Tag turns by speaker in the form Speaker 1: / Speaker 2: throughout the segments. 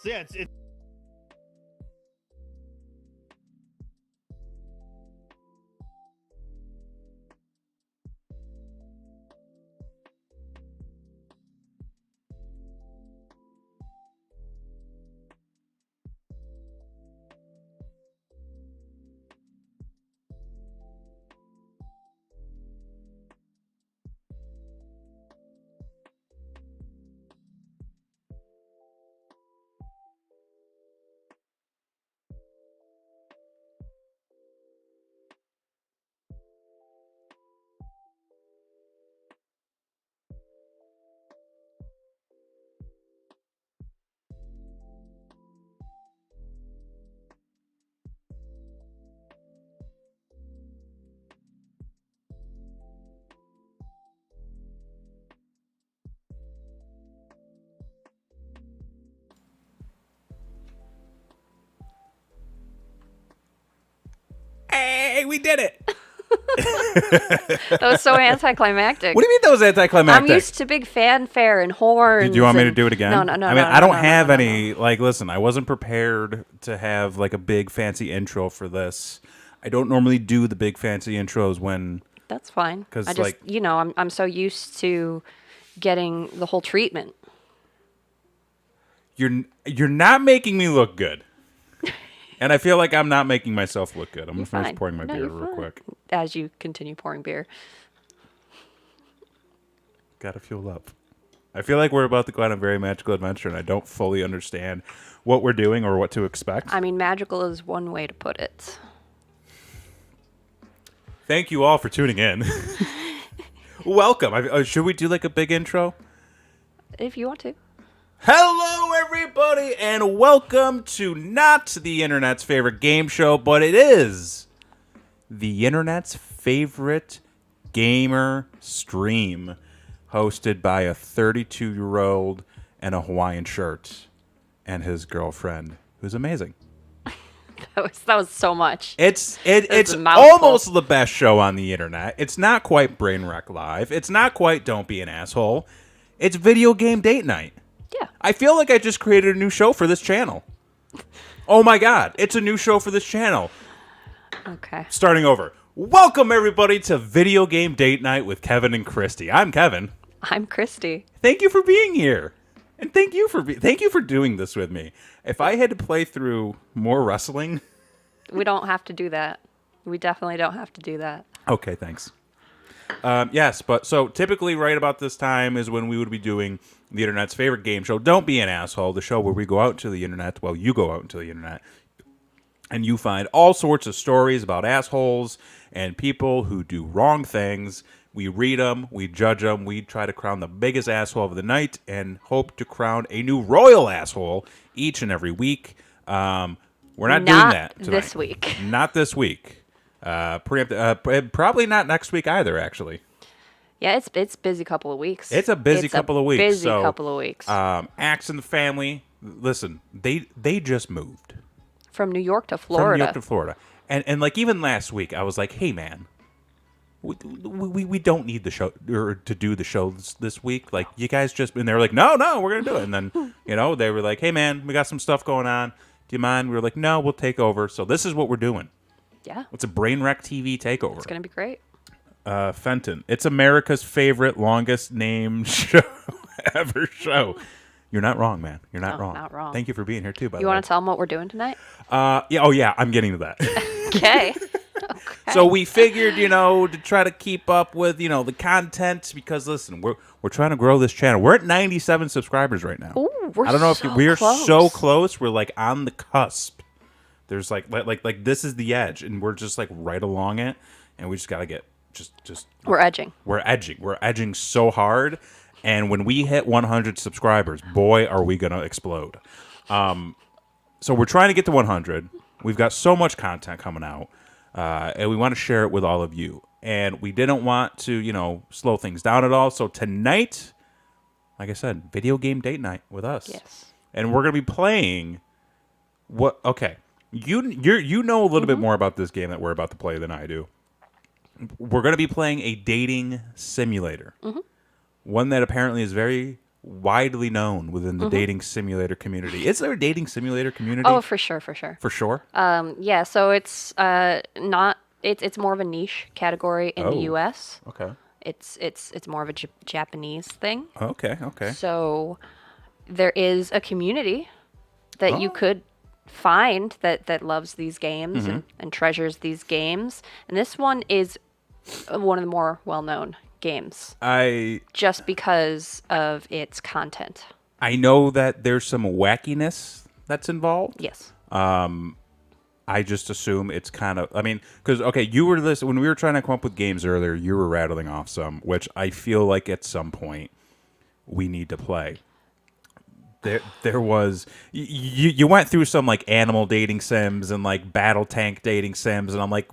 Speaker 1: So yeah, it's
Speaker 2: Hey, we did it.
Speaker 3: That was so anticlimactic.
Speaker 2: What do you mean that was anticlimactic?
Speaker 3: I'm used to big fanfare and horns.
Speaker 2: Do you want me to do it again?
Speaker 3: No.
Speaker 2: I mean, I don't have any. Like, listen, I wasn't prepared to have like a big fancy intro for this. I don't normally do the big fancy intros when.
Speaker 3: That's fine.
Speaker 2: Because
Speaker 3: I just,
Speaker 2: like,
Speaker 3: I'm so used to getting the whole treatment.
Speaker 2: You're not making me look good. And I feel like I'm not making myself look good. I'm going to finish pouring my beer real quick.
Speaker 3: As you continue pouring beer.
Speaker 2: Gotta fuel up. I feel like we're about to go on a very magical adventure, and I don't fully understand what we're doing or what to expect.
Speaker 3: I mean, magical is one way to put it.
Speaker 2: Thank you all for tuning in. Welcome. Should we do like a big intro?
Speaker 3: If you want to.
Speaker 2: Hello, everybody, and welcome to not the internet's favorite game show, but it is the internet's favorite gamer stream, hosted by a 32-year-old in a Hawaiian shirt and his girlfriend, who's amazing.
Speaker 3: That was so much.
Speaker 2: It's almost the best show on the internet. It's not quite Brainwreck Live. It's not quite Don't Be an Asshole. It's Videogame Date Nite.
Speaker 3: Yeah.
Speaker 2: I feel like I just created a new show for this channel. Oh my god, it's a new show for this channel.
Speaker 3: Okay.
Speaker 2: Starting over. Welcome everybody to Videogame Date Nite with Kevin and Kristi. I'm Kevin.
Speaker 3: I'm Kristi.
Speaker 2: Thank you for being here. And thank you for doing this with me. If I had to play through more wrestling,
Speaker 3: we don't have to do that. We definitely don't have to do that.
Speaker 2: Okay, thanks. Yes, but so typically right about this time is when we would be doing the internet's favorite game show, Don't Be an Asshole, the show where we go out to the internet, well, you go out into the internet, and you find all sorts of stories about assholes and people who do wrong things. We read them, we judge them, we try to crown the biggest asshole of the night and hope to crown a new royal asshole each and every week. We're not doing that tonight.
Speaker 3: This week.
Speaker 2: Not this week. Probably not next week either, actually.
Speaker 3: Yeah, it's busy couple of weeks.
Speaker 2: It's a busy couple of weeks.
Speaker 3: Busy couple of weeks.
Speaker 2: Axe and the family, listen, they just moved.
Speaker 3: From New York to Florida.
Speaker 2: From New York to Florida. And like even last week, I was like, hey man, we don't need the show or to do the shows this week. Like you guys just, and they were like, no, we're going to do it. And then, they were like, hey man, we got some stuff going on. Do you mind? We were like, no, we'll take over. So this is what we're doing.
Speaker 3: Yeah.
Speaker 2: It's a Brainwreck TV takeover.
Speaker 3: It's going to be great.
Speaker 2: Fenton. It's America's favorite, longest named show ever show. You're not wrong, man. You're not wrong.
Speaker 3: Not wrong.
Speaker 2: Thank you for being here, too, by the way.
Speaker 3: You want to tell them what we're doing tonight?
Speaker 2: Yeah. Oh, yeah. I'm getting to that.
Speaker 3: Okay.
Speaker 2: So we figured, to try to keep up with, the content because, listen, we're trying to grow this channel. We're at 97 subscribers right now.
Speaker 3: Ooh,
Speaker 2: I don't know if we're
Speaker 3: close.
Speaker 2: so close. We're like on the cusp. There's like this is the edge, and we're just like right along it, and we just gotta get just.
Speaker 3: We're edging.
Speaker 2: We're edging so hard, and when we hit 100 subscribers, boy, are we gonna explode. So we're trying to get to 100. We've got so much content coming out, and we want to share it with all of you. And we didn't want to, slow things down at all. So tonight, like I said, Videogame Date Nite with us.
Speaker 3: Yes.
Speaker 2: And we're gonna be playing. What? Okay. You know a little bit more about this game that we're about to play than I do. We're going to be playing a dating simulator. Mm-hmm. One that apparently is very widely known within the dating simulator community. Is there a dating simulator community?
Speaker 3: Oh, for sure, for sure.
Speaker 2: For sure?
Speaker 3: Yeah, so it's not it's more of a niche category in the
Speaker 2: Oh.
Speaker 3: US.
Speaker 2: Okay.
Speaker 3: It's more of a Japanese thing.
Speaker 2: Okay.
Speaker 3: So there is a community that you
Speaker 2: Oh.
Speaker 3: could find that loves these games and treasures these games. And this one is one of the more well-known games just because of its content.
Speaker 2: I know that there's some wackiness that's involved.
Speaker 3: Yes.
Speaker 2: I just assume it's kind of, I mean, because, okay, you were listening, when we were trying to come up with games earlier, you were rattling off some, which I feel like at some point we need to play. There was, you went through some like animal dating sims and like battle tank dating sims, and I'm like,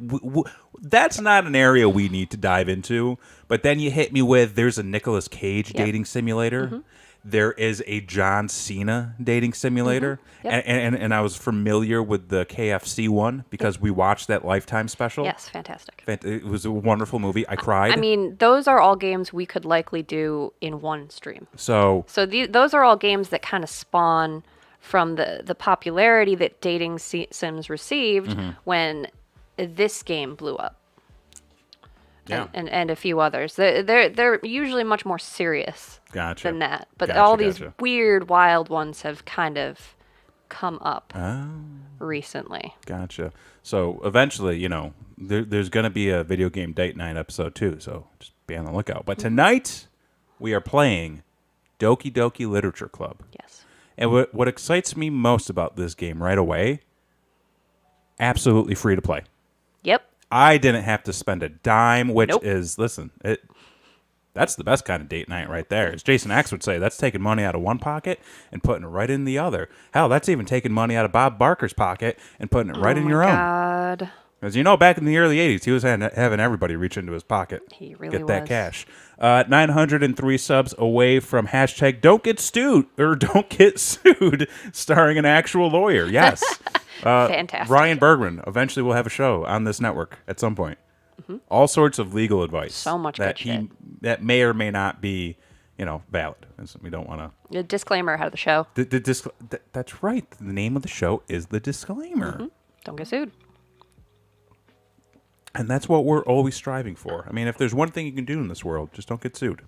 Speaker 2: that's not an area we need to dive into. But then you hit me with, there's a Nicolas Cage dating simulator. There is a John Cena dating simulator.
Speaker 3: Yep.
Speaker 2: And I was familiar with the KFC one because we watched that Lifetime special.
Speaker 3: Yes, fantastic.
Speaker 2: It was a wonderful movie. I cried.
Speaker 3: I mean, those are all games we could likely do in one stream.
Speaker 2: So
Speaker 3: Those are all games that kind of spawn from the popularity that dating sims received when this game blew up.
Speaker 2: yeah.
Speaker 3: And a few others. They're usually much more serious
Speaker 2: Gotcha.
Speaker 3: than that. But
Speaker 2: Gotcha,
Speaker 3: all these
Speaker 2: gotcha.
Speaker 3: weird, wild ones have kind of come up
Speaker 2: Oh.
Speaker 3: recently.
Speaker 2: Gotcha. So eventually, there's going to be a video game date night episode too. So just be on the lookout. But tonight we are playing Doki Doki Literature Club.
Speaker 3: Yes.
Speaker 2: And what excites me most about this game right away, absolutely free to play.
Speaker 3: Yep.
Speaker 2: I didn't have to spend a dime, which
Speaker 3: Nope.
Speaker 2: is, listen, that's the best kind of date night right there. As Jason X would say, that's taking money out of one pocket and putting it right in the other. Hell, that's even taking money out of Bob Barker's pocket and putting it right in your own.
Speaker 3: God.
Speaker 2: Because back in the early 80s, he was having everybody reach into his pocket.
Speaker 3: He really
Speaker 2: Get that
Speaker 3: was.
Speaker 2: cash. 903 subs away from hashtag Don't Get Stewed or Don't Get Sued, starring an actual lawyer. Yes.
Speaker 3: Fantastic.
Speaker 2: Ryan Bergman. Eventually we'll have a show on this network at some point. All sorts of legal advice.
Speaker 3: So much
Speaker 2: that
Speaker 3: good shit.
Speaker 2: that may or may not be, valid. We don't want to.
Speaker 3: A disclaimer ahead of the show.
Speaker 2: That's right. The name of the show is The Disclaimer.
Speaker 3: Don't get sued.
Speaker 2: And that's what we're always striving for. I mean, if there's one thing you can do in this world, just don't get sued.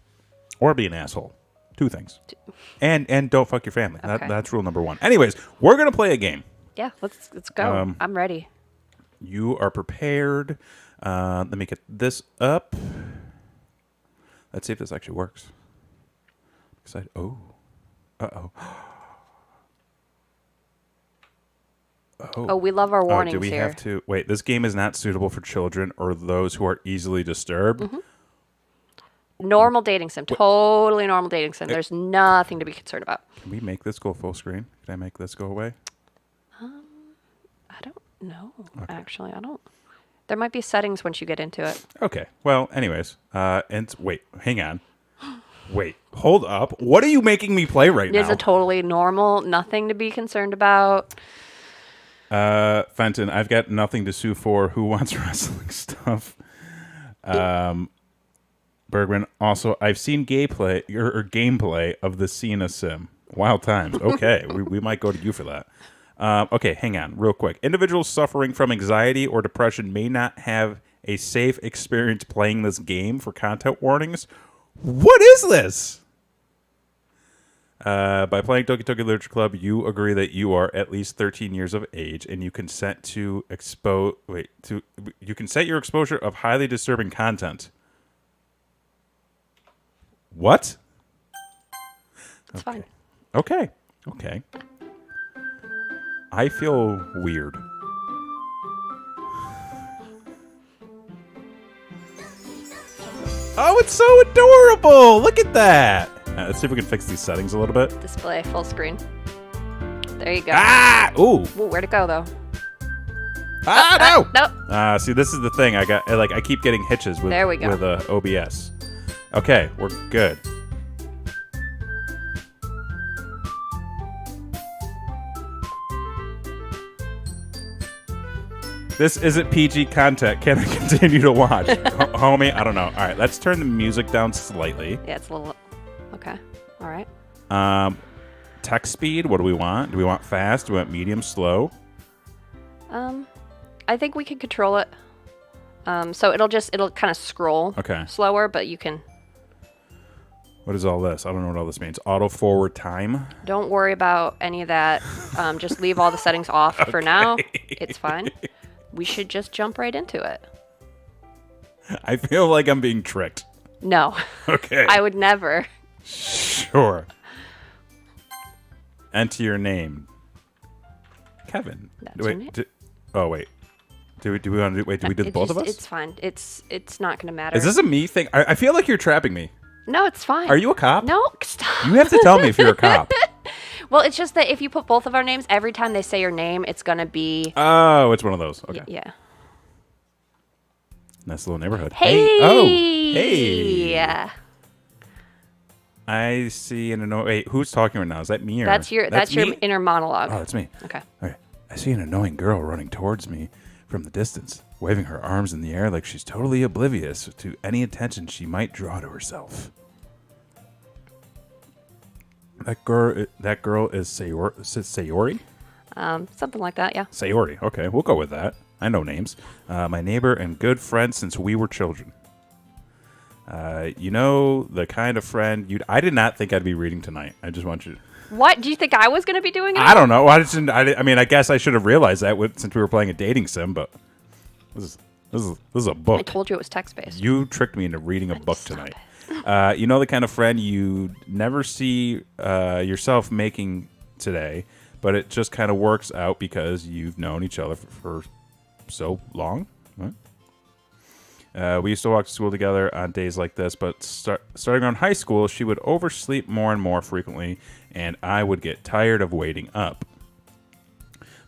Speaker 2: Or be an asshole. Two things. And don't fuck your family.
Speaker 3: Okay.
Speaker 2: That's rule number one. Anyways, we're going to play a game.
Speaker 3: Yeah, let's go. I'm ready.
Speaker 2: You are prepared. Let me get this up. Let's see if this actually works. Excited. Oh. Uh-oh.
Speaker 3: Oh, we love our warnings
Speaker 2: do we
Speaker 3: here.
Speaker 2: have to... Wait, this game is not suitable for children or those who are easily disturbed.
Speaker 3: Normal dating sim. Totally normal dating sim. There's nothing to be concerned about.
Speaker 2: Can we make this go full screen? Can I make this go away?
Speaker 3: I don't know, actually. I don't. There might be settings once you get into it.
Speaker 2: Okay. Well, anyways. Wait, hang on. Wait, hold up. What are you making me play right
Speaker 3: It
Speaker 2: now?
Speaker 3: is a totally normal, nothing to be concerned about.
Speaker 2: Fenton, I've got nothing to sue for. Who wants wrestling stuff? Bergman, also, I've seen gameplay of the Cena sim. Wild times. Okay, we might go to you for that. Okay, hang on, real quick. Individuals suffering from anxiety or depression may not have a safe experience playing this game for content warnings. What is this? By playing Doki Doki Literature Club, you agree that you are at least 13 years of age, and you consent to you consent your exposure of highly disturbing content. What?
Speaker 3: It's fine.
Speaker 2: Okay. I feel weird. Oh, it's so adorable! Look at that! Let's see if we can fix these settings a little bit.
Speaker 3: Display full screen. There you go.
Speaker 2: Ah! Ooh!
Speaker 3: Ooh, where'd it go, though?
Speaker 2: Ah, no!
Speaker 3: Nope.
Speaker 2: See, this is the thing. I keep getting hitches with,
Speaker 3: There we go.
Speaker 2: with OBS. Okay, we're good. This isn't PG content. Can I continue to watch? Homie, I don't know. All right, let's turn the music down slightly.
Speaker 3: Yeah, it's a little... Okay. All right.
Speaker 2: Text speed, what do we want? Do we want fast? Do we want medium, slow?
Speaker 3: I think we can control it. So it'll kind of scroll slower, but you can...
Speaker 2: What is all this? I don't know what all this means. Auto forward time?
Speaker 3: Don't worry about any of that. Just leave all the settings off for now. It's fine. We should just jump right into it.
Speaker 2: I feel like I'm being tricked.
Speaker 3: No.
Speaker 2: Okay.
Speaker 3: I would never.
Speaker 2: Sure. Enter your name. Kevin.
Speaker 3: That's your name.
Speaker 2: Wait. Do we want to do? Wait, do we do both of us?
Speaker 3: It's fine. It's not gonna matter.
Speaker 2: Is this a me thing? I feel like you're trapping me.
Speaker 3: No, it's fine.
Speaker 2: Are you a cop?
Speaker 3: No, stop.
Speaker 2: You have to tell me if you're a cop.
Speaker 3: Well, it's just that if you put both of our names, every time they say your name, it's gonna be.
Speaker 2: Oh, it's one of those. Okay.
Speaker 3: Yeah.
Speaker 2: Nice little neighborhood.
Speaker 3: Hey.
Speaker 2: Oh. Hey.
Speaker 3: Yeah.
Speaker 2: I see an annoying. Wait, who's talking right now? Is that me or?
Speaker 3: That's your inner monologue.
Speaker 2: Oh, that's me.
Speaker 3: Okay.
Speaker 2: Okay. I see an annoying girl running towards me from the distance, waving her arms in the air like she's totally oblivious to any attention she might draw to herself. That girl is Sayori?
Speaker 3: Something like that, yeah.
Speaker 2: Sayori. Okay, we'll go with that. I know names. My neighbor and good friend since we were children. You know, the kind of friend I did not think I'd be reading tonight. I just want you to...
Speaker 3: What? Do you think I was going to be doing it?
Speaker 2: I don't know. I mean, I guess I should have realized that since we were playing a dating sim, but this is a book.
Speaker 3: I told you it was text-based.
Speaker 2: You tricked me into reading a book tonight. You know the kind of friend you never see yourself making today, but it just kind of works out because you've known each other for so long. Right? We used to walk to school together on days like this, but starting on high school, she would oversleep more and more frequently, and I would get tired of waiting up.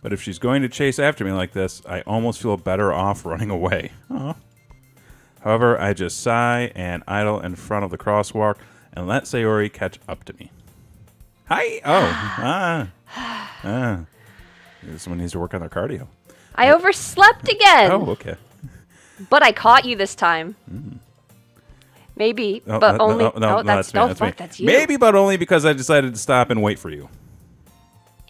Speaker 2: But if she's going to chase after me like this, I almost feel better off running away. Aww. However, I just sigh and idle in front of the crosswalk and let Sayori catch up to me. Hi! Oh, someone needs to work on their cardio.
Speaker 3: I overslept again!
Speaker 2: Oh, okay.
Speaker 3: But I caught you this time. Maybe, but only...
Speaker 2: No, that's me.
Speaker 3: That's you.
Speaker 2: Maybe, but only because I decided to stop and wait for you.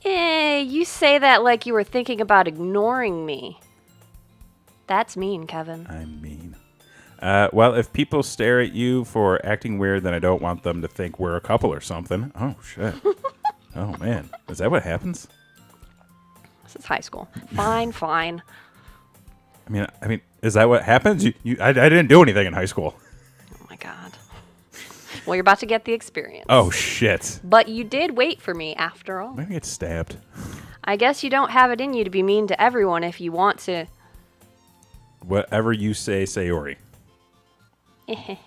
Speaker 3: You say that like you were thinking about ignoring me. That's mean, Kevin.
Speaker 2: I'm mean. Well, if people stare at you for acting weird, then I don't want them to think we're a couple or something. Oh, shit. Oh, man. Is that what happens?
Speaker 3: This is high school. Fine.
Speaker 2: I mean, is that what happens? I didn't do anything in high school.
Speaker 3: Oh, my God. Well, you're about to get the experience.
Speaker 2: Oh, shit.
Speaker 3: But you did wait for me, after all.
Speaker 2: I'm going to get stabbed.
Speaker 3: I guess you don't have it in you to be mean to everyone if you want to.
Speaker 2: Whatever you say, Sayori. Okay.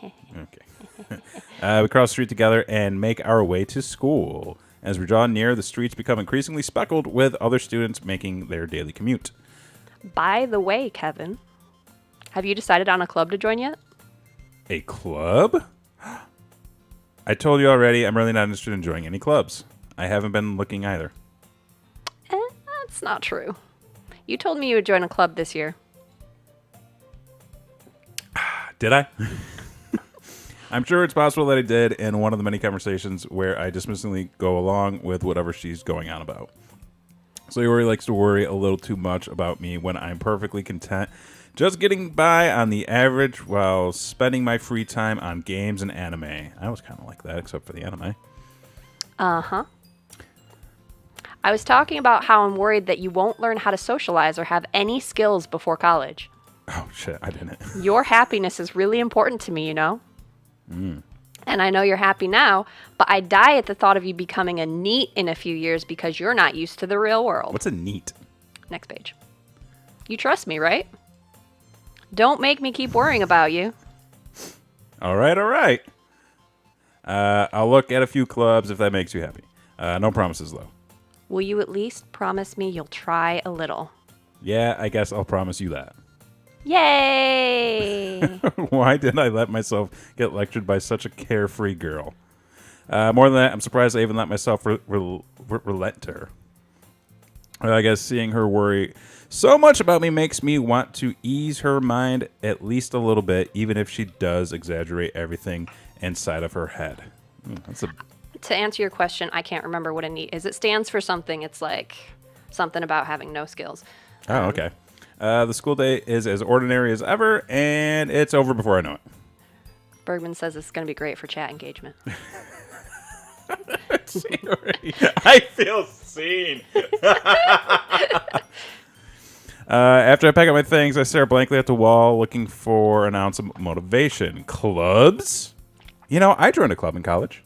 Speaker 2: We cross the street together and make our way to school. As we draw near, the streets become increasingly speckled with other students making their daily commute.
Speaker 3: By the way, Kevin, have you decided on a club to join yet?
Speaker 2: A club? I told you already, I'm really not interested in joining any clubs. I haven't been looking either.
Speaker 3: That's not true. You told me you would join a club this year.
Speaker 2: Did I? I'm sure it's possible that I did in one of the many conversations where I dismissively go along with whatever she's going on about. Sayori likes to worry a little too much about me when I'm perfectly content just getting by on the average while spending my free time on games and anime. I was kind of like that, except for the anime.
Speaker 3: Uh-huh. I was talking about how I'm worried that you won't learn how to socialize or have any skills before college.
Speaker 2: Oh, shit, I didn't.
Speaker 3: Your happiness is really important to me, you know? And I know you're happy now, but I die at the thought of you becoming a NEET in a few years because you're not used to the real world.
Speaker 2: What's a NEET?
Speaker 3: Next page. You trust me, right? Don't make me keep worrying about you.
Speaker 2: All right. I'll look at a few clubs if that makes you happy. No promises, though.
Speaker 3: Will you at least promise me you'll try a little?
Speaker 2: Yeah, I guess I'll promise you that.
Speaker 3: Yay!
Speaker 2: Why did I let myself get lectured by such a carefree girl? More than that, I'm surprised I even let myself relent to her. I guess seeing her worry so much about me makes me want to ease her mind at least a little bit, even if she does exaggerate everything inside of her head. That's a
Speaker 3: to answer your question, I can't remember what a NEAT is. It stands for something. It's like something about having no skills.
Speaker 2: Oh, okay. The school day is as ordinary as ever, and it's over before I know it.
Speaker 3: Bergman says it's going to be great for chat engagement.
Speaker 2: I feel seen. After I pack up my things, I stare blankly at the wall, looking for an ounce of motivation. Clubs? You know, I joined a club in college.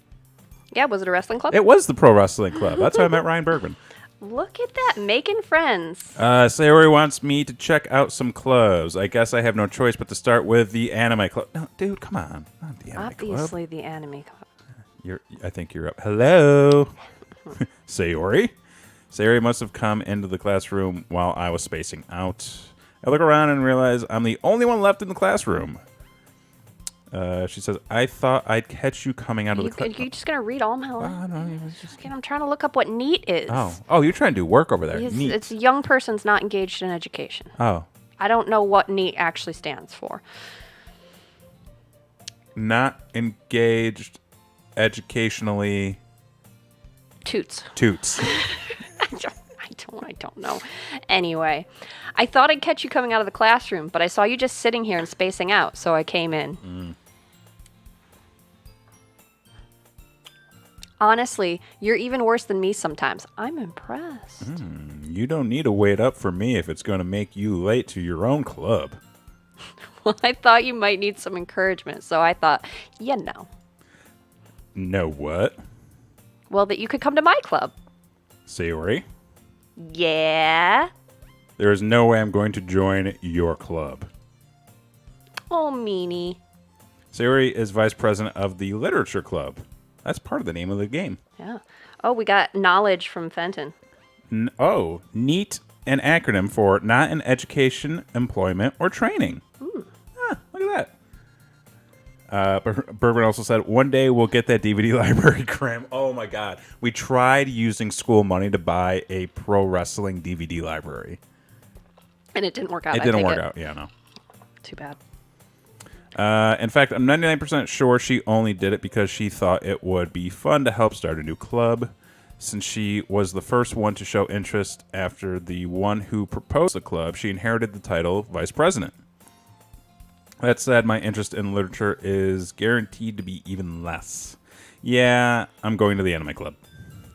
Speaker 3: Yeah, was it a wrestling club?
Speaker 2: It was the pro wrestling club. That's how I met Ryan Bergman.
Speaker 3: Look at that, making friends.
Speaker 2: Sayori wants me to check out some clubs. I guess I have no choice but to start with the anime club. No, dude, come on. Not the anime
Speaker 3: Obviously
Speaker 2: club.
Speaker 3: the anime club.
Speaker 2: I think you're up. Hello. Sayori? Sayori must have come into the classroom while I was spacing out. I look around and realize I'm the only one left in the classroom. She says, I thought I'd catch you coming out of the class.
Speaker 3: You're just going to read all my lines?
Speaker 2: No, just...
Speaker 3: I'm trying to look up what NEAT is.
Speaker 2: Oh, you're trying to do work over there. Neat.
Speaker 3: It's a young person's not engaged in education.
Speaker 2: Oh.
Speaker 3: I don't know what NEAT actually stands for.
Speaker 2: Not engaged educationally.
Speaker 3: Toots. I don't know. Anyway, I thought I'd catch you coming out of the classroom, but I saw you just sitting here and spacing out, so I came in. Honestly, you're even worse than me sometimes. I'm impressed.
Speaker 2: You don't need to wait up for me if it's going to make you late to your own club.
Speaker 3: Well, I thought you might need some encouragement, so I thought,
Speaker 2: No what?
Speaker 3: Well, that you could come to my club.
Speaker 2: Sayori?
Speaker 3: Yeah?
Speaker 2: There is no way I'm going to join your club.
Speaker 3: Oh, meanie.
Speaker 2: Sayori is vice president of the Literature Club. That's part of the name of the game.
Speaker 3: Yeah. Oh, we got knowledge from Fenton.
Speaker 2: NEAT, an acronym for Not in Education, Employment, or Training. Look at that. Bergman also said, one day we'll get that DVD library, Graham. Oh, my God. We tried using school money to buy a pro wrestling DVD library.
Speaker 3: And it didn't work out.
Speaker 2: It didn't work out. Yeah, no.
Speaker 3: Too bad.
Speaker 2: In fact, I'm 99% sure she only did it because she thought it would be fun to help start a new club, since she was the first one to show interest after the one who proposed the club. She inherited the title vice president. That said, my interest in literature is guaranteed to be even less. Yeah, I'm going to the anime club.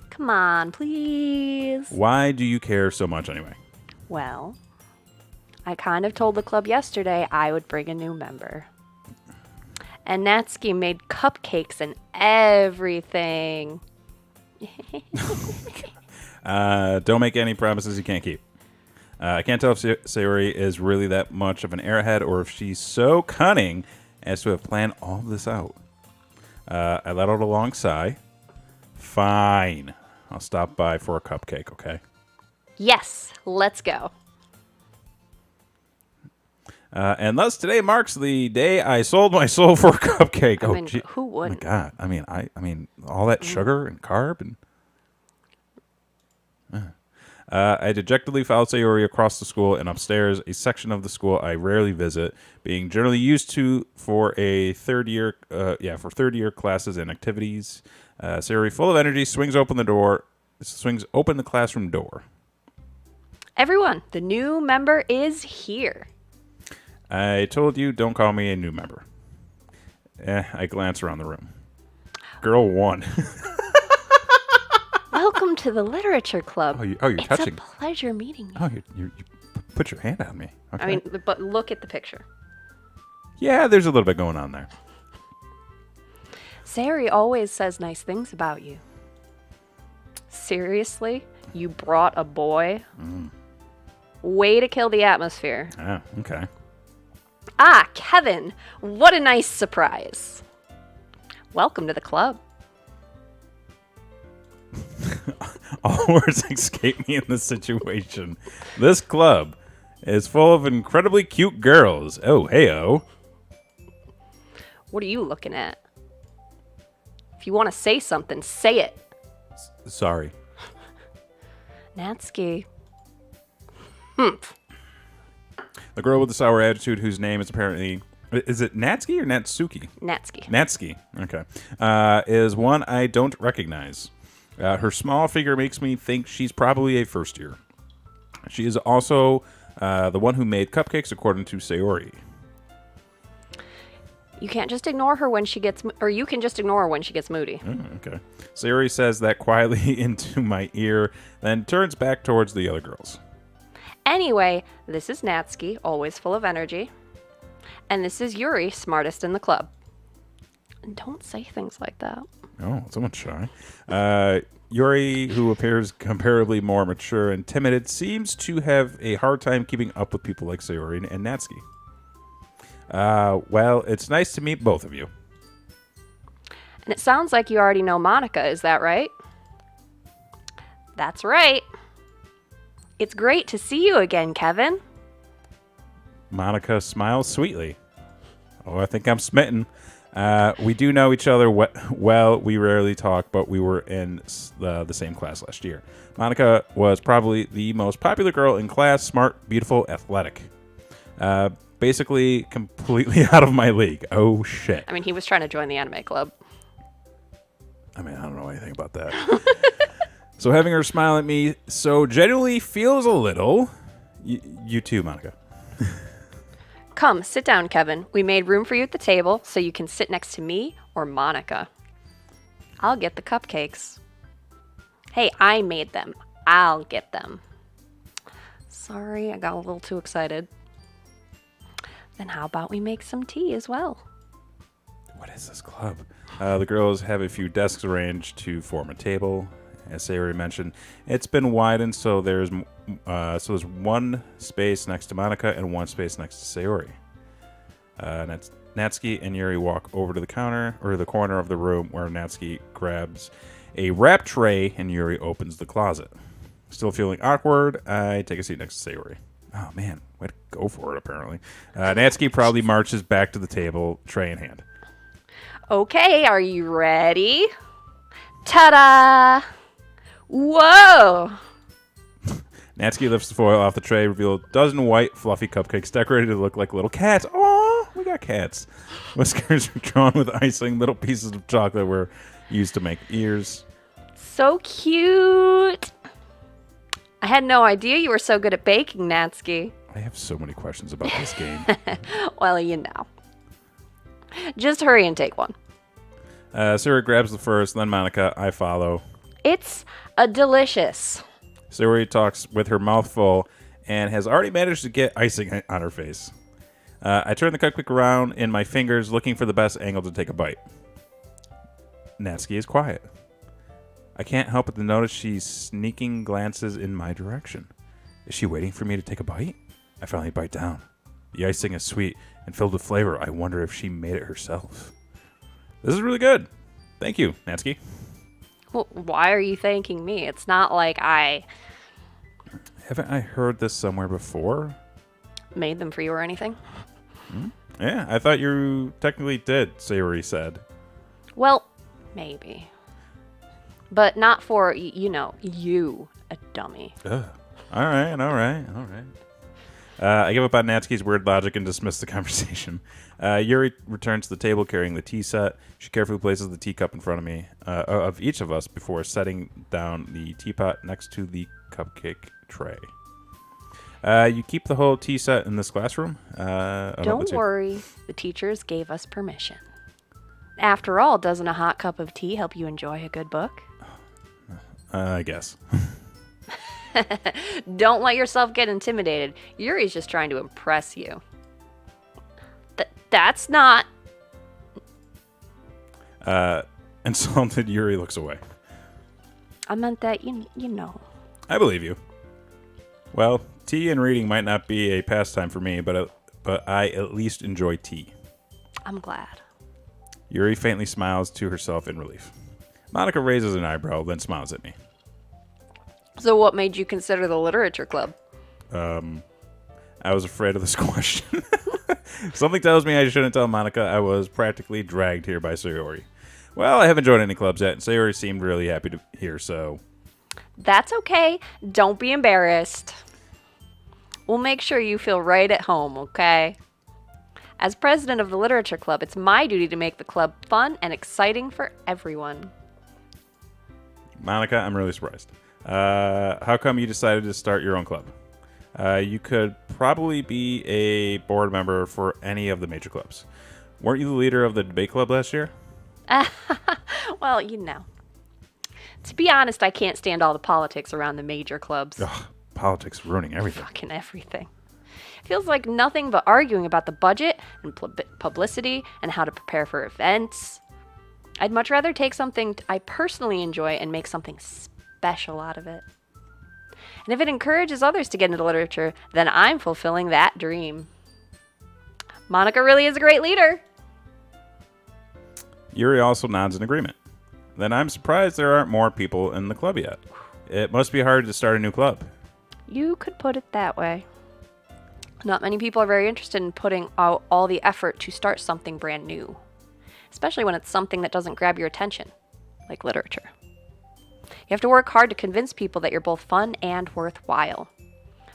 Speaker 3: Come on, please.
Speaker 2: Why do you care so much anyway?
Speaker 3: Well, I kind of told the club yesterday I would bring a new member. And Natsuki made cupcakes and everything.
Speaker 2: Don't make any promises you can't keep. I can't tell if Sayori is really that much of an airhead or if she's so cunning as to have planned all this out. I let out a long sigh. Fine. I'll stop by for a cupcake, okay?
Speaker 3: Yes, let's go.
Speaker 2: And thus today marks the day I sold my soul for a cupcake.
Speaker 3: I mean, who wouldn't?
Speaker 2: Oh my God. I mean, all that sugar and carb and. I dejectedly followed Sayori across the school and upstairs, a section of the school I rarely visit, being generally used to for third year classes and activities. Sayori, full of energy, swings open the classroom door.
Speaker 3: Everyone, the new member is here.
Speaker 2: I told you, don't call me a new member. I glance around the room. Girl 1.
Speaker 3: Welcome to the Literature Club.
Speaker 2: You're touching.
Speaker 3: It's a pleasure meeting you.
Speaker 2: Oh, you put your hand on me. Okay.
Speaker 3: I mean, but look at the picture.
Speaker 2: Yeah, there's a little bit going on there.
Speaker 3: Sayori always says nice things about you. Seriously? You brought a boy? Way to kill the atmosphere.
Speaker 2: Ah, okay.
Speaker 3: Ah, Kevin, what a nice surprise. Welcome to the club.
Speaker 2: All words escape me in this situation. This club is full of incredibly cute girls. Oh, hey-oh.
Speaker 3: What are you looking at? If you want to say something, say it.
Speaker 2: Sorry.
Speaker 3: Natsuki.
Speaker 2: The girl with the sour attitude, whose name is apparently Is it Natsuki or Natsuki?
Speaker 3: Natsuki.
Speaker 2: Natsuki, okay. Is one I don't recognize. Her small figure makes me think she's probably a first year. She is also the one who made cupcakes, according to Sayori.
Speaker 3: You can't just ignore her when she gets, or you can just ignore her when she gets moody.
Speaker 2: Okay. Sayori says that quietly into my ear, then turns back towards the other girls.
Speaker 3: Anyway, this is Natsuki, always full of energy. And this is Yuri, smartest in the club. Don't say things like that.
Speaker 2: Oh, someone's shy. Yuri, who appears comparably more mature and timid, seems to have a hard time keeping up with people like Sayori and Natsuki. Well, it's nice to meet both of you.
Speaker 3: And it sounds like you already know Monica, is that right? That's right. It's great to see you again, Kevin.
Speaker 2: Monica smiles sweetly. Oh, I think I'm smitten. We do know each other well. We rarely talk, but we were in the same class last year. Monica was probably the most popular girl in class, smart, beautiful, athletic. Basically, completely out of my league. Oh, shit.
Speaker 3: I mean, he was trying to join the anime club.
Speaker 2: I mean, I don't know anything about that. So having her smile at me so genuinely feels a little... You too, Monica.
Speaker 3: Come, sit down, Kevin. We made room for you at the table so you can sit next to me or Monica. I'll get the cupcakes. Hey, I made them. I'll get them. Sorry, I got a little too excited. Then how about we make some tea as well?
Speaker 2: What is this club? The girls have a few desks arranged to form a table. As Sayori mentioned, it's been widened, so there's one space next to Monica and one space next to Sayori. Natsuki and Yuri walk over to the counter, or the corner of the room, where Natsuki grabs a wrap tray and Yuri opens the closet. Still feeling awkward, I take a seat next to Sayori. Oh man, way to go for it, apparently. Natsuki probably marches back to the table, tray in hand.
Speaker 3: Okay, are you ready? Ta-da! Whoa!
Speaker 2: Natsuki lifts the foil off the tray, reveal a dozen white, fluffy cupcakes decorated to look like little cats. Oh, we got cats. Whiskers are drawn with icing. Little pieces of chocolate were used to make ears.
Speaker 3: So cute! I had no idea you were so good at baking, Natsuki.
Speaker 2: I have so many questions about this game.
Speaker 3: Well, you know. Just hurry and take one.
Speaker 2: Sayori grabs the first, then Monica. I follow.
Speaker 3: It's a delicious.
Speaker 2: Sayori talks with her mouth full and has already managed to get icing on her face. I turn the cupcake around in my fingers, looking for the best angle to take a bite. Natsuki is quiet. I can't help but to notice she's sneaking glances in my direction. Is she waiting for me to take a bite? I finally bite down. The icing is sweet and filled with flavor. I wonder if she made it herself. This is really good. Thank you, Natsuki.
Speaker 3: Well, why are you thanking me? It's not like I...
Speaker 2: Haven't I heard this somewhere before?
Speaker 3: Made them for you or anything?
Speaker 2: Yeah, I thought you technically did, Sayori said.
Speaker 3: Well, maybe. But not for, you, a dummy.
Speaker 2: Ugh. All right. I give up on Natsuki's weird logic and dismiss the conversation. Yuri returns to the table carrying the tea set. She carefully places the teacup in front of me, of each of us, before setting down the teapot next to the cupcake tray. You keep the whole tea set in this classroom?
Speaker 3: Don't worry. The teachers gave us permission. After all, doesn't a hot cup of tea help you enjoy a good book?
Speaker 2: I guess.
Speaker 3: Don't let yourself get intimidated. Yuri's just trying to impress you. That's not...
Speaker 2: Insulted, Yuri looks away.
Speaker 3: I meant that, you know.
Speaker 2: I believe you. Well, tea and reading might not be a pastime for me, but I at least enjoy tea.
Speaker 3: I'm glad.
Speaker 2: Yuri faintly smiles to herself in relief. Monica raises an eyebrow, then smiles at me.
Speaker 3: So what made you consider the literature club?
Speaker 2: I was afraid of this question. Something tells me I shouldn't tell Monica I was practically dragged here by Sayori. Well, I haven't joined any clubs yet, and Sayori seemed really happy to hear, so...
Speaker 3: That's okay. Don't be embarrassed. We'll make sure you feel right at home, okay? As president of the Literature Club, it's my duty to make the club fun and exciting for everyone.
Speaker 2: Monica, I'm really surprised. How come you decided to start your own club? You could probably be a board member for any of the major clubs. Weren't you the leader of the debate club last year?
Speaker 3: Well, you know. To be honest, I can't stand all the politics around the major clubs.
Speaker 2: Ugh, politics ruining everything.
Speaker 3: Fucking everything. Feels like nothing but arguing about the budget and publicity and how to prepare for events. I'd much rather take something I personally enjoy and make something special out of it. And if it encourages others to get into literature, then I'm fulfilling that dream. Monica really is a great leader.
Speaker 2: Yuri also nods in agreement. Then I'm surprised there aren't more people in the club yet. It must be hard to start a new club.
Speaker 3: You could put it that way. Not many people are very interested in putting out all the effort to start something brand new, especially when it's something that doesn't grab your attention, like literature. You have to work hard to convince people that you're both fun and worthwhile.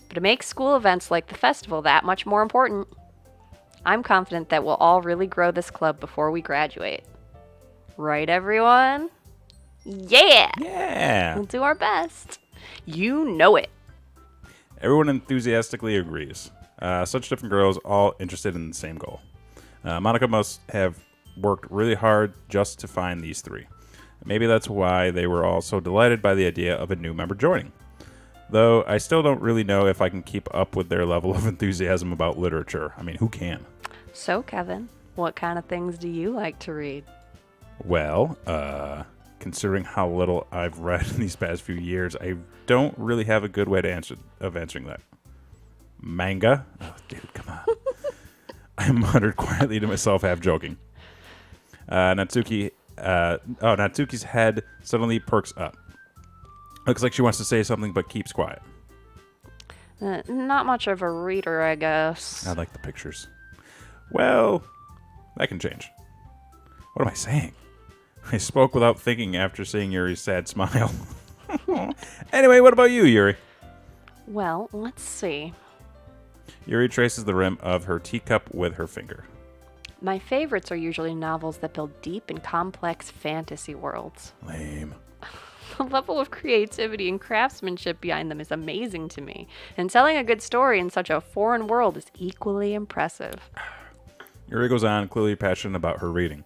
Speaker 3: But it makes school events like the festival that much more important. I'm confident that we'll all really grow this club before we graduate. Right, everyone? Yeah!
Speaker 2: Yeah!
Speaker 3: We'll do our best. You know it.
Speaker 2: Everyone enthusiastically agrees. Such different girls, all interested in the same goal. Monica must have worked really hard just to find these three. Maybe that's why they were all so delighted by the idea of a new member joining. Though I still don't really know if I can keep up with their level of enthusiasm about literature. I mean, who can?
Speaker 3: So, Kevin, what kind of things do you like to read?
Speaker 2: Well, considering how little I've read in these past few years, I don't really have a good way to answering that. Manga? Oh, dude, come on. I muttered quietly to myself, half joking. Natsuki's head suddenly perks up. Looks like she wants to say something, but keeps quiet.
Speaker 3: Not much of a reader, I guess.
Speaker 2: I like the pictures. Well, that can change. What am I saying? I spoke without thinking after seeing Yuri's sad smile. Anyway, what about you, Yuri?
Speaker 3: Well, let's see.
Speaker 2: Yuri traces the rim of her teacup with her finger.
Speaker 3: My favorites are usually novels that build deep and complex fantasy worlds.
Speaker 2: Lame.
Speaker 3: The level of creativity and craftsmanship behind them is amazing to me, and telling a good story in such a foreign world is equally impressive.
Speaker 2: Yuri goes on, clearly passionate about her reading.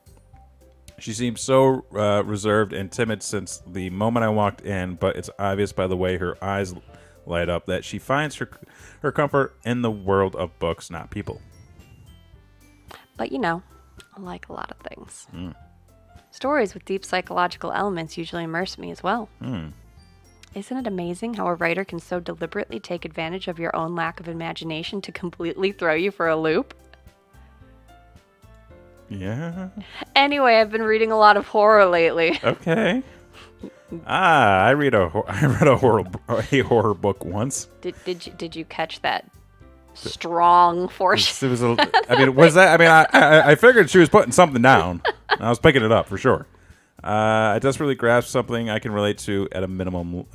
Speaker 2: She seems so reserved and timid since the moment I walked in, but it's obvious by the way her eyes light up that she finds her comfort in the world of books, not people.
Speaker 3: But you know, I like a lot of things. Stories with deep psychological elements usually immerse me as well. Isn't it amazing how a writer can so deliberately take advantage of your own lack of imagination to completely throw you for a loop?
Speaker 2: Yeah.
Speaker 3: Anyway, I've been reading a lot of horror lately.
Speaker 2: Okay. I read a horror book once.
Speaker 3: Did you catch that strong force?
Speaker 2: It was was that? I mean, I figured she was putting something down. I was picking it up for sure. I desperately grasped something I can relate to at a minimal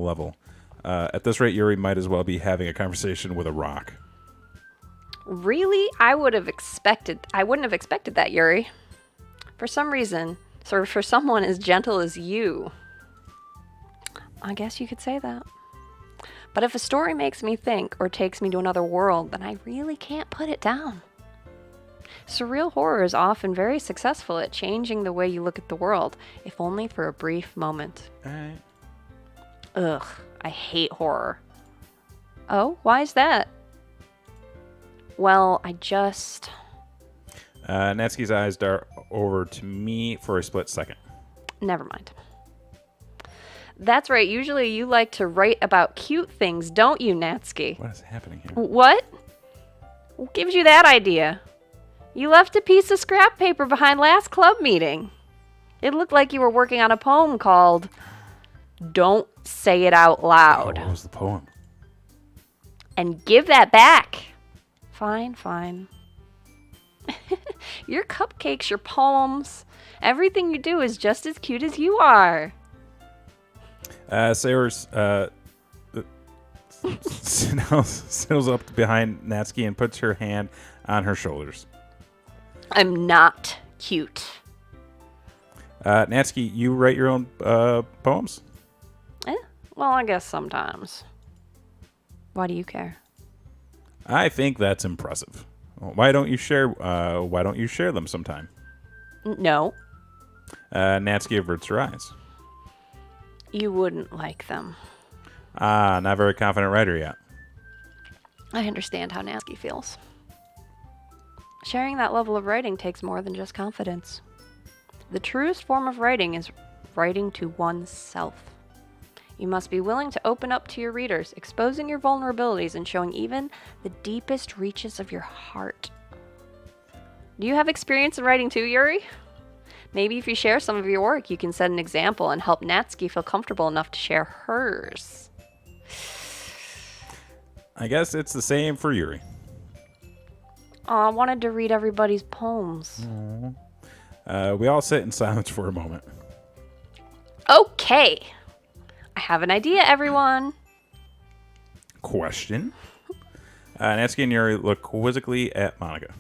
Speaker 2: level. At this rate, Yuri might as well be having a conversation with a rock.
Speaker 3: Really? I wouldn't have expected that, Yuri. For some reason, so for someone as gentle as you, I guess you could say that. But if a story makes me think or takes me to another world, then I really can't put it down. Surreal horror is often very successful at changing the way you look at the world, if only for a brief moment.
Speaker 2: All right.
Speaker 3: Ugh, I hate horror. Oh, why is that? Well, I just...
Speaker 2: Natsuki's eyes dart over to me for a split second.
Speaker 3: Never mind. That's right. Usually you like to write about cute things, don't you, Natsuki?
Speaker 2: What is happening here?
Speaker 3: What? What gives you that idea? You left a piece of scrap paper behind last club meeting. It looked like you were working on a poem called Don't Say It Out Loud.
Speaker 2: Oh, what was the poem?
Speaker 3: And give that back. Fine. Your cupcakes, your poems, everything you do is just as cute as you are.
Speaker 2: Sayers settles up behind Natsuki and puts her hand on her shoulders.
Speaker 3: I'm not cute.
Speaker 2: Natsuki, you write your own poems?
Speaker 3: Well, I guess sometimes. Why do you care?
Speaker 2: I think that's impressive. Why don't you share them sometime?
Speaker 3: No.
Speaker 2: Natsuki averts her eyes.
Speaker 3: You wouldn't like them.
Speaker 2: Not very confident writer yet.
Speaker 3: I understand how Natsuki feels. Sharing that level of writing takes more than just confidence. The truest form of writing is writing to oneself. You must be willing to open up to your readers, exposing your vulnerabilities and showing even the deepest reaches of your heart. Do you have experience in writing too, Yuri? Maybe if you share some of your work, you can set an example and help Natsuki feel comfortable enough to share hers.
Speaker 2: I guess it's the same for Yuri.
Speaker 3: I wanted to read everybody's poems.
Speaker 2: We all sit in silence for a moment.
Speaker 3: Okay. I have an idea, everyone.
Speaker 2: Question. Natsuki and Yuri look quizzically at Monica.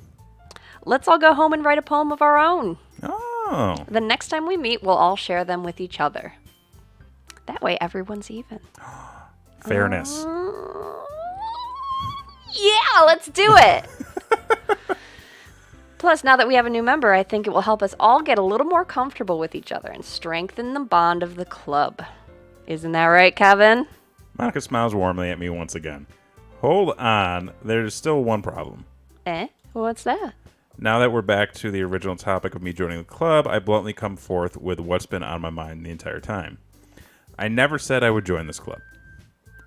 Speaker 3: Let's all go home and write a poem of our own.
Speaker 2: Oh.
Speaker 3: The next time we meet, we'll all share them with each other. That way, everyone's even.
Speaker 2: Fairness.
Speaker 3: Yeah, let's do it. Plus, now that we have a new member, I think it will help us all get a little more comfortable with each other and strengthen the bond of the club. Isn't that right, Kevin?
Speaker 2: Monica smiles warmly at me once again. Hold on, there's still one problem.
Speaker 3: What's that?
Speaker 2: Now that we're back to the original topic of me joining the club, I bluntly come forth with what's been on my mind the entire time. I never said I would join this club.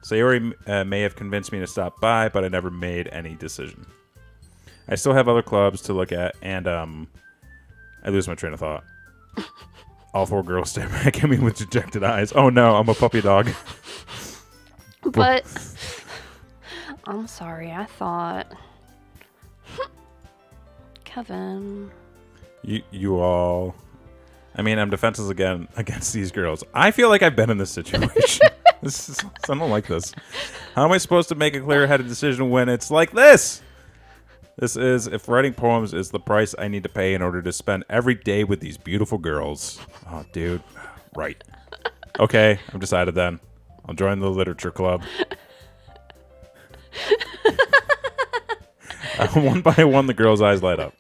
Speaker 2: Sayori may have convinced me to stop by, but I never made any decision. I still have other clubs to look at, and I lose my train of thought. All four girls stare back at me with dejected eyes. Oh no, I'm a puppy dog.
Speaker 3: But I'm sorry, I thought... Kevin.
Speaker 2: You all... I mean, I'm defenseless again against these girls. I feel like I've been in this situation. I don't like this. How am I supposed to make a clear-headed decision when it's like this? This is if writing poems is the price I need to pay in order to spend every day with these beautiful girls. Oh, dude. Right. Okay, I've decided then. I'll join the literature club. One by one, the girls' eyes light up.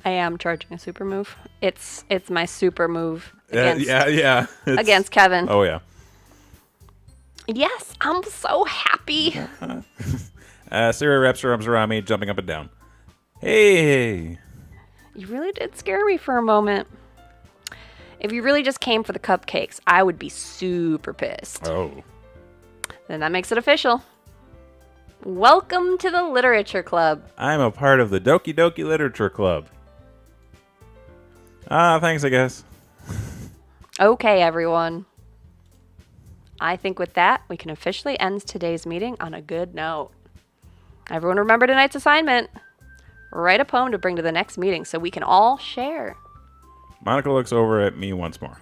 Speaker 3: I am charging a super move. It's my super move against, against Kevin.
Speaker 2: Oh, yeah.
Speaker 3: Yes, I'm so happy.
Speaker 2: Sarah wraps her arms around me, jumping up and down. Hey.
Speaker 3: You really did scare me for a moment. If you really just came for the cupcakes, I would be super pissed.
Speaker 2: Oh.
Speaker 3: Then that makes it official. Welcome to the Literature Club.
Speaker 2: I'm a part of the Doki Doki Literature Club. Thanks, I guess.
Speaker 3: Okay, everyone. I think with that, we can officially end today's meeting on a good note. Everyone remember tonight's assignment. Write a poem to bring to the next meeting so we can all share.
Speaker 2: Monica looks over at me once more.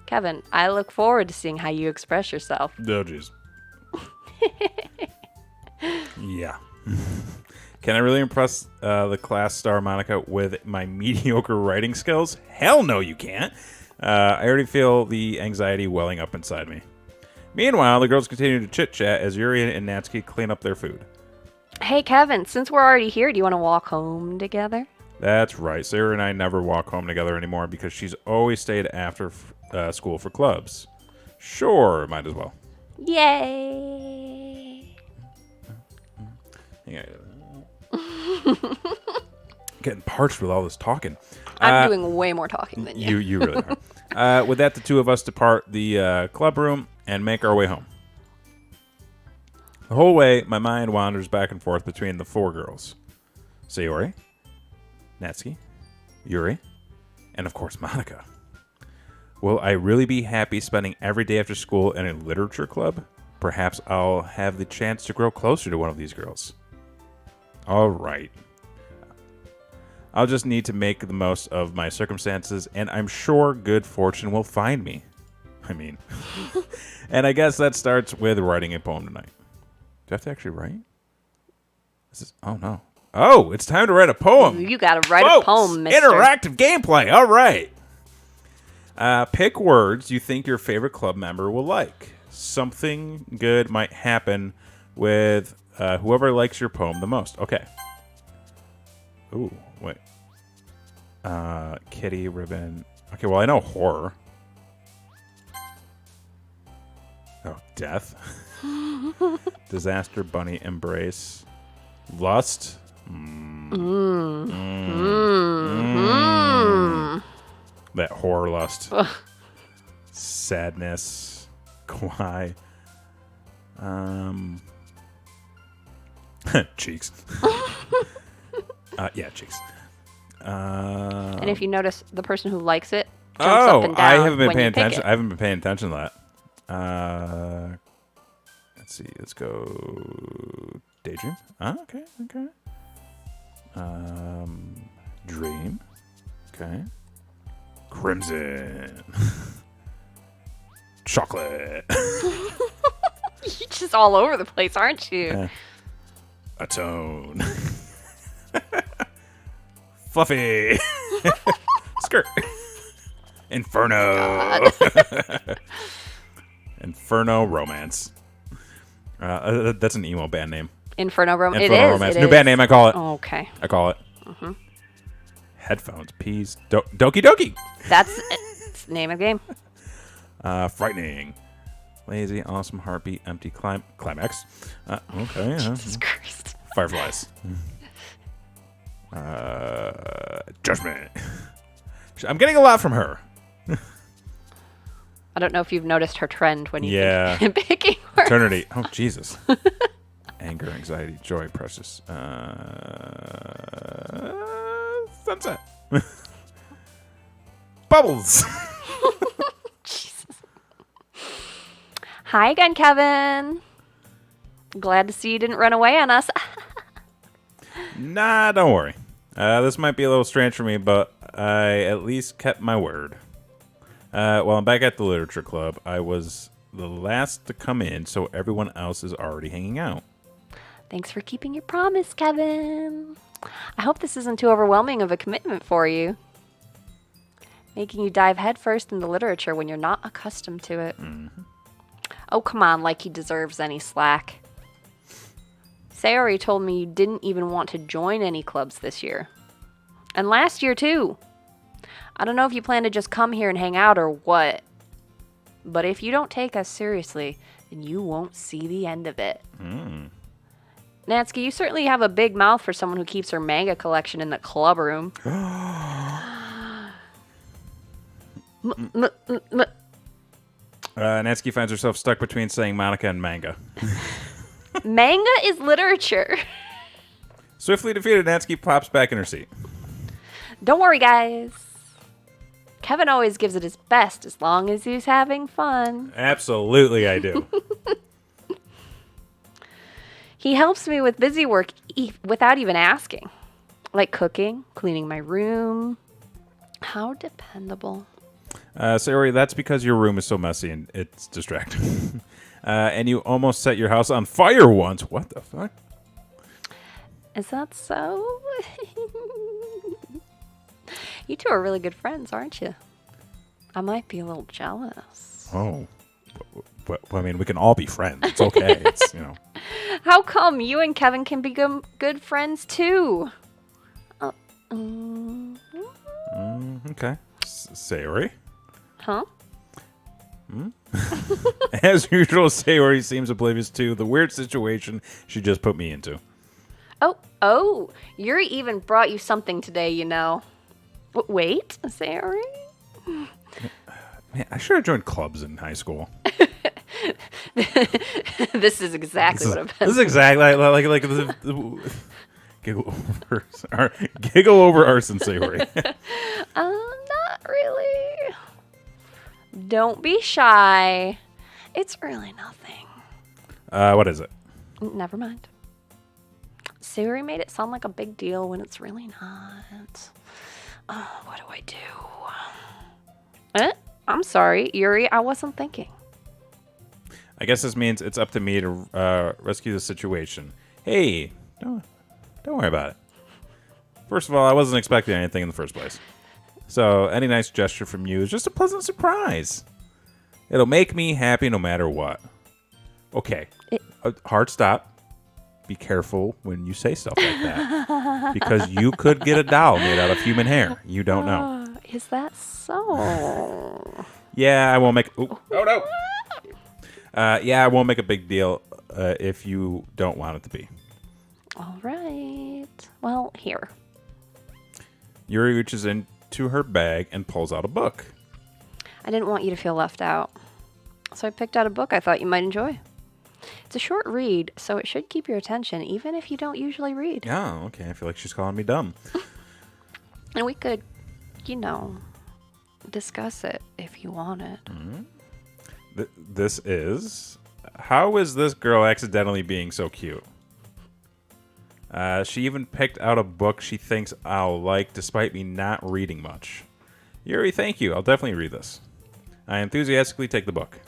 Speaker 3: Kevin, I look forward to seeing how you express yourself.
Speaker 2: Oh, jeez. Yeah. Can I really impress the class star Monica with my mediocre writing skills? Hell no, you can't. I already feel the anxiety welling up inside me. Meanwhile, the girls continue to chit-chat as Yuri and Natsuki clean up their food.
Speaker 3: Hey, Kevin, since we're already here, do you want to walk home together?
Speaker 2: That's right. Sarah and I never walk home together anymore because she's always stayed after school for clubs. Sure, might as well.
Speaker 3: Yay!
Speaker 2: Yeah. Getting parched with all this talking.
Speaker 3: I'm doing way more talking than you.
Speaker 2: You really are. With that, the two of us depart the club room and make our way home. The whole way, my mind wanders back and forth between the four girls. Sayori, Natsuki, Yuri, and of course Monica. Will I really be happy spending every day after school in a literature club? Perhaps I'll have the chance to grow closer to one of these girls. All right. I'll just need to make the most of my circumstances, and I'm sure good fortune will find me. And I guess that starts with writing a poem tonight. Do I have to actually write? Oh, no. Oh, it's time to write a poem.
Speaker 3: You got to write
Speaker 2: Folks,
Speaker 3: a poem, mister.
Speaker 2: Interactive gameplay. All right. Pick words you think your favorite club member will like. Something good might happen with whoever likes your poem the most. Okay. Ooh, wait. Kitty, ribbon. Okay, well, I know horror. Oh, death. Disaster, bunny, embrace. Lust. That horror lust. Sadness. Why? Cheeks. Yeah, cheeks.
Speaker 3: And if you notice, the person who likes it jumps up and down.
Speaker 2: I haven't been
Speaker 3: when
Speaker 2: paying
Speaker 3: you pick
Speaker 2: attention.
Speaker 3: it.
Speaker 2: I haven't been paying attention to that. Let's see. Let's go. Daydream. Okay. Dream. Okay. Crimson. Chocolate.
Speaker 3: You're just all over the place, aren't you?
Speaker 2: Atone. Fluffy. Skirt. Inferno. Inferno Romance. That's an emo band name.
Speaker 3: Inferno Romance.
Speaker 2: Inferno Romance. New band name, I call it.
Speaker 3: Oh, okay.
Speaker 2: I call it. Mm-hmm. Headphones. Peas. Doki Doki.
Speaker 3: That's it's the name of the game.
Speaker 2: Frightening. Lazy. Awesome. Heartbeat. Empty. Climax. Okay.
Speaker 3: Jesus Christ.
Speaker 2: Fireflies. Judgment. I'm getting a lot from her.
Speaker 3: I don't know if you've noticed her trend when you picking words.
Speaker 2: Eternity. Oh, Jesus. Anger, anxiety, joy, precious. Sunset. Bubbles.
Speaker 3: Jesus. Hi again, Kevin. Glad to see you didn't run away on us.
Speaker 2: Nah, don't worry. This might be a little strange for me, but I at least kept my word. Well, I'm back at the Literature Club. I was the last to come in, so everyone else is already hanging out.
Speaker 3: Thanks for keeping your promise, Kevin. I hope this isn't too overwhelming of a commitment for you. Making you dive headfirst into literature when you're not accustomed to it.
Speaker 2: Mm-hmm.
Speaker 3: Oh, come on, like he deserves any slack. Sayori told me you didn't even want to join any clubs this year. And last year, too. I don't know if you plan to just come here and hang out or what. But if you don't take us seriously, then you won't see the end of it. Natsuki, you certainly have a big mouth for someone who keeps her manga collection in the club room.
Speaker 2: Natsuki finds herself stuck between saying Monica and manga.
Speaker 3: Manga is literature.
Speaker 2: Swiftly defeated, Natsuki pops back in her seat.
Speaker 3: Don't worry, guys. Kevin always gives it his best as long as he's having fun.
Speaker 2: Absolutely, I do.
Speaker 3: He helps me with busy work without even asking. Like cooking, cleaning my room. How dependable.
Speaker 2: Sayori, that's because your room is so messy and it's distracting. And you almost set your house on fire once. What the fuck?
Speaker 3: Is that so? You two are really good friends, aren't you? I might be a little jealous.
Speaker 2: Oh. Well, I mean, we can all be friends. It's okay. It's, you know.
Speaker 3: How come you and Kevin can be good friends too?
Speaker 2: Okay. Sayori?
Speaker 3: Huh?
Speaker 2: As usual, Sayori seems oblivious to the weird situation she just put me into.
Speaker 3: Oh, Yuri even brought you something today, you know. Wait, Sayori?
Speaker 2: Man, I should have joined clubs in high school.
Speaker 3: This is exactly what I've been.
Speaker 2: This is exactly like the giggle over arson, Sayori.
Speaker 3: Not really. Don't be shy. It's really nothing.
Speaker 2: What is it?
Speaker 3: Never mind. Sayori made it sound like a big deal when it's really not. What do I do? I'm sorry, Yuri. I wasn't thinking.
Speaker 2: I guess this means it's up to me to rescue the situation. Hey, don't worry about it. First of all, I wasn't expecting anything in the first place. So any nice gesture from you is just a pleasant surprise. It'll make me happy no matter what. Okay. Hard stop. Be careful when you say stuff like that. Because you could get a doll made out of human hair. You don't know.
Speaker 3: Is that so?
Speaker 2: Yeah, I won't make... Oh, no. Yeah, I won't make a big deal if you don't want it to be.
Speaker 3: All right. Well, here.
Speaker 2: Yuri reaches into her bag and pulls out a book.
Speaker 3: I didn't want you to feel left out. So I picked out a book I thought you might enjoy. It's a short read, so it should keep your attention, even if you don't usually read.
Speaker 2: Oh, okay. I feel like she's calling me dumb.
Speaker 3: And we could, discuss it if you wanted.
Speaker 2: Mm-hmm. This is... How is this girl accidentally being so cute? She even picked out a book she thinks I'll like, despite me not reading much. Yuri, thank you. I'll definitely read this. I enthusiastically take the book.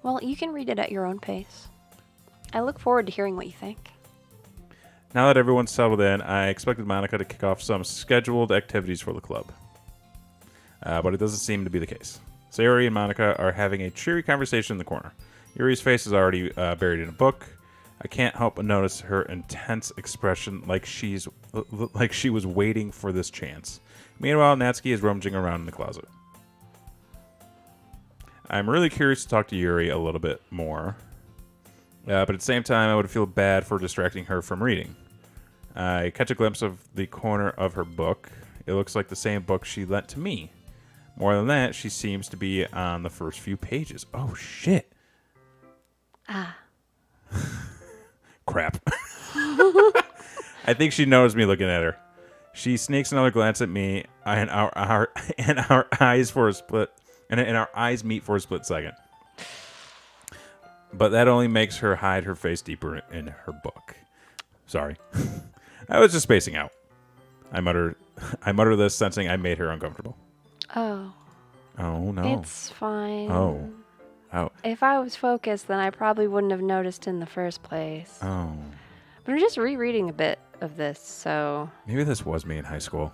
Speaker 3: Well, you can read it at your own pace. I look forward to hearing what you think.
Speaker 2: Now that everyone's settled in, I expected Monica to kick off some scheduled activities for the club. But it doesn't seem to be the case. So Yuri and Monica are having a cheery conversation in the corner. Yuri's face is already buried in a book. I can't help but notice her intense expression like she was waiting for this chance. Meanwhile, Natsuki is rummaging around in the closet. I'm really curious to talk to Yuri a little bit more. But at the same time, I would feel bad for distracting her from reading. I catch a glimpse of the corner of her book. It looks like the same book she lent to me. More than that, she seems to be on the first few pages. Oh, shit. Crap. I think she noticed me looking at her. She sneaks another glance at me, and our eyes for a split, and our eyes meet for a split second. But that only makes her hide her face deeper in her book. Sorry. I was just spacing out. I mutter this, sensing I made her uncomfortable.
Speaker 3: Oh.
Speaker 2: Oh, no.
Speaker 3: It's fine.
Speaker 2: Oh.
Speaker 3: If I was focused, then I probably wouldn't have noticed in the first place.
Speaker 2: Oh.
Speaker 3: But I'm just rereading a bit of this, so...
Speaker 2: Maybe this was me in high school.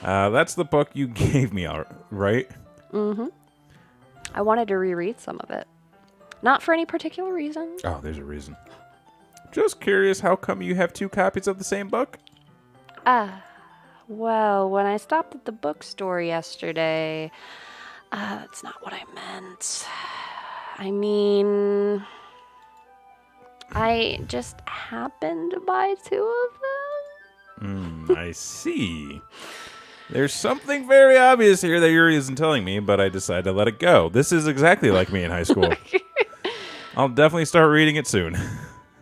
Speaker 2: That's the book you gave me, right?
Speaker 3: Mm-hmm. I wanted to reread some of it. Not for any particular reason.
Speaker 2: Oh, there's a reason. Just curious, how come you have 2 copies of the same book?
Speaker 3: Well, when I stopped at the bookstore yesterday... that's not what I meant. I mean... I just happened to buy 2 of them.
Speaker 2: I see. There's something very obvious here that Yuri isn't telling me, but I decided to let it go. This is exactly like me in high school. I'll definitely start reading it soon.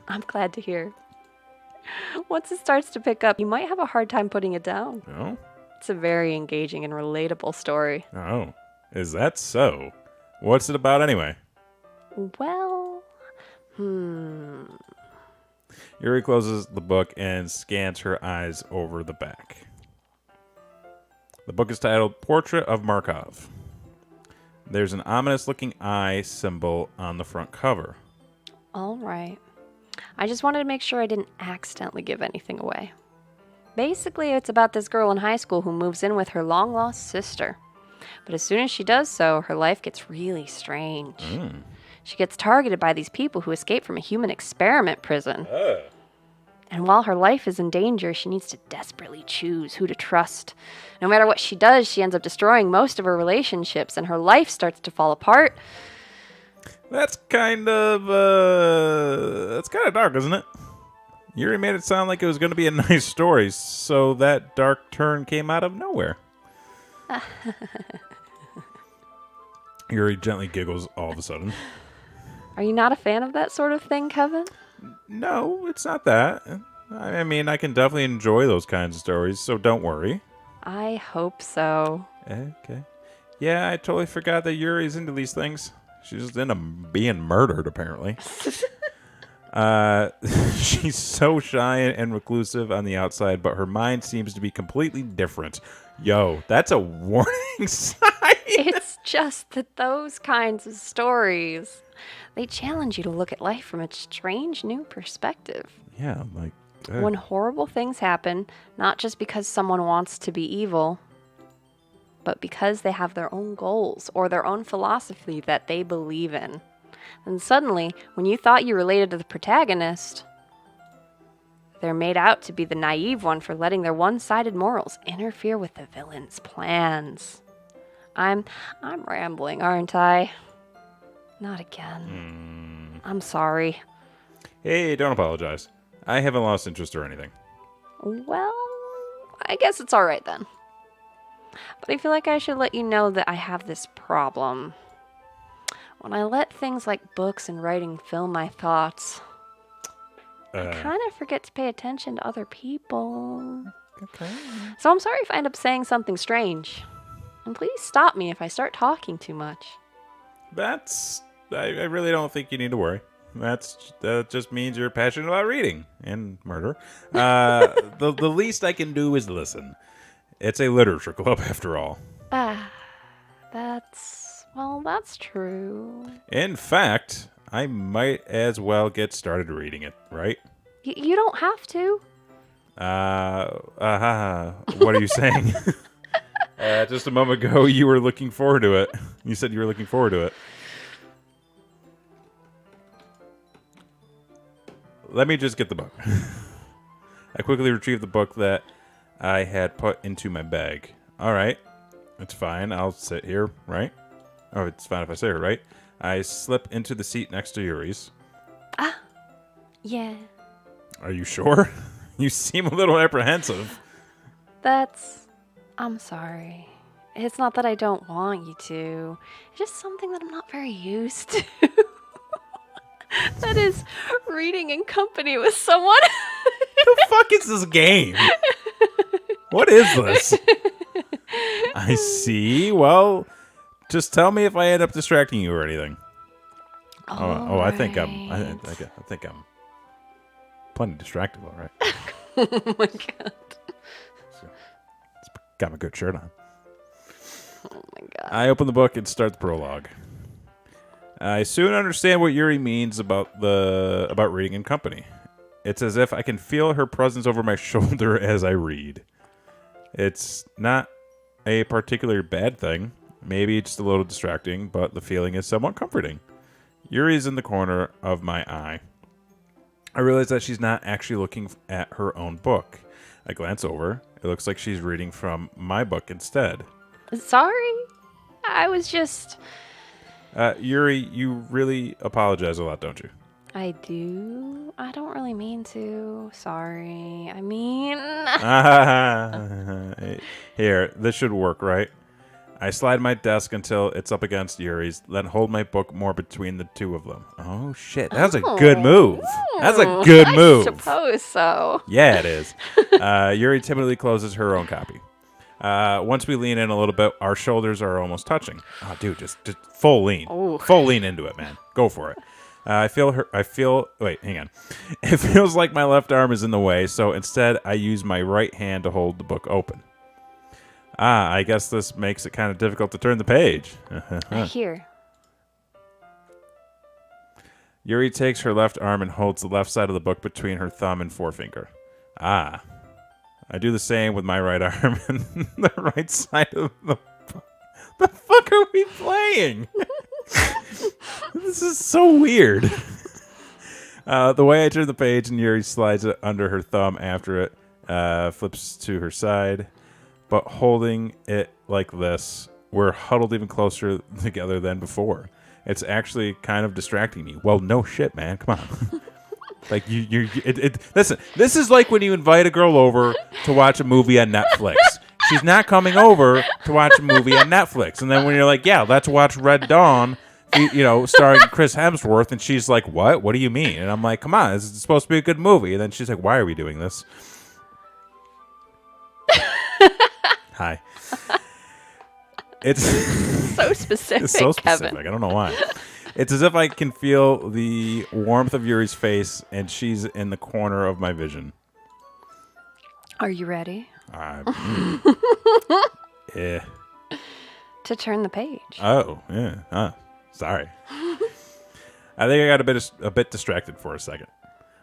Speaker 3: I'm glad to hear. Once it starts to pick up, you might have a hard time putting it down.
Speaker 2: Oh?
Speaker 3: It's a very engaging and relatable story.
Speaker 2: Oh, is that so? What's it about anyway?
Speaker 3: Well,
Speaker 2: Yuri closes the book and scans her eyes over the back. The book is titled Portrait of Markov. There's an ominous-looking eye symbol on the front cover.
Speaker 3: All right. I just wanted to make sure I didn't accidentally give anything away. Basically, it's about this girl in high school who moves in with her long-lost sister. But as soon as she does so, her life gets really strange. She gets targeted by these people who escaped from a human experiment prison. And while her life is in danger, she needs to desperately choose who to trust. No matter what she does, she ends up destroying most of her relationships, and her life starts to fall apart.
Speaker 2: That's kind of dark, isn't it? Yuri made it sound like it was going to be a nice story, so that dark turn came out of nowhere. Yuri gently giggles all of a sudden.
Speaker 3: Are you not a fan of that sort of thing, Kevin?
Speaker 2: No, it's not that. I mean, I can definitely enjoy those kinds of stories, so don't worry.
Speaker 3: I hope so.
Speaker 2: Okay. Yeah, I totally forgot that Yuri's into these things. She's into being murdered, apparently. She's so shy and reclusive on the outside, but her mind seems to be completely different. Yo, that's a warning sign.
Speaker 3: It's just that those kinds of stories, they challenge you to look at life from a strange new perspective.
Speaker 2: Yeah, like
Speaker 3: When horrible things happen, not just because someone wants to be evil, but because they have their own goals or their own philosophy that they believe in. And suddenly, when you thought you related to the protagonist, they're made out to be the naive one for letting their one-sided morals interfere with the villain's plans. I'm rambling, aren't I? Not again. I'm sorry.
Speaker 2: Hey, don't apologize. I haven't lost interest or anything.
Speaker 3: Well, I guess it's all right then. But I feel like I should let you know that I have this problem. When I let things like books and writing fill my thoughts, I kind of forget to pay attention to other people.
Speaker 2: Okay.
Speaker 3: So I'm sorry if I end up saying something strange. And please stop me if I start talking too much.
Speaker 2: I really don't think you need to worry. That just means you're passionate about reading and murder. The least I can do is listen. It's a literature club after all.
Speaker 3: That's true.
Speaker 2: In fact, I might as well get started reading it, right?
Speaker 3: You don't have to.
Speaker 2: What are you saying? Just a moment ago, you were looking forward to it. You said you were looking forward to it. Let me just get the book. I quickly retrieved the book that I had put into my bag. All right. It's fine. I'll sit here, right? Oh, it's fine if I sit here, right? I slip into the seat next to Yuri's.
Speaker 3: Yeah.
Speaker 2: Are you sure? You seem a little apprehensive.
Speaker 3: I'm sorry. It's not that I don't want you to. It's just something that I'm not very used to. That is reading in company with someone.
Speaker 2: The fuck is this game? What is this? I see. Well, just tell me if I end up distracting you or anything. I think I'm plenty distractible, all right?
Speaker 3: Oh my god.
Speaker 2: Got my good shirt on.
Speaker 3: Oh my god.
Speaker 2: I open the book and start the prologue. I soon understand what Yuri means about reading in company. It's as if I can feel her presence over my shoulder as I read. It's not a particularly bad thing. Maybe just a little distracting, but the feeling is somewhat comforting. Yuri's in the corner of my eye. I realize that she's not actually looking at her own book. I glance over. It looks like she's reading from my book instead.
Speaker 3: Sorry. I was just...
Speaker 2: Yuri, you really apologize a lot, don't you?
Speaker 3: I do. I don't really mean to. Sorry. I mean...
Speaker 2: Here, this should work, right? I slide my desk until it's up against Yuri's, then hold my book more between the two of them. Oh, shit. That's a good move. That's a good move.
Speaker 3: I suppose so.
Speaker 2: Yeah, it is. Yuri timidly closes her own copy. Once we lean in a little bit, our shoulders are almost touching. Oh, dude, just full lean.
Speaker 3: Ooh.
Speaker 2: Full lean into it, man. Go for it. Wait, hang on. It feels like my left arm is in the way, so instead I use my right hand to hold the book open. I guess this makes it kind of difficult to turn the page.
Speaker 3: Here.
Speaker 2: Yuri takes her left arm and holds the left side of the book between her thumb and forefinger. I do the same with my right arm and the right side of the book. The fuck are we playing? This is so weird. The way I turn the page and Yuri slides it under her thumb after it, flips to her side. But holding it like this, we're huddled even closer together than before. It's actually kind of distracting me. Well, no shit, man. Come on. Like listen, this is like when you invite a girl over to watch a movie on Netflix. She's not coming over to watch a movie on Netflix. And then when you're like, yeah, let's watch Red Dawn, starring Chris Hemsworth. And she's like, what? What do you mean? And I'm like, come on, this is supposed to be a good movie. And then she's like, why are we doing this? Hi. It's
Speaker 3: so specific.
Speaker 2: It's so specific.
Speaker 3: Kevin.
Speaker 2: I don't know why. It's as if I can feel the warmth of Yuri's face, and she's in the corner of my vision.
Speaker 3: Are you ready?
Speaker 2: Yeah.
Speaker 3: To turn the page.
Speaker 2: Oh, yeah. Sorry. I think I got a bit distracted for a second.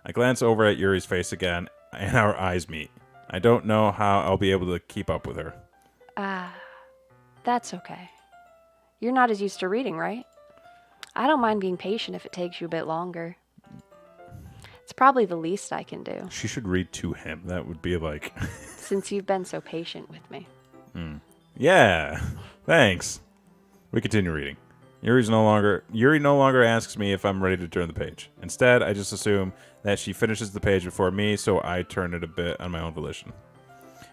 Speaker 2: I glance over at Yuri's face again, and our eyes meet. I don't know how I'll be able to keep up with her.
Speaker 3: That's okay. You're not as used to reading, right? I don't mind being patient if it takes you a bit longer. It's probably the least I can do.
Speaker 2: She should read to him. That would be like...
Speaker 3: Since you've been so patient with me.
Speaker 2: Yeah, thanks. We continue reading. Yuri no longer asks me if I'm ready to turn the page. Instead, I just assume that she finishes the page before me, so I turn it a bit on my own volition.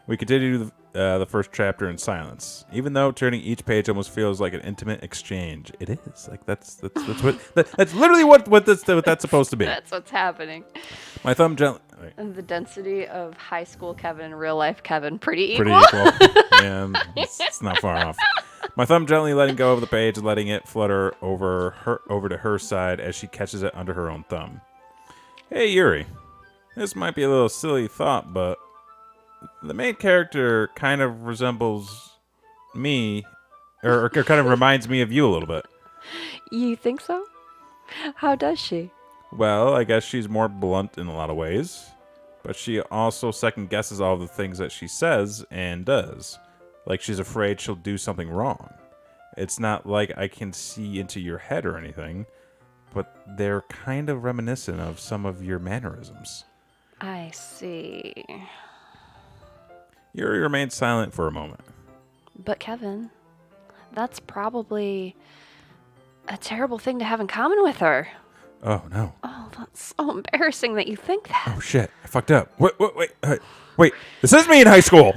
Speaker 2: We continue the first chapter in silence, even though turning each page almost feels like an intimate exchange. It is like that's literally what that's supposed to be.
Speaker 3: That's what's happening.
Speaker 2: My thumb gently.
Speaker 3: And the density of high school Kevin and real life Kevin pretty equal.
Speaker 2: Pretty equal. Yeah, it's not far off. My thumb gently letting go of the page and letting it flutter over to her side as she catches it under her own thumb. Hey Yuri, this might be a little silly thought, but the main character kind of resembles me, or kind of reminds me of you a little bit.
Speaker 3: You think so? How does she?
Speaker 2: Well, I guess she's more blunt in a lot of ways, but she also second guesses all the things that she says and does. Like she's afraid she'll do something wrong. It's not like I can see into your head or anything, but they're kind of reminiscent of some of your mannerisms.
Speaker 3: I see.
Speaker 2: Yuri remained silent for a moment.
Speaker 3: But Kevin, that's probably a terrible thing to have in common with her.
Speaker 2: Oh, no.
Speaker 3: Oh, that's so embarrassing that you think that.
Speaker 2: Oh, shit. I fucked up. Wait. This is me in high school.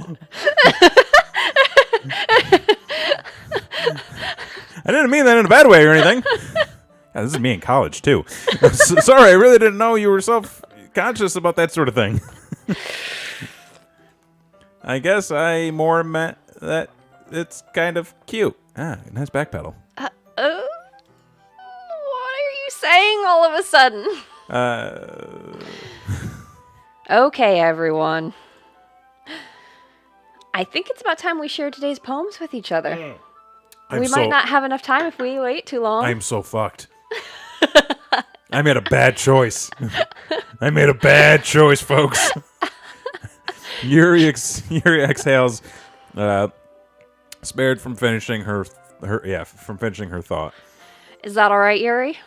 Speaker 2: I didn't mean that in a bad way or anything. Yeah, this is me in college, too. Sorry, I really didn't know you were self-conscious about that sort of thing. I guess I more meant that it's kind of cute. Nice back pedal.
Speaker 3: What are you saying all of a sudden? Okay, everyone. I think it's about time we share today's poems with each other. We might not have enough time if we wait too long.
Speaker 2: I'm so fucked. I made a bad choice. Folks. Yuri exhales, spared from finishing her thought.
Speaker 3: Is that all right, Yuri?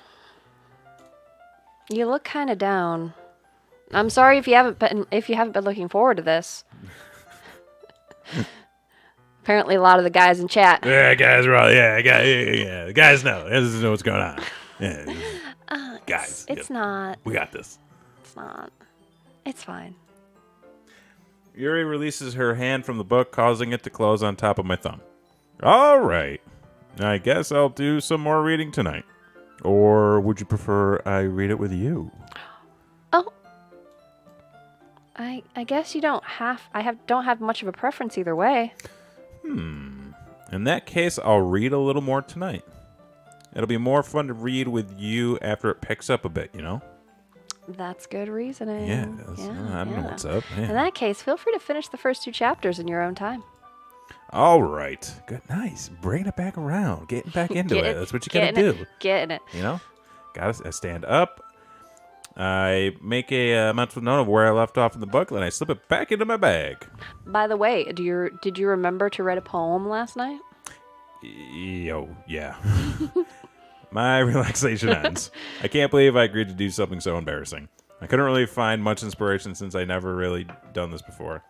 Speaker 3: You look kind of down. I'm sorry if you haven't been looking forward to this. Apparently, a lot of the guys in chat.
Speaker 2: Yeah, guys are all the guys know. This is what's going on. Yeah, guys,
Speaker 3: it's not.
Speaker 2: We got this.
Speaker 3: It's not. It's fine.
Speaker 2: Yuri releases her hand from the book, causing it to close on top of my thumb. All right. I guess I'll do some more reading tonight. Or would you prefer I read it with you?
Speaker 3: Oh. I guess you don't have... don't have much of a preference either way.
Speaker 2: In that case, I'll read a little more tonight. It'll be more fun to read with you after it picks up a bit, you know?
Speaker 3: That's good reasoning.
Speaker 2: Yeah, I don't know what's up. Yeah.
Speaker 3: In that case, feel free to finish the first 2 chapters in your own time.
Speaker 2: All right. Good. Nice. Bringing it back around. Getting back into it. That's what you gotta do.
Speaker 3: Getting it.
Speaker 2: You know? Gotta stand up. I make a mental note of where I left off in the book, then I slip it back into my bag.
Speaker 3: By the way, did you remember to write a poem last night?
Speaker 2: Yeah. My relaxation ends. I can't believe I agreed to do something so embarrassing. I couldn't really find much inspiration since I never really done this before.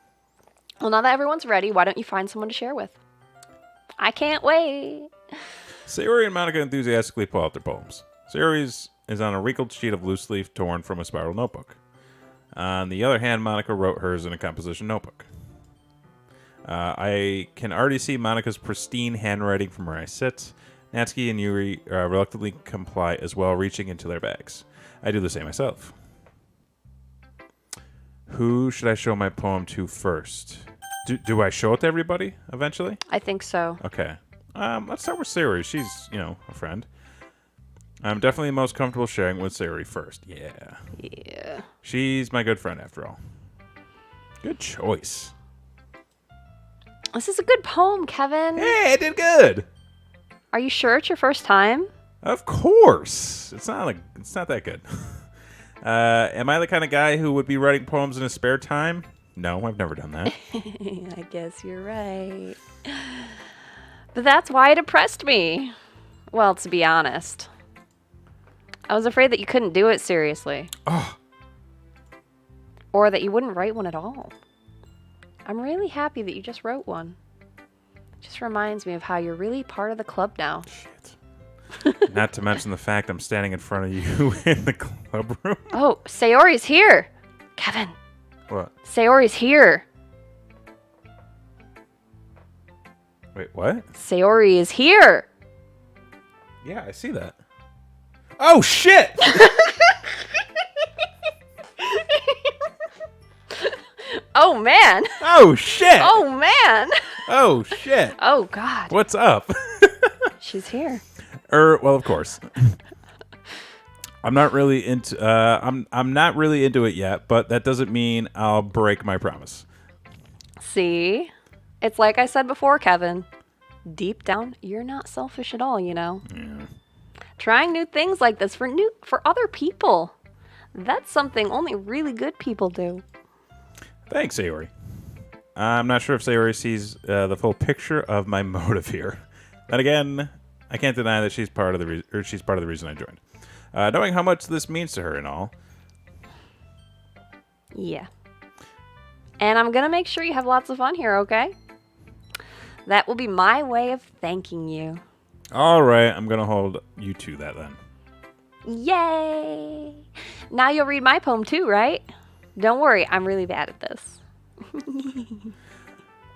Speaker 3: Well, now that everyone's ready, why don't you find someone to share with? I can't wait.
Speaker 2: Sayori and Monica enthusiastically pull out their poems. Sayori's is on a wrinkled sheet of loose leaf torn from a spiral notebook. On the other hand, Monica wrote hers in a composition notebook. I can already see Monica's pristine handwriting from where I sit. Natsuki and Yuri reluctantly comply as well, reaching into their bags. I do the same myself. Who should I show my poem to first? Do I show it to everybody eventually?
Speaker 3: I think so.
Speaker 2: Okay. Let's start with Sayori. She's, a friend. I'm definitely most comfortable sharing with Sayori first. Yeah. She's my good friend after all. Good choice.
Speaker 3: This is a good poem, Kevin.
Speaker 2: Hey, I did good.
Speaker 3: Are you sure it's your first time?
Speaker 2: Of course. It's not that good. Am I the kind of guy who would be writing poems in his spare time? No, I've never done that.
Speaker 3: I guess you're right. But that's why it depressed me. Well, to be honest. I was afraid that you couldn't do it seriously.
Speaker 2: Oh.
Speaker 3: Or that you wouldn't write one at all. I'm really happy that you just wrote one. It just reminds me of how you're really part of the club now.
Speaker 2: Shit. Not to mention the fact I'm standing in front of you in the club room.
Speaker 3: Oh, Sayori's here. Kevin.
Speaker 2: What?
Speaker 3: Sayori's here.
Speaker 2: Wait, what?
Speaker 3: Sayori is here.
Speaker 2: Yeah, I see that. Oh, shit!
Speaker 3: Oh, man.
Speaker 2: Oh, shit!
Speaker 3: Oh, man.
Speaker 2: Oh, shit.
Speaker 3: Oh, God.
Speaker 2: What's up?
Speaker 3: She's here.
Speaker 2: Well, of course. I'm not really into I'm not really into it yet, but that doesn't mean I'll break my promise.
Speaker 3: See? It's like I said before, Kevin. Deep down, you're not selfish at all, you know.
Speaker 2: Yeah.
Speaker 3: Trying new things like this for other people. That's something only really good people do.
Speaker 2: Thanks, Sayori. I'm not sure if Sayori sees the full picture of my motive here. Then again, I can't deny that she's part of the reason I joined. Knowing how much this means to her and all.
Speaker 3: Yeah. And I'm gonna make sure you have lots of fun here, okay? That will be my way of thanking you.
Speaker 2: All right, I'm gonna hold you to that then.
Speaker 3: Yay! Now you'll read my poem too, right? Don't worry, I'm really bad at this.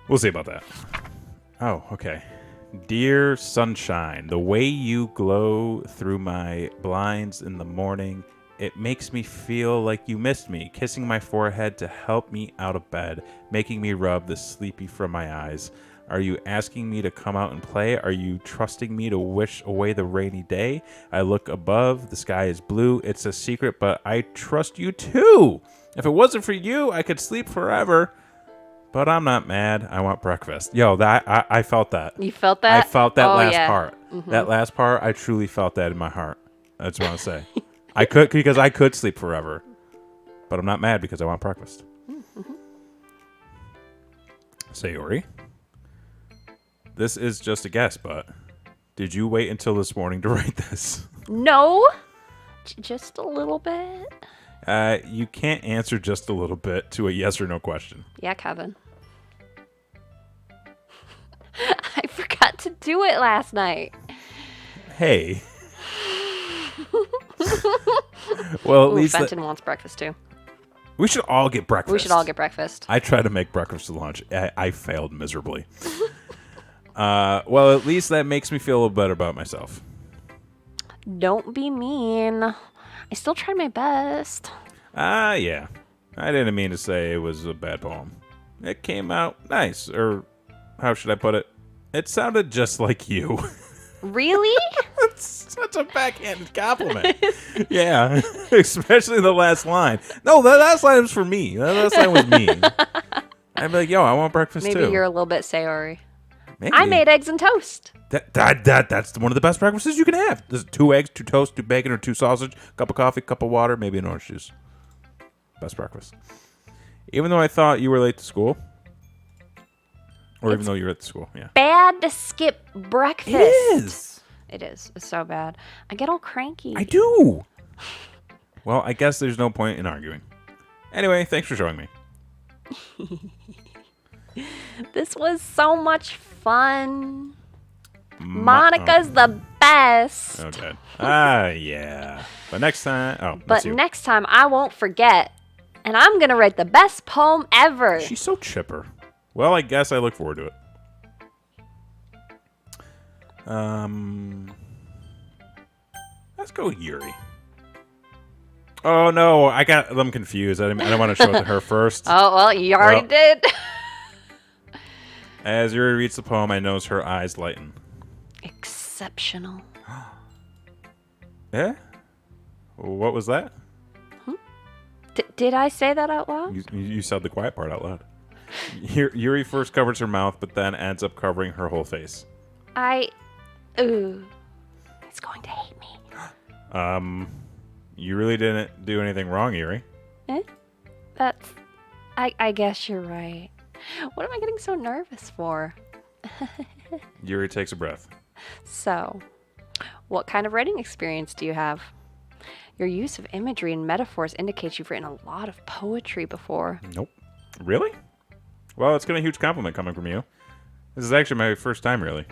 Speaker 2: We'll see about that. Oh, okay. Dear sunshine, the way you glow through my blinds in the morning, it makes me feel like you missed me, kissing my forehead to help me out of bed, making me rub the sleepy from my eyes. Are you asking me to come out and play? Are you trusting me to wish away the rainy day? I look above, the sky is blue. It's a secret, but I trust you too. If it wasn't for you, I could sleep forever. But I'm not mad. I want breakfast. Yo, I felt that.
Speaker 3: You felt that?
Speaker 2: I felt that last
Speaker 3: yeah.
Speaker 2: part. Mm-hmm. That last part, I truly felt that in my heart. I just want to say. I could sleep forever. But I'm not mad because I want breakfast. Mm-hmm. Sayori, this is just a guess, but did you wait until this morning to write this?
Speaker 3: No. Just a little bit.
Speaker 2: You can't answer just a little bit to a yes or no question.
Speaker 3: Yeah, Kevin. I forgot to do it last night.
Speaker 2: Hey. Well, at least
Speaker 3: Fenton wants breakfast too.
Speaker 2: We should all get breakfast.
Speaker 3: We should all get breakfast.
Speaker 2: I tried to make breakfast for lunch. I failed miserably. Well, at least that makes me feel a little better about myself.
Speaker 3: Don't be mean. I still tried my best.
Speaker 2: Yeah. I didn't mean to say it was a bad poem. It came out nice, or how should I put it? It sounded just like you.
Speaker 3: Really?
Speaker 2: That's such a backhanded compliment. Yeah, especially the last line. No, the last line was for me. The last line was me. I'd be like, yo, I want breakfast too.
Speaker 3: Maybe you're a little bit Sayori.
Speaker 2: Maybe.
Speaker 3: I made eggs and toast.
Speaker 2: That's one of the best breakfasts you can have. There's 2 eggs, 2 toast, 2 bacon, or 2 sausage, cup of coffee, cup of water, maybe an orange juice. Best breakfast. Even though I thought you were late to school. Or even though you're at the school, yeah.
Speaker 3: Bad to skip breakfast.
Speaker 2: It is.
Speaker 3: It is. It's so bad. I get all cranky.
Speaker 2: I do. Well, I guess there's no point in arguing. Anyway, thanks for showing me.
Speaker 3: This was so much fun. Monica's the best.
Speaker 2: Oh, God. Yeah. But next time...
Speaker 3: next time, I won't forget. And I'm going to write the best poem ever.
Speaker 2: She's so chipper. Well, I guess I look forward to it. Let's go Yuri. Oh, no. I got them confused. I don't want to show it to her first.
Speaker 3: Oh, well, you already did.
Speaker 2: As Yuri reads the poem, I notice her eyes lighten.
Speaker 3: Exceptional.
Speaker 2: Yeah? What was that?
Speaker 3: Did I say that out loud?
Speaker 2: You said the quiet part out loud. Yuri first covers her mouth, but then ends up covering her whole face. He's
Speaker 3: going to hate me.
Speaker 2: You really didn't do anything wrong, Yuri.
Speaker 3: That's... I guess you're right. What am I getting so nervous for?
Speaker 2: Yuri takes a breath.
Speaker 3: So, what kind of writing experience do you have? Your use of imagery and metaphors indicates you've written a lot of poetry before.
Speaker 2: Nope. Really? Well, it's been a huge compliment coming from you. This is actually my first time, really.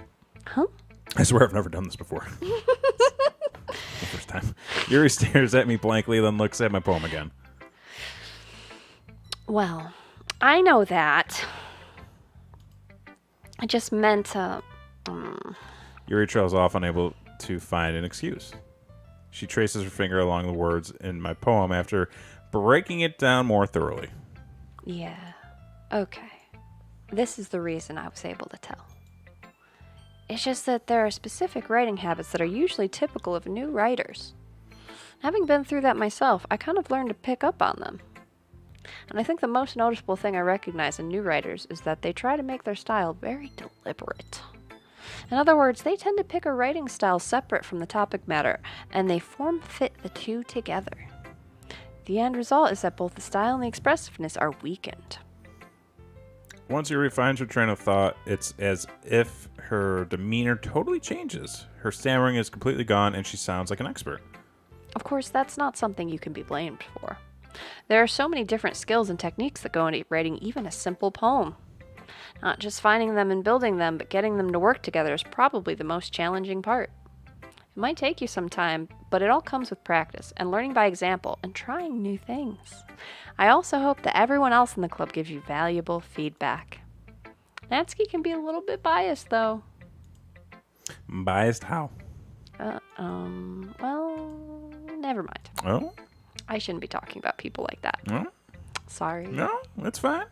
Speaker 3: Huh?
Speaker 2: I swear I've never done this before. The first time. Yuri stares at me blankly, then looks at my poem again.
Speaker 3: Well, I know that. I just meant
Speaker 2: Yuri trails off, unable to find an excuse. She traces her finger along the words in my poem after breaking it down more thoroughly.
Speaker 3: Yeah. Okay. This is the reason I was able to tell. It's just that there are specific writing habits that are usually typical of new writers. Having been through that myself, I kind of learned to pick up on them. And I think the most noticeable thing I recognize in new writers is that they try to make their style very deliberate. In other words, they tend to pick a writing style separate from the topic matter, and they form-fit the two together. The end result is that both the style and the expressiveness are weakened.
Speaker 2: Once Yuri finds her train of thought, it's as if her demeanor totally changes. Her stammering is completely gone, and she sounds like an expert.
Speaker 3: Of course, that's not something you can be blamed for. There are so many different skills and techniques that go into writing even a simple poem. Not just finding them and building them, but getting them to work together is probably the most challenging part. It might take you some time, but it all comes with practice and learning by example and trying new things. I also hope that everyone else in the club gives you valuable feedback. Natsuki can be a little bit biased, though.
Speaker 2: Biased how?
Speaker 3: Well, never mind.
Speaker 2: Oh?
Speaker 3: I shouldn't be talking about people like that.
Speaker 2: No?
Speaker 3: Sorry.
Speaker 2: No, that's fine.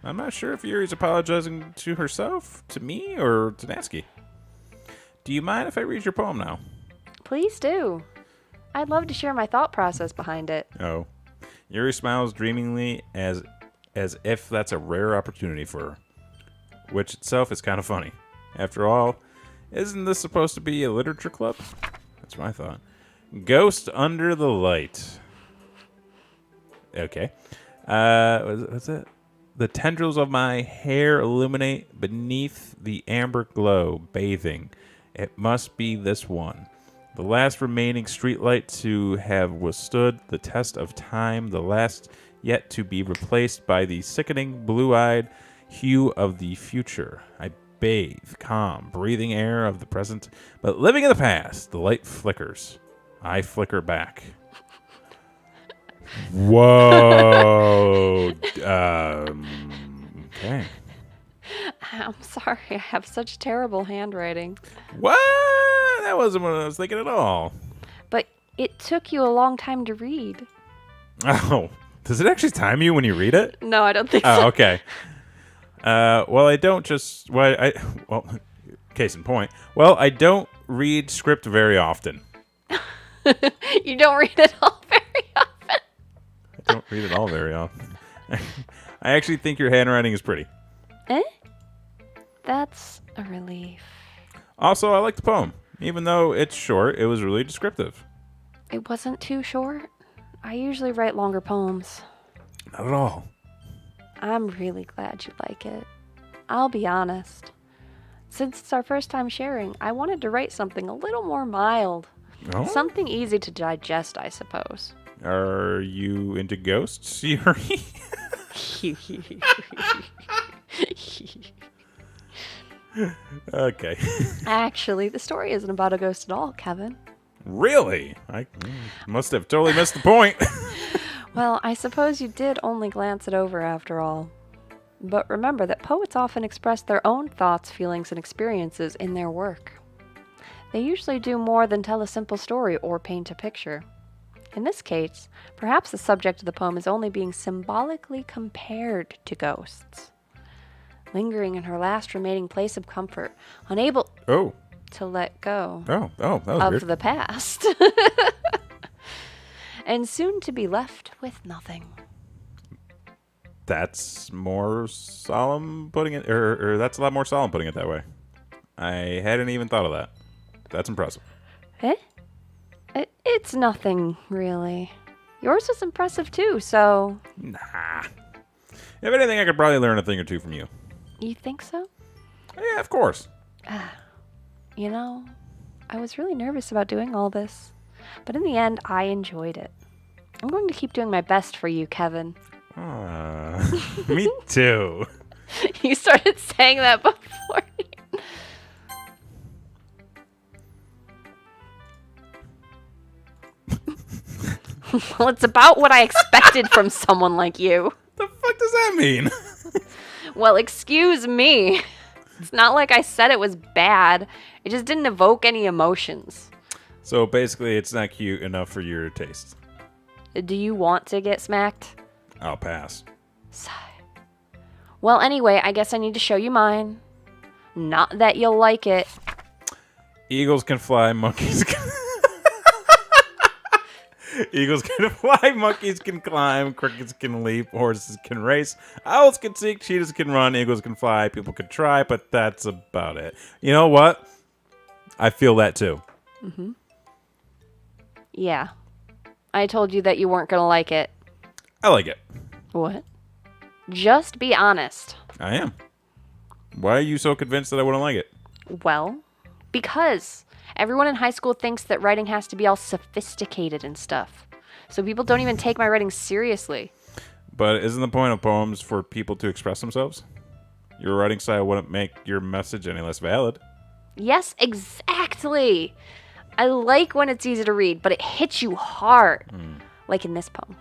Speaker 2: I'm not sure if Yuri's apologizing to herself, to me, or to Natsuki. Do you mind if I read your poem now?
Speaker 3: Please do. I'd love to share my thought process behind it.
Speaker 2: Oh. Yuri smiles dreamingly as if that's a rare opportunity for her, which itself is kind of funny. After all, isn't this supposed to be a literature club? That's my thought. Ghost under the light. Okay. What's it? The tendrils of my hair illuminate beneath the amber glow, bathing. It must be this one. The last remaining streetlight to have withstood the test of time, the last yet to be replaced by the sickening blue-eyed hue of the future. I bathe, calm, breathing air of the present, but living in the past, the light flickers. I flicker back. Whoa. Okay.
Speaker 3: I'm sorry, I have such terrible handwriting.
Speaker 2: What? That wasn't what I was thinking at all.
Speaker 3: But it took you a long time to read.
Speaker 2: Oh, does it actually time you when you read it?
Speaker 3: No, I don't think
Speaker 2: Oh,
Speaker 3: so.
Speaker 2: okay. Well, I don't just... Well, case in point. Well, I don't read script very often.
Speaker 3: You don't read it all very often.
Speaker 2: I don't read it all very often. I actually think your handwriting is pretty.
Speaker 3: That's a relief.
Speaker 2: Also, I like the poem. Even though it's short, it was really descriptive.
Speaker 3: It wasn't too short. I usually write longer poems.
Speaker 2: Not at all.
Speaker 3: I'm really glad you like it. I'll be honest. Since it's our first time sharing, I wanted to write something a little more mild.
Speaker 2: Oh?
Speaker 3: Something easy to digest, I suppose.
Speaker 2: Are you into ghosts, Yuri? Okay.
Speaker 3: Actually, the story isn't about a ghost at all, Kevin.
Speaker 2: Really? I must have totally missed the point.
Speaker 3: Well, I suppose you did only glance it over after all. But remember that poets often express their own thoughts, feelings, and experiences in their work. They usually do more than tell a simple story or paint a picture. In this case, perhaps the subject of the poem is only being symbolically compared to ghosts. Lingering in her last remaining place of comfort, unable to let go
Speaker 2: that was
Speaker 3: of
Speaker 2: weird.
Speaker 3: the past. And soon to be left with nothing.
Speaker 2: That's more solemn putting it, or that's a lot more solemn putting it that way. I hadn't even thought of that. That's impressive.
Speaker 3: It's nothing, really. Yours was impressive, too, so...
Speaker 2: Nah. If anything, I could probably learn a thing or two from you.
Speaker 3: You think so?
Speaker 2: Yeah, of course.
Speaker 3: You know, I was really nervous about doing all this. But in the end, I enjoyed it. I'm going to keep doing my best for you, Kevin.
Speaker 2: Me too.
Speaker 3: You started saying that before. Well, it's about what I expected from someone like you.
Speaker 2: The fuck does that mean?
Speaker 3: Well, excuse me. It's not like I said it was bad. It just didn't evoke any emotions.
Speaker 2: So basically, it's not cute enough for your taste.
Speaker 3: Do you want to get smacked?
Speaker 2: I'll pass.
Speaker 3: Sigh. Well, anyway, I guess I need to show you mine. Not that you'll like it.
Speaker 2: Eagles can fly, monkeys can... Eagles can fly, monkeys can climb, crickets can leap, horses can race, owls can seek, cheetahs can run, eagles can fly, people can try, but that's about it. You know what? I feel that too.
Speaker 3: Mm-hmm. Yeah. I told you that you weren't going to like it.
Speaker 2: I like it.
Speaker 3: What? Just be honest.
Speaker 2: I am. Why are you so convinced that I wouldn't like it?
Speaker 3: Well, because everyone in high school thinks that writing has to be all sophisticated and stuff. So people don't even take my writing seriously.
Speaker 2: But isn't the point of poems for people to express themselves? Your writing style wouldn't make your message any less valid.
Speaker 3: Yes, exactly. I like when it's easy to read, but it hits you hard. Like in this poem.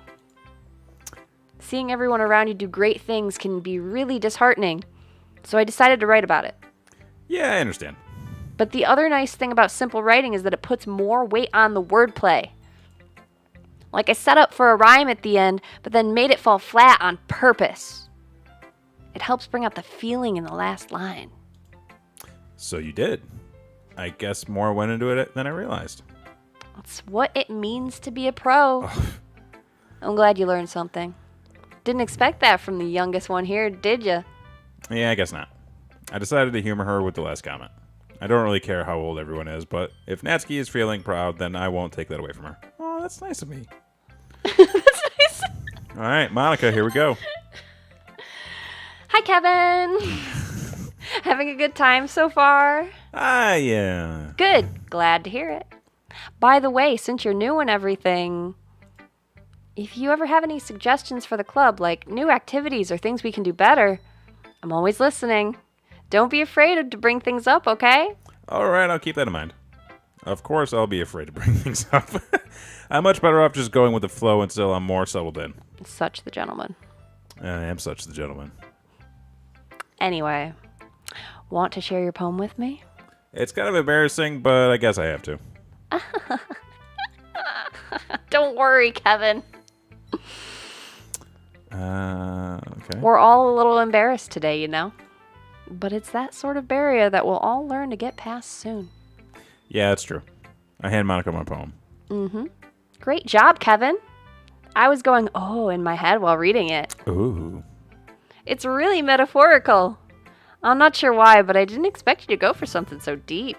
Speaker 3: Seeing everyone around you do great things can be really disheartening. So I decided to write about it.
Speaker 2: Yeah, I understand.
Speaker 3: But the other nice thing about simple writing is that it puts more weight on the wordplay. Like I set up for a rhyme at the end, but then made it fall flat on purpose. It helps bring out the feeling in the last line.
Speaker 2: So you did. I guess more went into it than I realized.
Speaker 3: That's what it means to be a pro. I'm glad you learned something. Didn't expect that from the youngest one here, did you?
Speaker 2: Yeah, I guess not. I decided to humor her with the last comment. I don't really care how old everyone is, but if Natsuki is feeling proud, then I won't take that away from her. Oh, that's nice of me.
Speaker 3: That's nice.
Speaker 2: All right, Monica, here we go.
Speaker 3: Hi, Kevin. Having a good time so far?
Speaker 2: Yeah.
Speaker 3: Good. Glad to hear it. By the way, since you're new and everything, if you ever have any suggestions for the club, like new activities or things we can do better, I'm always listening. Don't be afraid to bring things up, okay?
Speaker 2: All right, I'll keep that in mind. Of course, I'll be afraid to bring things up. I'm much better off just going with the flow until I'm more settled in.
Speaker 3: Such the gentleman.
Speaker 2: I am such the gentleman.
Speaker 3: Anyway, want to share your poem with me?
Speaker 2: It's kind of embarrassing, but I guess I have to.
Speaker 3: Don't worry, Kevin.
Speaker 2: Okay.
Speaker 3: We're all a little embarrassed today, you know? But it's that sort of barrier that we'll all learn to get past soon.
Speaker 2: Yeah, that's true. I hand Monica my poem.
Speaker 3: Mm-hmm. Great job, Kevin. I was going, oh, in my head while reading it.
Speaker 2: Ooh.
Speaker 3: It's really metaphorical. I'm not sure why, but I didn't expect you to go for something so deep.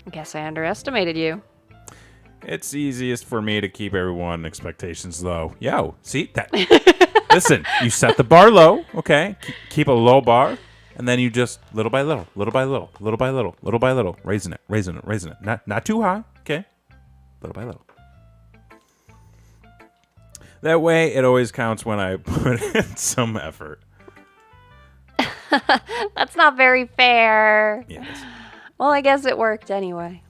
Speaker 3: I guess I underestimated you.
Speaker 2: It's easiest for me to keep everyone expectations low. Yo, see that? Listen, you set the bar low, okay? Keep a low bar, and then you just little by little, little by little, little by little, little by little, raising it, raising it, raising it. Not too high, okay? Little by little. That way, it always counts when I put in some effort.
Speaker 3: That's not very fair.
Speaker 2: Yes.
Speaker 3: Well, I guess it worked anyway.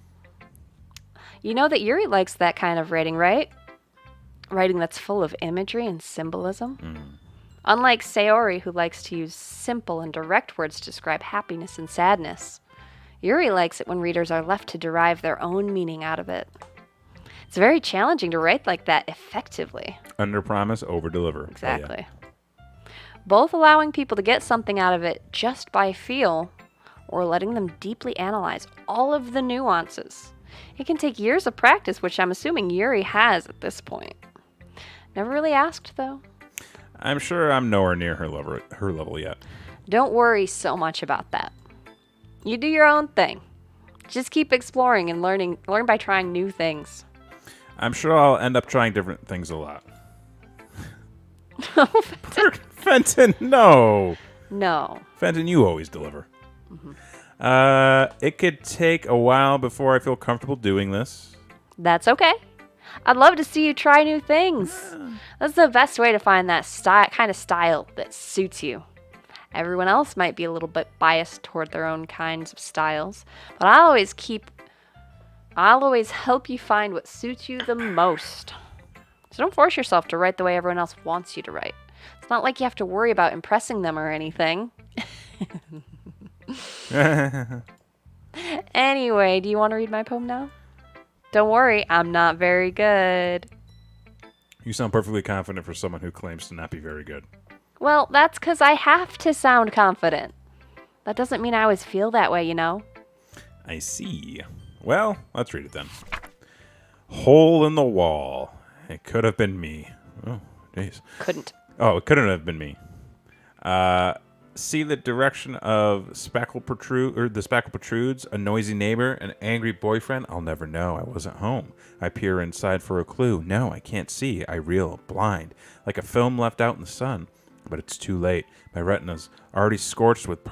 Speaker 3: You know that Yuri likes that kind of writing, right? Writing that's full of imagery and symbolism. Unlike Sayori, who likes to use simple and direct words to describe happiness and sadness, Yuri likes it when readers are left to derive their own meaning out of it. It's very challenging to write like that effectively.
Speaker 2: Under promise, over deliver.
Speaker 3: Exactly. Oh, yeah. Both allowing people to get something out of it just by feel, or letting them deeply analyze all of the nuances. It can take years of practice, which I'm assuming Yuri has at this point. Never really asked, though.
Speaker 2: I'm sure I'm nowhere near her level yet.
Speaker 3: Don't worry so much about that. You do your own thing. Just keep exploring and learn by trying new things.
Speaker 2: I'm sure I'll end up trying different things a lot. Fenton, no.
Speaker 3: No.
Speaker 2: Fenton, you always deliver. It could take a while before I feel comfortable doing this.
Speaker 3: That's okay. I'd love to see you try new things. That's the best way to find that kind of style that suits you. Everyone else might be a little bit biased toward their own kinds of styles, but I'll always help you find what suits you the most. So don't force yourself to write the way everyone else wants you to write. It's not like you have to worry about impressing them or anything. Anyway, do you want to read my poem now? Don't worry, I'm not very good.
Speaker 2: You sound perfectly confident for someone who claims to not be very good.
Speaker 3: Well, that's because I have to sound confident. That doesn't mean I always feel that way, you know?
Speaker 2: I see. Well, let's read it then. Hole in the wall. It could have been me. Oh, jeez.
Speaker 3: Couldn't.
Speaker 2: Oh, it couldn't have been me. See the direction of the spackle protrudes, a noisy neighbor, an angry boyfriend. I'll never know. I wasn't home. I peer inside for a clue. No, I can't see. I reel, blind, like a film left out in the sun. But it's too late. My retina's already scorched with a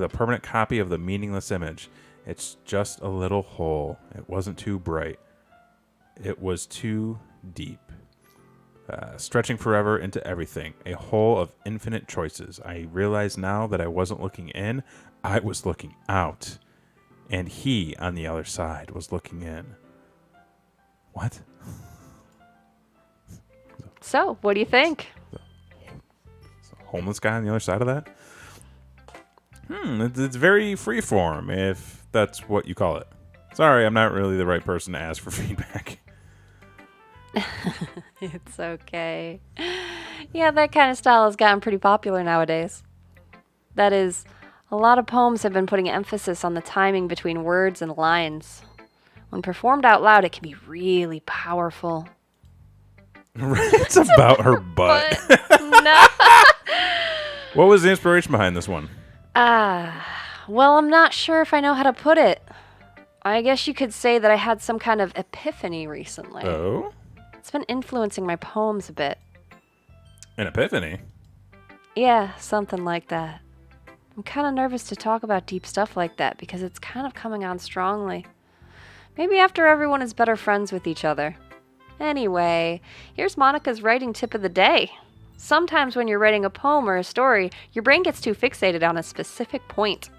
Speaker 2: permanent copy of the meaningless image. It's just a little hole. It wasn't too bright. It was too deep. Stretching forever into everything. A hole of infinite choices. I realize now that I wasn't looking in. I was looking out. And he, on the other side, was looking in. What?
Speaker 3: So, what do you think?
Speaker 2: Homeless guy on the other side of that? It's very freeform, if that's what you call it. Sorry, I'm not really the right person to ask for feedback.
Speaker 3: It's okay. Yeah, that kind of style has gotten pretty popular nowadays. That is, a lot of poems have been putting emphasis on the timing between words and lines. When performed out loud, it can be really powerful.
Speaker 2: It's about her butt.
Speaker 3: No.
Speaker 2: What was the inspiration behind this one?
Speaker 3: Well, I'm not sure if I know how to put it. I guess you could say that I had some kind of epiphany recently.
Speaker 2: Oh?
Speaker 3: It's been influencing my poems a bit.
Speaker 2: An epiphany?
Speaker 3: Yeah, something like that. I'm kind of nervous to talk about deep stuff like that because it's kind of coming on strongly. Maybe after everyone is better friends with each other. Anyway, here's Monica's writing tip of the day. Sometimes when you're writing a poem or a story, your brain gets too fixated on a specific point.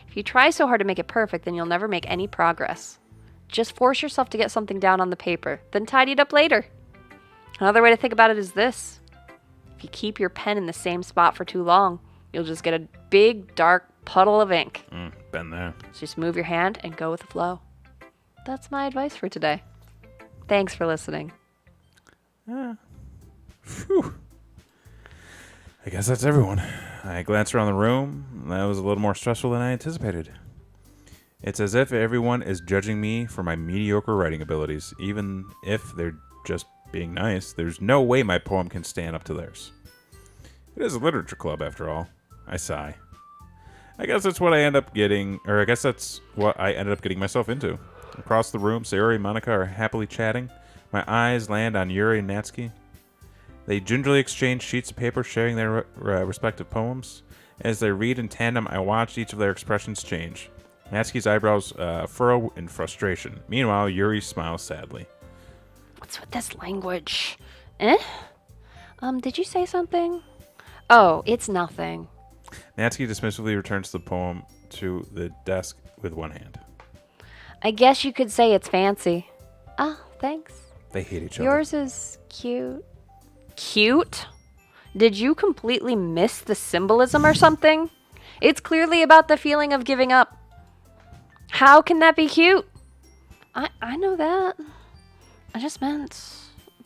Speaker 3: If you try so hard to make it perfect, then you'll never make any progress. Just force yourself to get something down on the paper, then tidy it up later. Another way to think about it is this. If you keep your pen in the same spot for too long, you'll just get a big, dark puddle of ink.
Speaker 2: Been there.
Speaker 3: So just move your hand and go with the flow. That's my advice for today. Thanks for listening.
Speaker 2: Phew. I guess that's everyone. I glanced around the room. That was a little more stressful than I anticipated. It's as if everyone is judging me for my mediocre writing abilities. Even if they're just being nice, there's no way my poem can stand up to theirs. It is a literature club, after all. I sigh. I guess that's what I end up getting, or I guess that's what I ended up getting myself into. Across the room, Sayori and Monica are happily chatting. My eyes land on Yuri and Natsuki. They gingerly exchange sheets of paper, sharing their respective poems. As they read in tandem, I watch each of their expressions change. Natsuki's eyebrows furrow in frustration. Meanwhile, Yuri smiles sadly.
Speaker 3: What's with this language? Did you say something? Oh, it's nothing.
Speaker 2: Natsuki dismissively returns the poem to the desk with one hand.
Speaker 3: I guess you could say it's fancy. Oh, thanks.
Speaker 2: They hate each other.
Speaker 3: Yours is cute. Cute? Did you completely miss the symbolism or something? It's clearly about the feeling of giving up. How can that be cute? I know that. I just meant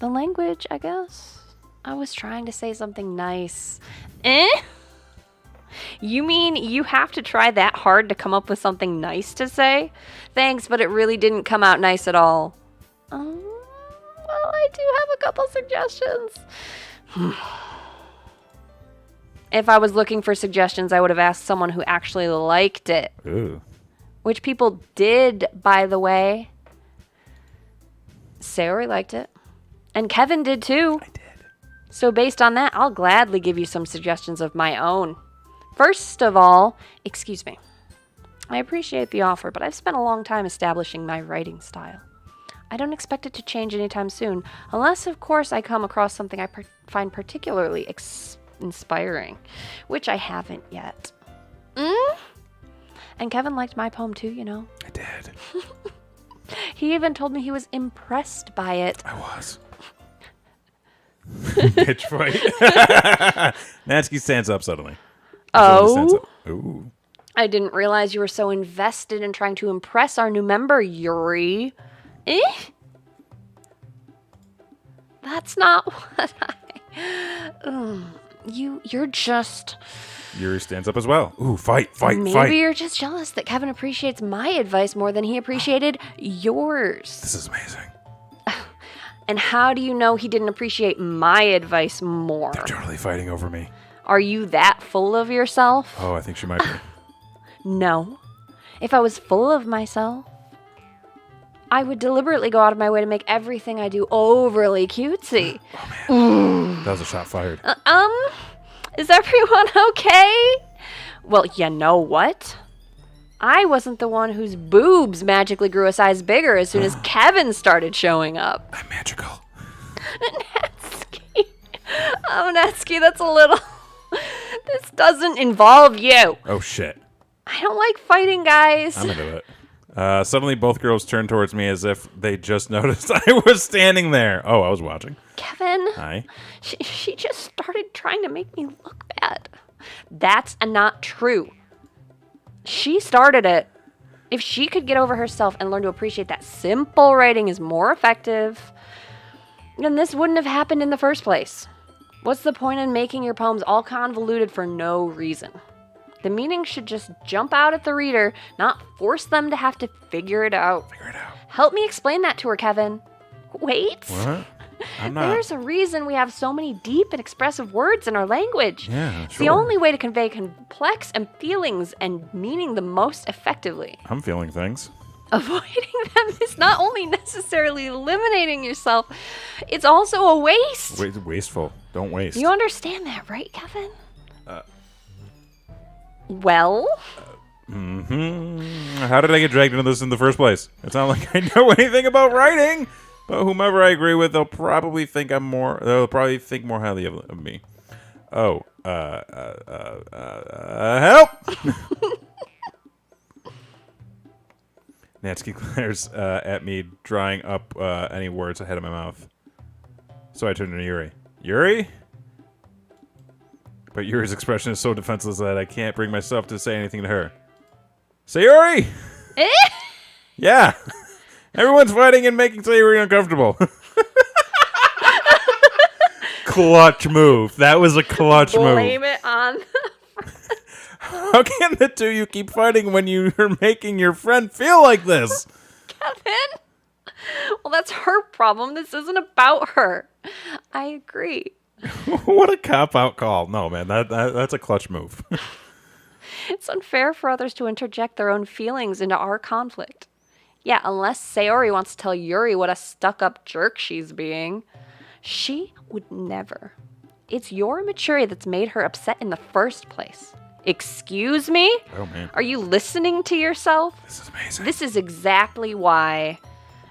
Speaker 3: the language, I guess. I was trying to say something nice. You mean you have to try that hard to come up with something nice to say? Thanks, but it really didn't come out nice at all. Well, I do have a couple suggestions. If I was looking for suggestions, I would have asked someone who actually liked it.
Speaker 2: Ooh.
Speaker 3: Which people did, by the way. Sayori liked it. And Kevin did too.
Speaker 2: I did.
Speaker 3: So based on that, I'll gladly give you some suggestions of my own. First of all, excuse me. I appreciate the offer, but I've spent a long time establishing my writing style. I don't expect it to change anytime soon, unless, of course, I come across something I find particularly inspiring, which I haven't yet. And Kevin liked my poem too, you know.
Speaker 2: I did.
Speaker 3: He even told me he was impressed by it.
Speaker 2: I was. Pitch fight. Natsuki stands up suddenly. Stands up. Ooh.
Speaker 3: I didn't realize you were so invested in trying to impress our new member, Yuri. That's not what you're just...
Speaker 2: Yuri stands up as well. Ooh, fight.
Speaker 3: Maybe you're just jealous that Kevin appreciates my advice more than he appreciated yours.
Speaker 2: This is amazing.
Speaker 3: And how do you know he didn't appreciate my advice more?
Speaker 2: They're totally fighting over me.
Speaker 3: Are you that full of yourself?
Speaker 2: Oh, I think she might be.
Speaker 3: No. If I was full of myself, I would deliberately go out of my way to make everything I do overly cutesy.
Speaker 2: Oh, man. That was a shot fired.
Speaker 3: Is everyone okay? Well, you know what? I wasn't the one whose boobs magically grew a size bigger as soon as Kevin started showing up.
Speaker 2: I'm magical.
Speaker 3: Natsuki. Oh, Natsuki, that's a little... This doesn't involve you.
Speaker 2: Oh, shit.
Speaker 3: I don't like fighting, guys.
Speaker 2: I'm into it. Suddenly, both girls turned towards me as if they just noticed I was standing there. Oh, I was watching.
Speaker 3: Kevin.
Speaker 2: Hi.
Speaker 3: She just started trying to make me look bad. That's not true. She started it. If she could get over herself and learn to appreciate that simple writing is more effective, then this wouldn't have happened in the first place. What's the point in making your poems all convoluted for no reason? The meaning should just jump out at the reader, not force them to have to figure it out. Help me explain that to her, Kevin. Wait.
Speaker 2: What? I'm not.
Speaker 3: There's a reason we have so many deep and expressive words in our language.
Speaker 2: Yeah,
Speaker 3: It's
Speaker 2: sure.
Speaker 3: the only way to convey complex and feelings and meaning the most effectively.
Speaker 2: I'm feeling things.
Speaker 3: Avoiding them is not only necessarily eliminating yourself, it's also a waste.
Speaker 2: Wasteful. Don't waste.
Speaker 3: You understand that, right, Kevin? Well?
Speaker 2: How did I get dragged into this in the first place? It's not like I know anything about writing. But whomever I agree with, they'll probably think more highly of me. Oh, help! Natsuki glares at me, drawing up any words ahead of my mouth. So I turn to Yuri. Yuri? But Yuri's expression is so defenseless that I can't bring myself to say anything to her. Sayori! Yeah! Everyone's fighting and making Sayori uncomfortable. Clutch move. That was a clutch move.
Speaker 3: Blame it on...
Speaker 2: How can the two you keep fighting when you're making your friend feel like this?
Speaker 3: Kevin? Well, that's her problem. This isn't about her. I agree.
Speaker 2: What a cop-out call. No, man, that's a clutch move.
Speaker 3: It's unfair for others to interject their own feelings into our conflict. Yeah, unless Sayori wants to tell Yuri what a stuck-up jerk she's being. She would never. It's your immaturity that's made her upset in the first place. Excuse me?
Speaker 2: Oh, man.
Speaker 3: Are you listening to yourself?
Speaker 2: This is amazing.
Speaker 3: This is exactly why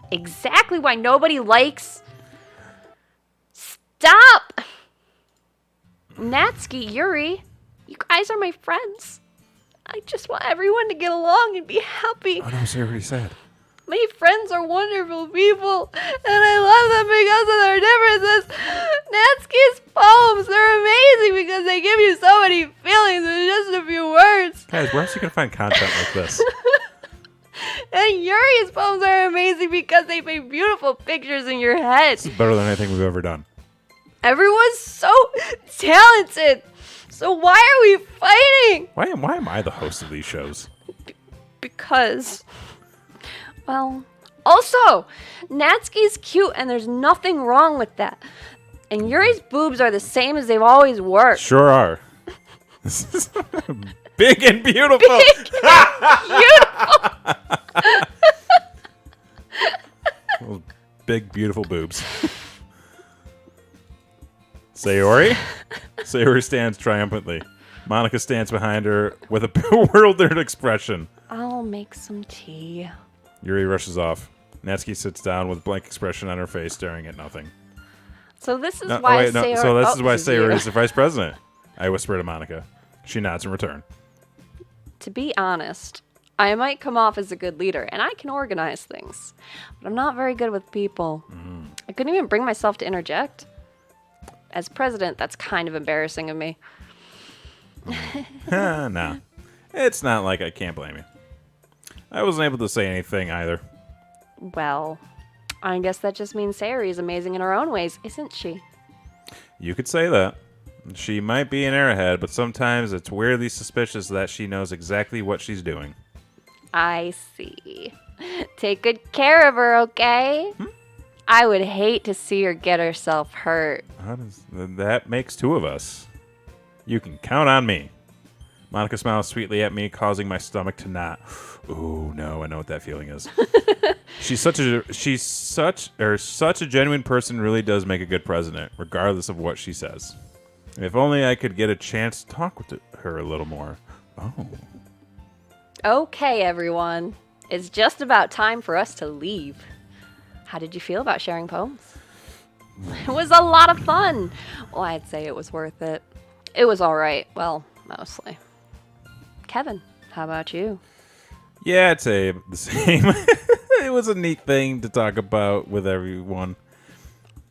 Speaker 3: nobody likes... Stop! Natsuki, Yuri, you guys are my friends. I just want everyone to get along and be happy.
Speaker 2: Oh, no, Sayori said.
Speaker 3: My friends are wonderful people, and I love them because of their differences. Natsuki's poems are amazing because they give you so many feelings in just a few words.
Speaker 2: Guys, where else are you going to find content like this?
Speaker 3: And Yuri's poems are amazing because they paint beautiful pictures in your head.
Speaker 2: This is better than anything we've ever done.
Speaker 3: Everyone's so talented. So why are we fighting?
Speaker 2: Why am I the host of these shows?
Speaker 3: Because... Well, also, Natsuki's cute and there's nothing wrong with that. And Yuri's boobs are the same as they've always were.
Speaker 2: Sure are. This is big and beautiful.
Speaker 3: Big and beautiful.
Speaker 2: big, beautiful boobs. Sayori? Sayori stands triumphantly. Monica stands behind her with a bewildered expression.
Speaker 3: I'll make some tea.
Speaker 2: Yuri rushes off. Natsuki sits down with a blank expression on her face, staring at nothing.
Speaker 3: So this is why Sayori...
Speaker 2: So this is why Sayori is the vice president. I whisper to Monica. She nods in return.
Speaker 3: To be honest, I might come off as a good leader, and I can organize things. But I'm not very good with people. I couldn't even bring myself to interject. As president, that's kind of embarrassing of me.
Speaker 2: Nah. It's not like I can't blame you. I wasn't able to say anything either.
Speaker 3: Well, I guess that just means Sayori is amazing in her own ways, isn't she?
Speaker 2: You could say that. She might be an airhead, but sometimes it's weirdly suspicious that she knows exactly what she's doing.
Speaker 3: I see. Take good care of her, okay? I would hate to see her get herself hurt.
Speaker 2: That makes two of us. You can count on me. Monica smiles sweetly at me, causing my stomach to knot. Ooh, no, I know what that feeling is. Such a genuine person really does make a good president, regardless of what she says. If only I could get a chance to talk with her a little more. Oh.
Speaker 3: Okay, everyone. It's just about time for us to leave. How did you feel about sharing poems? It was a lot of fun. Well, I'd say it was worth it. It was all right. Well, mostly. Kevin, how about you?
Speaker 2: Yeah, I'd say the same. It was a neat thing to talk about with everyone.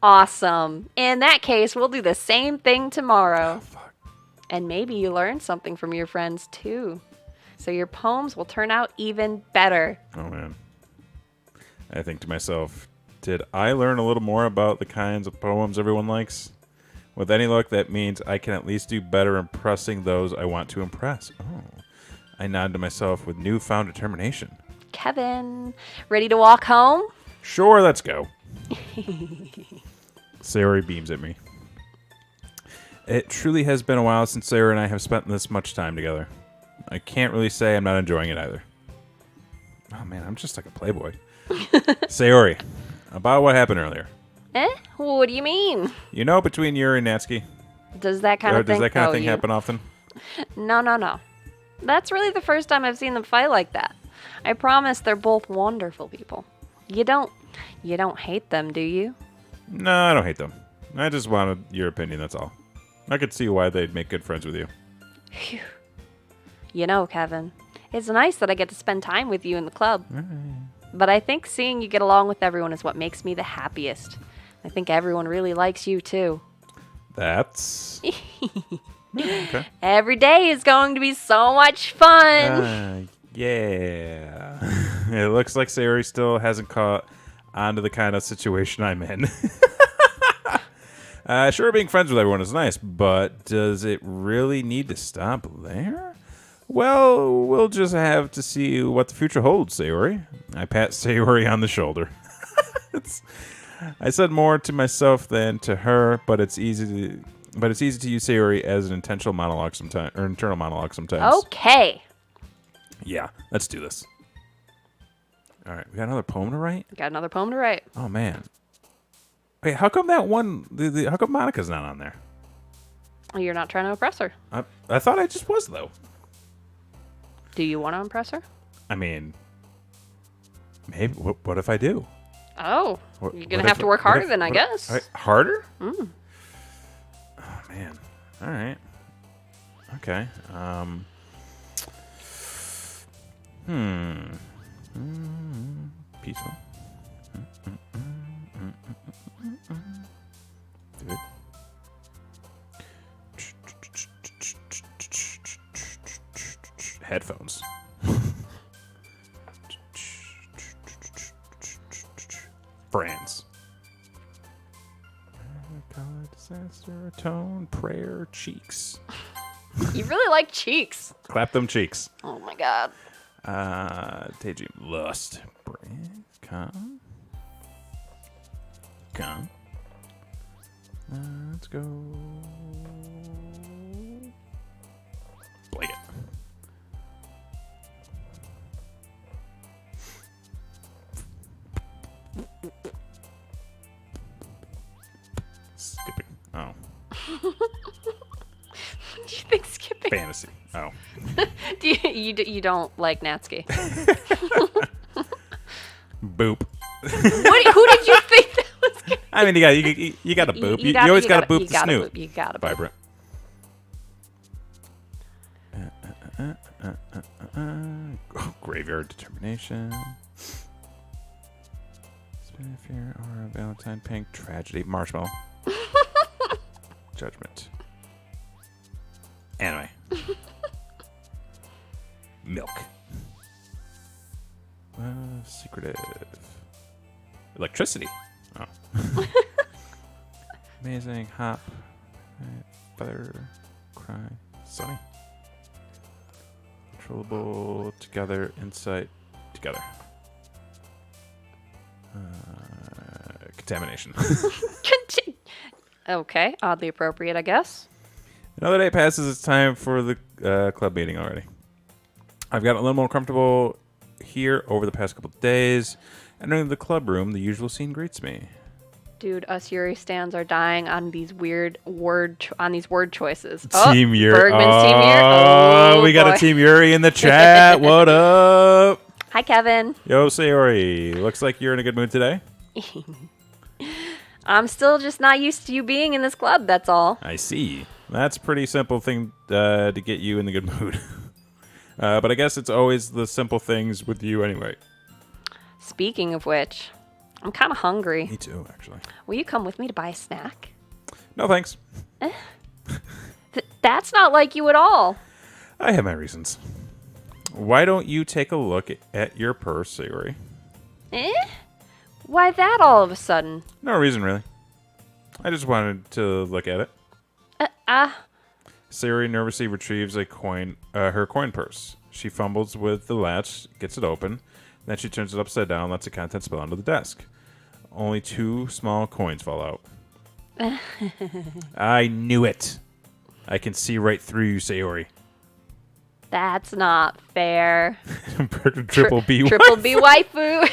Speaker 3: Awesome. In that case, we'll do the same thing tomorrow.
Speaker 2: Oh, fuck.
Speaker 3: And maybe you learn something from your friends, too. So your poems will turn out even better.
Speaker 2: Oh, man. I think to myself, did I learn a little more about the kinds of poems everyone likes? With any luck, that means I can at least do better impressing those I want to impress. Oh. I nod to myself with newfound determination.
Speaker 3: Kevin, ready to walk home?
Speaker 2: Sure, let's go. Sayori beams at me. It truly has been a while since Sayori and I have spent this much time together. I can't really say I'm not enjoying it either. Oh man, I'm just like a playboy. Sayori, about what happened earlier.
Speaker 3: What do you mean?
Speaker 2: You know, between Yuri and Natsuki.
Speaker 3: Does that kind of thing
Speaker 2: happen often?
Speaker 3: No. That's really the first time I've seen them fight like that. I promise they're both wonderful people. You don't hate them, do you?
Speaker 2: No, I don't hate them. I just wanted your opinion, that's all. I could see why they'd make good friends with you.
Speaker 3: Phew. You know, Kevin, it's nice that I get to spend time with you in the club. But I think seeing you get along with everyone is what makes me the happiest. I think everyone really likes you, too.
Speaker 2: That's... okay.
Speaker 3: Every day is going to be so much fun.
Speaker 2: Yeah. It looks like Sayori still hasn't caught on to the kind of situation I'm in. Sure, being friends with everyone is nice, but does it really need to stop there? Well, we'll just have to see what the future holds, Sayori. I pat Sayori on the shoulder. I said more to myself than to her, but it's easy to use Sayori as an intentional monologue sometimes, or internal monologue sometimes.
Speaker 3: Okay.
Speaker 2: Yeah, let's do this. All right, we got another poem to write?
Speaker 3: Got another poem to write.
Speaker 2: Oh, man. Wait, how come that one, how come Monica's not on there?
Speaker 3: You're not trying to impress her.
Speaker 2: I thought I just was, though.
Speaker 3: Do you want to impress her?
Speaker 2: I mean, maybe. What if I do?
Speaker 3: Oh, you're going to have to work harder then, I guess.
Speaker 2: Harder? Oh, man. All right. Okay. Peaceful. Good. Headphones. Brands. Color, disaster, tone, prayer, cheeks.
Speaker 3: You really like cheeks.
Speaker 2: Clap them cheeks.
Speaker 3: Oh my god.
Speaker 2: Daydream, lust, brand, come. Let's go. Blanket.
Speaker 3: Do you think skipping?
Speaker 2: Fantasy. Oh.
Speaker 3: You don't like Natsuki?
Speaker 2: Boop.
Speaker 3: Who did you think that was?
Speaker 2: I mean, you got to boop. You always got to boop the snoot.
Speaker 3: You got to boop.
Speaker 2: Vibrant. Graveyard Determination. Spinifear or Valentine Pink. Tragedy. Marshmallow. Judgment. Anime. Milk. Secretive. Electricity. Oh. Amazing. Hop. Feather. Cry. Sunny. Controllable. Together. Insight. Together. Contamination.
Speaker 3: Okay. Oddly appropriate, I guess.
Speaker 2: Another day passes. It's time for the club meeting already. I've gotten a little more comfortable here over the past couple of days. Entering the club room, the usual scene greets me.
Speaker 3: Dude, us Yuri stands are dying on these weird word choices.
Speaker 2: Team Yuri.
Speaker 3: Bergman's Team Yuri. Oh,
Speaker 2: we got a Team Yuri in the chat. What up?
Speaker 3: Hi, Kevin.
Speaker 2: Yo, Sayori. Looks like you're in a good mood today.
Speaker 3: I'm still just not used to you being in this club, that's all.
Speaker 2: I see. That's a pretty simple thing to get you in the good mood. But I guess it's always the simple things with you anyway.
Speaker 3: Speaking of which, I'm kind of hungry.
Speaker 2: Me too, actually.
Speaker 3: Will you come with me to buy a snack?
Speaker 2: No, thanks.
Speaker 3: That's not like you at all.
Speaker 2: I have my reasons. Why don't you take a look at your purse, Sayori?
Speaker 3: Why that all of a sudden?
Speaker 2: No reason, really. I just wanted to look at it. Sayori nervously retrieves a coin, her coin purse. She fumbles with the latch, gets it open, then she turns it upside down and lets the contents spill onto the desk. Only 2 small coins fall out. I knew it. I can see right through you, Sayori.
Speaker 3: That's not fair.
Speaker 2: Triple B
Speaker 3: waifu.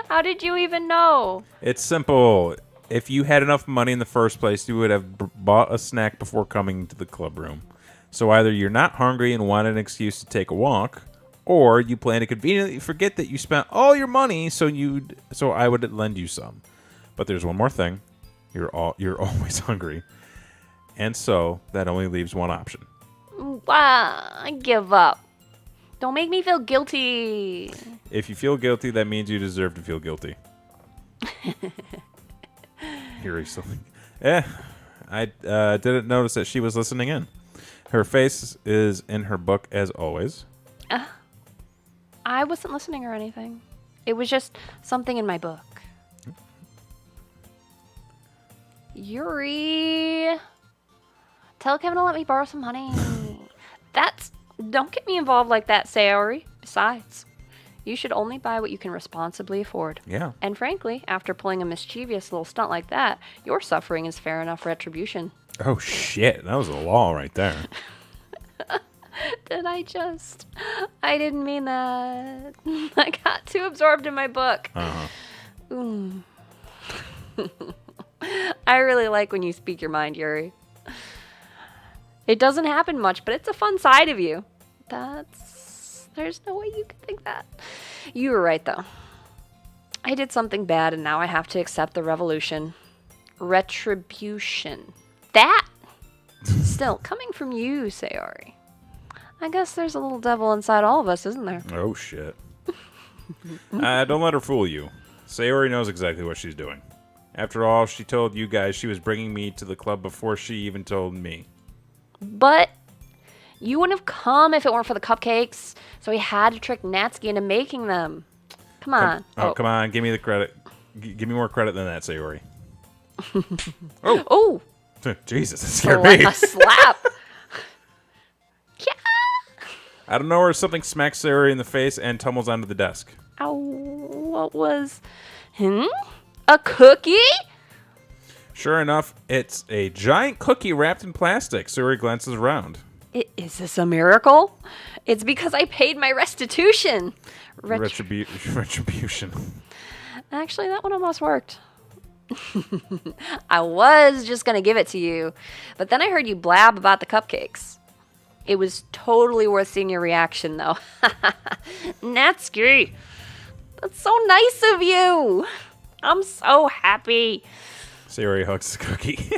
Speaker 3: How did you even know?
Speaker 2: It's simple. If you had enough money in the first place, you would have bought a snack before coming to the club room. So either you're not hungry and want an excuse to take a walk, or you plan to conveniently forget that you spent all your money, so I would lend you some. But there's one more thing. You're always hungry. And so that only leaves one option.
Speaker 3: I give up. Don't make me feel guilty.
Speaker 2: If you feel guilty, that means you deserve to feel guilty. Hearing something. I didn't notice that she was listening in. Her face is in her book as always.
Speaker 3: I wasn't listening or anything. It was just something in my book. Yuri, tell Kevin to let me borrow some money. Don't get me involved like that, Sayori. Besides, you should only buy what you can responsibly afford.
Speaker 2: Yeah.
Speaker 3: And frankly, after pulling a mischievous little stunt like that, your suffering is fair enough retribution.
Speaker 2: Oh, shit. That was a law right there.
Speaker 3: I didn't mean that. I got too absorbed in my book. I really like when you speak your mind, Yuri. It doesn't happen much, but it's a fun side of you. There's no way you could think that. You were right, though. I did something bad, and now I have to accept the retribution. That? Still, coming from you, Sayori. I guess there's a little devil inside all of us, isn't there?
Speaker 2: Oh, shit. Don't let her fool you. Sayori knows exactly what she's doing. After all, she told you guys she was bringing me to the club before she even told me.
Speaker 3: But you wouldn't have come if it weren't for the cupcakes, so he had to trick Natsuki into making them. Come on.
Speaker 2: Come on. Give me the credit. Give me more credit than that, Sayori.
Speaker 3: Oh!
Speaker 2: Jesus, that scared me.
Speaker 3: A slap. Yeah.
Speaker 2: Out of nowhere, something smacks Sayori in the face and tumbles onto the desk.
Speaker 3: Ow. What was... A cookie?
Speaker 2: Sure enough, it's a giant cookie wrapped in plastic. Sayori glances around.
Speaker 3: Is this a miracle? It's because I paid my restitution.
Speaker 2: Retribution.
Speaker 3: Actually, that one almost worked. I was just going to give it to you, but then I heard you blab about the cupcakes. It was totally worth seeing your reaction, though. Natsuki, that's so nice of you. I'm so happy.
Speaker 2: Sayori hugs the cookie.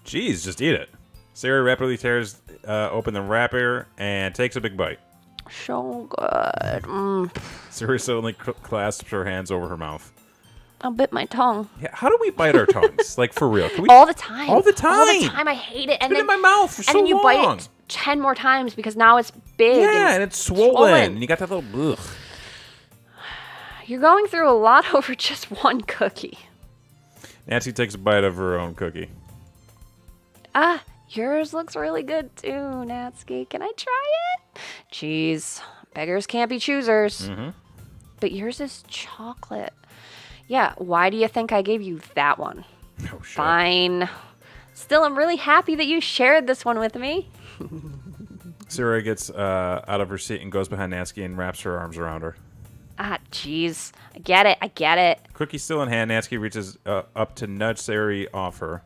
Speaker 2: Jeez, just eat it. Sayori rapidly tears open the wrapper and takes a big bite.
Speaker 3: So good.
Speaker 2: Sayori suddenly clasps her hands over her mouth.
Speaker 3: I'll bit my tongue.
Speaker 2: Yeah, how do we bite our tongues? Like, for real? Can we...
Speaker 3: All the time.
Speaker 2: All the time.
Speaker 3: All the time. I hate it.
Speaker 2: It's been in my mouth for so long.
Speaker 3: And then you bite it 10 more times because now it's big.
Speaker 2: Yeah, and it's swollen. And you got that little... Ugh.
Speaker 3: You're going through a lot over just one cookie.
Speaker 2: Nancy takes a bite of her own cookie.
Speaker 3: Yours looks really good too, Natsuki. Can I try it? Jeez, beggars can't be choosers.
Speaker 2: Mm-hmm.
Speaker 3: But yours is chocolate. Yeah, why do you think I gave you that one?
Speaker 2: Oh, shit.
Speaker 3: Fine. Still, I'm really happy that you shared this one with me.
Speaker 2: Sayori gets out of her seat and goes behind Natsuki and wraps her arms around her.
Speaker 3: Jeez. I get it.
Speaker 2: Cookie still in hand, Natsuki reaches up to nudge Sayori off her.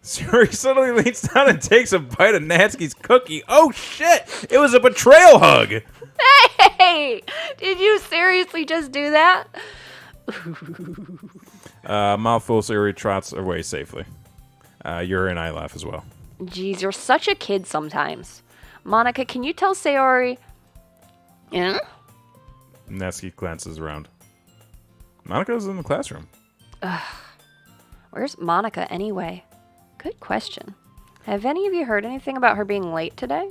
Speaker 2: Sayori suddenly leans down and takes a bite of Natsuki's cookie. Oh, shit! It was a betrayal hug!
Speaker 3: Hey! Did you seriously just do that?
Speaker 2: Mouthful, Sayori trots away safely. Yuri and I laugh as well.
Speaker 3: Jeez, you're such a kid sometimes. Monica, can you tell Sayori... Yeah?
Speaker 2: Natsuki glances around. Monica's in the classroom.
Speaker 3: Where's Monica anyway? Good question. Have any of you heard anything about her being late today?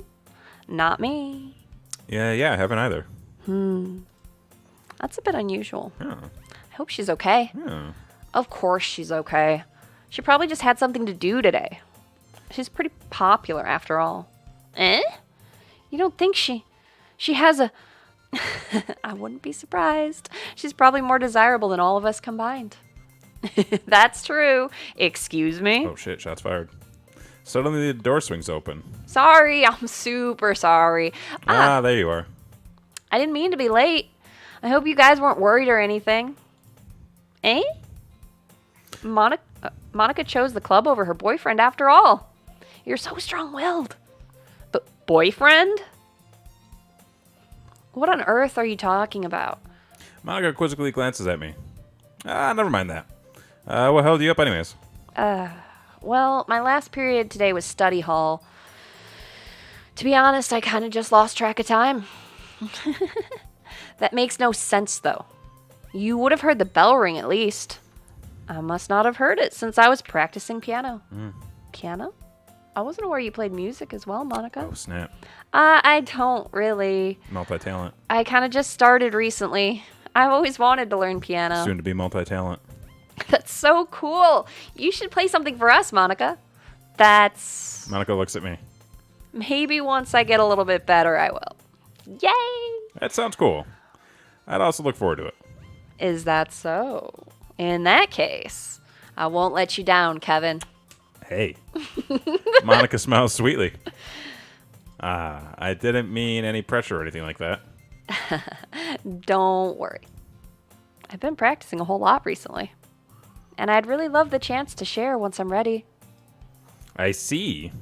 Speaker 3: Not me.
Speaker 2: Yeah, I haven't either.
Speaker 3: That's a bit unusual.
Speaker 2: Yeah.
Speaker 3: I hope she's okay.
Speaker 2: Yeah.
Speaker 3: Of course she's okay. She probably just had something to do today. She's pretty popular after all. Eh? You don't think she has a... I wouldn't be surprised. She's probably more desirable than all of us combined. That's true. Excuse me?
Speaker 2: Oh shit, shots fired. Suddenly the door swings open.
Speaker 3: Sorry, I'm super sorry.
Speaker 2: There you are.
Speaker 3: I didn't mean to be late. I hope you guys weren't worried or anything. Eh? Monica chose the club over her boyfriend after all. You're so strong-willed. But boyfriend? What on earth are you talking about?
Speaker 2: Monica quizzically glances at me. Never mind that. What held you up anyways?
Speaker 3: Well, my last period today was study hall. To be honest, I kind of just lost track of time. That makes no sense, though. You would have heard the bell ring at least. I must not have heard it since I was practicing piano. Piano? I wasn't aware you played music as well, Monica.
Speaker 2: Oh, snap.
Speaker 3: I don't really.
Speaker 2: Multi-talent.
Speaker 3: I kind of just started recently. I've always wanted to learn piano.
Speaker 2: Soon to be multi-talent.
Speaker 3: That's so cool. You should play something for us, Monica.
Speaker 2: Monica looks at me.
Speaker 3: Maybe once I get a little bit better, I will. Yay!
Speaker 2: That sounds cool. I'd also look forward to it.
Speaker 3: Is that so? In that case, I won't let you down, Kevin.
Speaker 2: Hey. Monica smiles sweetly. I didn't mean any pressure or anything like that.
Speaker 3: Don't worry. I've been practicing a whole lot recently. And I'd really love the chance to share once I'm ready.
Speaker 2: I see.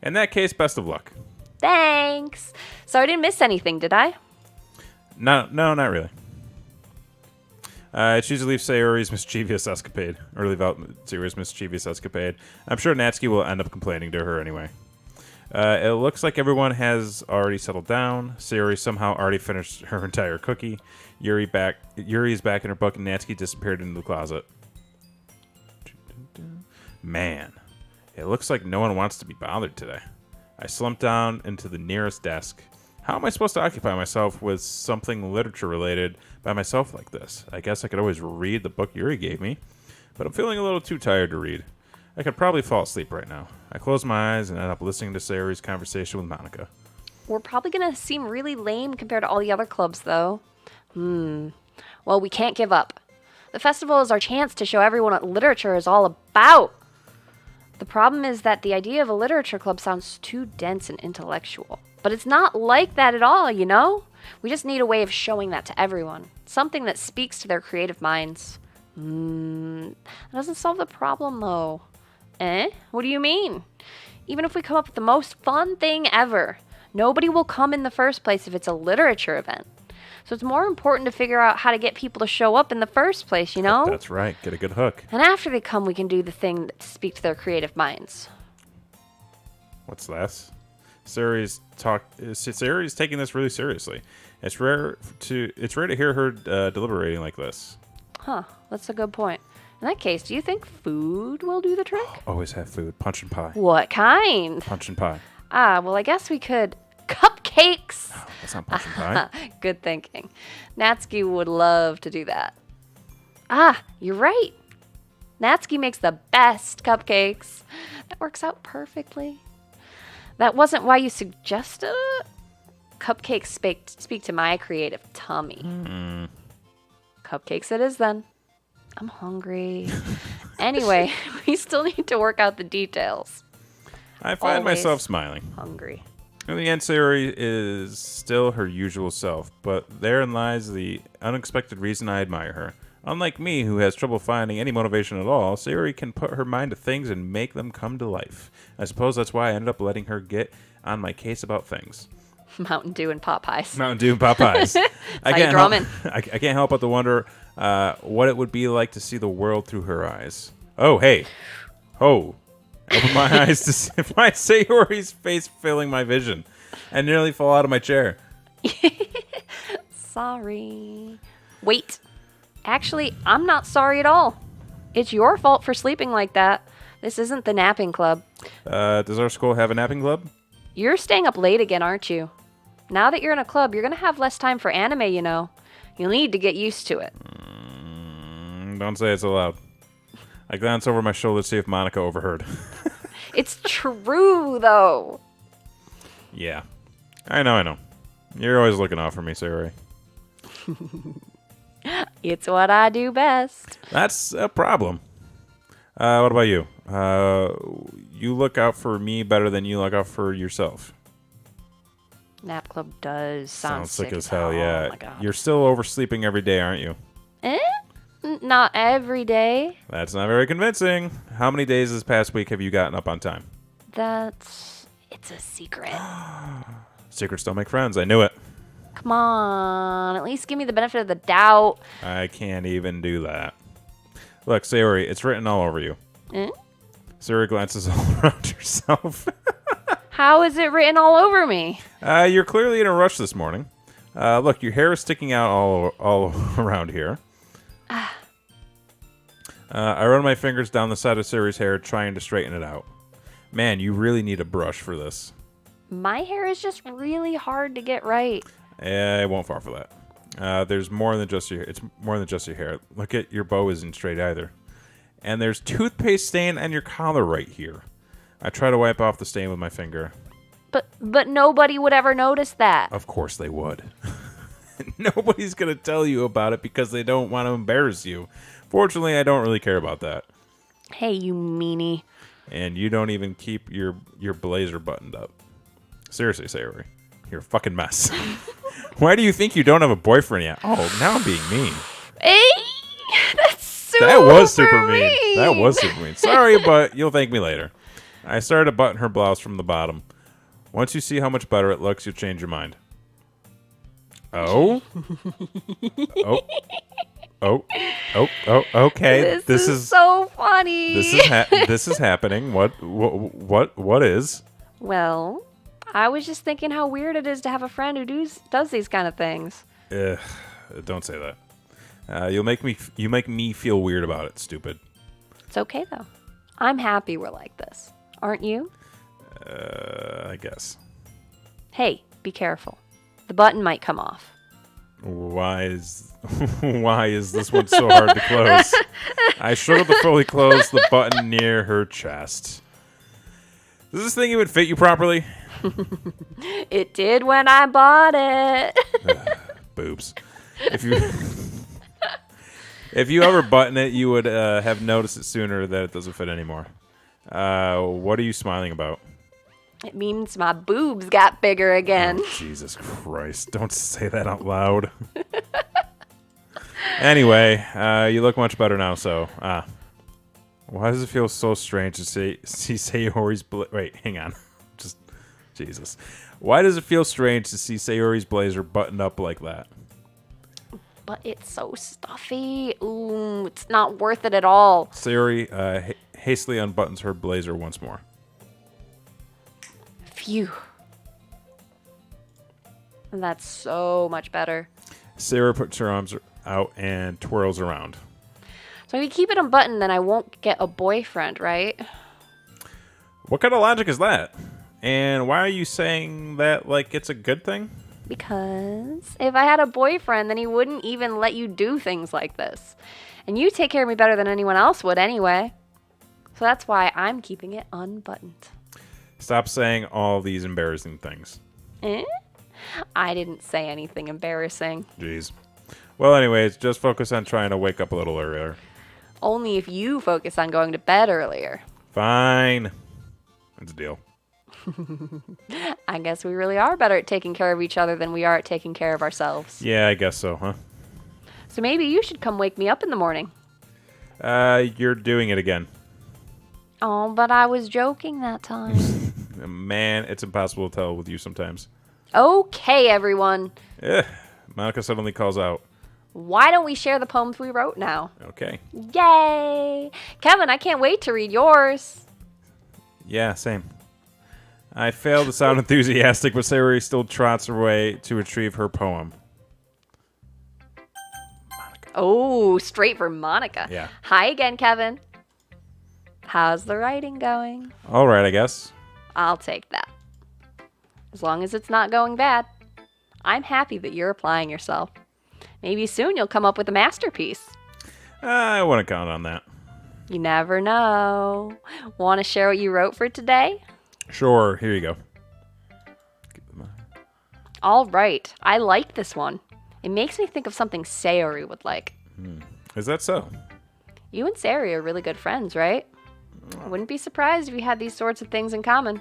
Speaker 2: In that case, best of luck.
Speaker 3: Thanks. So I didn't miss anything, did I?
Speaker 2: No, not really. Choose to leave Sayori's mischievous escapade. Or leave out Sayori's mischievous escapade. I'm sure Natsuki will end up complaining to her anyway. It looks like everyone has already settled down. Sayori somehow already finished her entire cookie. Yuri is back in her book and Natsuki disappeared into the closet. Man, it looks like no one wants to be bothered today. I slumped down into the nearest desk. How am I supposed to occupy myself with something literature related by myself like this? I guess I could always read the book Yuri gave me, but I'm feeling a little too tired to read. I could probably fall asleep right now. I close my eyes and end up listening to Sayori's conversation with Monica.
Speaker 3: We're probably going to seem really lame compared to all the other clubs, though. Well, we can't give up. The festival is our chance to show everyone what literature is all about. The problem is that the idea of a literature club sounds too dense and intellectual. But it's not like that at all, you know? We just need a way of showing that to everyone. Something that speaks to their creative minds. That doesn't solve the problem, though. What do you mean? Even if we come up with the most fun thing ever, nobody will come in the first place if it's a literature event. So it's more important to figure out how to get people to show up in the first place, you know?
Speaker 2: That's right. Get a good hook.
Speaker 3: And after they come, we can do the thing to speak to their creative minds.
Speaker 2: What's this? Sari's taking this really seriously. It's rare to hear her deliberating like this.
Speaker 3: Huh, that's a good point. In that case, do you think food will do the trick?
Speaker 2: Always have food. Punch and pie.
Speaker 3: What kind?
Speaker 2: Punch and pie.
Speaker 3: Well, I guess we could... Cupcakes!
Speaker 2: Oh, that's not punch and pie.
Speaker 3: Good thinking. Natsuki would love to do that. You're right. Natsuki makes the best cupcakes. That works out perfectly. That wasn't why you suggested it? Cupcakes speak to my creative tummy. Cupcakes it is then. I'm hungry. Anyway, we still need to work out the details.
Speaker 2: I find myself smiling.
Speaker 3: Hungry.
Speaker 2: In the end, Sari is still her usual self, but therein lies the unexpected reason I admire her. Unlike me, who has trouble finding any motivation at all, Sari can put her mind to things and make them come to life. I suppose that's why I ended up letting her get on my case about things.
Speaker 3: Mountain Dew and pot pies.
Speaker 2: Mountain Dew and pot pies. I can't help but to wonder what it would be like to see the world through her eyes. Oh, hey. Oh. Open my eyes to see if I say Sayori's face filling my vision. I nearly fall out of my chair.
Speaker 3: Sorry. Wait. Actually, I'm not sorry at all. It's your fault for sleeping like that. This isn't the napping club.
Speaker 2: Does our school have a napping club?
Speaker 3: You're staying up late again, aren't you? Now that you're in a club, you're going to have less time for anime, you know. You'll need to get used to it.
Speaker 2: Don't say it's allowed. I glance over my shoulder to see if Monica overheard.
Speaker 3: It's true, though.
Speaker 2: Yeah. I know. You're always looking out for me, Sari.
Speaker 3: It's what I do best.
Speaker 2: That's a problem. What about you? You look out for me better than you look out for yourself.
Speaker 3: Nap club does sound
Speaker 2: sick as hell, yeah.
Speaker 3: Oh my God.
Speaker 2: You're still oversleeping every day, aren't you?
Speaker 3: Not every day.
Speaker 2: That's not very convincing. How many days this past week have you gotten up on time?
Speaker 3: It's a secret.
Speaker 2: Secrets don't make friends. I knew it.
Speaker 3: Come on. At least give me the benefit of the doubt.
Speaker 2: I can't even do that. Look, Sayori, it's written all over you. Sayori glances all around herself.
Speaker 3: How is it written all over me?
Speaker 2: You're clearly in a rush this morning. Look, your hair is sticking out all around here. I run my fingers down the side of Sayori's hair, trying to straighten it out. Man, you really need a brush for this.
Speaker 3: My hair is just really hard to get right.
Speaker 2: I won't fall for that. There's more than just your hair. It's more than just your hair. Look at your bow isn't straight either. And there's toothpaste stain on your collar right here. I try to wipe off the stain with my finger.
Speaker 3: But nobody would ever notice that.
Speaker 2: Of course they would. Nobody's going to tell you about it because they don't want to embarrass you. Fortunately, I don't really care about that.
Speaker 3: Hey, you meanie.
Speaker 2: And you don't even keep your blazer buttoned up. Seriously, Sayori. You're a fucking mess. Why do you think you don't have a boyfriend yet? Oh, now I'm being mean.
Speaker 3: Hey, that's super
Speaker 2: That was super mean. That was super mean. Sorry, but you'll thank me later. I started to button her blouse from the bottom. Once you see how much better it looks, you'll change your mind. Oh? Okay.
Speaker 3: This is so funny.
Speaker 2: This is happening. What is?
Speaker 3: Well, I was just thinking how weird it is to have a friend who does these kind of things.
Speaker 2: Don't say that. You make me feel weird about it, stupid.
Speaker 3: It's okay though. I'm happy we're like this. Aren't you?
Speaker 2: I guess.
Speaker 3: Hey, be careful. The button might come off.
Speaker 2: Why is this one so hard to close? I struggle to fully close the button near her chest. Does this thing even fit you properly?
Speaker 3: It did when I bought it.
Speaker 2: Boobs. If you ever button it, you would have noticed it sooner that it doesn't fit anymore. What are you smiling about?
Speaker 3: It means my boobs got bigger again.
Speaker 2: Oh, Jesus Christ. Don't say that out loud. Anyway, you look much better now, so... why does it feel so strange to see Sayori's... Wait, hang on. Just... Jesus. Why does it feel strange to see Sayori's blazer buttoned up like that?
Speaker 3: But it's so stuffy. Ooh, it's not worth it at all.
Speaker 2: Sayori hastily unbuttons her blazer once more.
Speaker 3: Phew. That's so much better.
Speaker 2: Sayori puts her arms out and twirls around.
Speaker 3: So if you keep it unbuttoned, then I won't get a boyfriend, right?
Speaker 2: What kind of logic is that? And why are you saying that like it's a good thing?
Speaker 3: Because if I had a boyfriend, then he wouldn't even let you do things like this. And you take care of me better than anyone else would anyway. So that's why I'm keeping it unbuttoned.
Speaker 2: Stop saying all these embarrassing things.
Speaker 3: I didn't say anything embarrassing.
Speaker 2: Jeez. Well, anyways, just focus on trying to wake up a little earlier.
Speaker 3: Only if you focus on going to bed earlier.
Speaker 2: Fine. That's a deal.
Speaker 3: I guess we really are better at taking care of each other than we are at taking care of ourselves.
Speaker 2: Yeah, I guess so, huh?
Speaker 3: So maybe you should come wake me up in the morning.
Speaker 2: You're doing it again.
Speaker 3: Oh, but I was joking that time.
Speaker 2: Man, it's impossible to tell with you sometimes.
Speaker 3: Okay, everyone.
Speaker 2: Monica suddenly calls out.
Speaker 3: Why don't we share the poems we wrote now?
Speaker 2: Okay.
Speaker 3: Yay! Kevin, I can't wait to read yours.
Speaker 2: Yeah, same. I failed to sound enthusiastic, but Sayori still trots her way to retrieve her poem. Monica.
Speaker 3: Oh, straight for Monica.
Speaker 2: Yeah.
Speaker 3: Hi again, Kevin. How's the writing going?
Speaker 2: All right, I guess.
Speaker 3: I'll take that. As long as it's not going bad. I'm happy that you're applying yourself. Maybe soon you'll come up with a masterpiece.
Speaker 2: I wouldn't count on that.
Speaker 3: You never know. Want to share what you wrote for today?
Speaker 2: Sure, here you go.
Speaker 3: All right. I like this one. It makes me think of something Sayori would like.
Speaker 2: Is that so?
Speaker 3: You and Sayori are really good friends, right? I wouldn't be surprised if you had these sorts of things in common.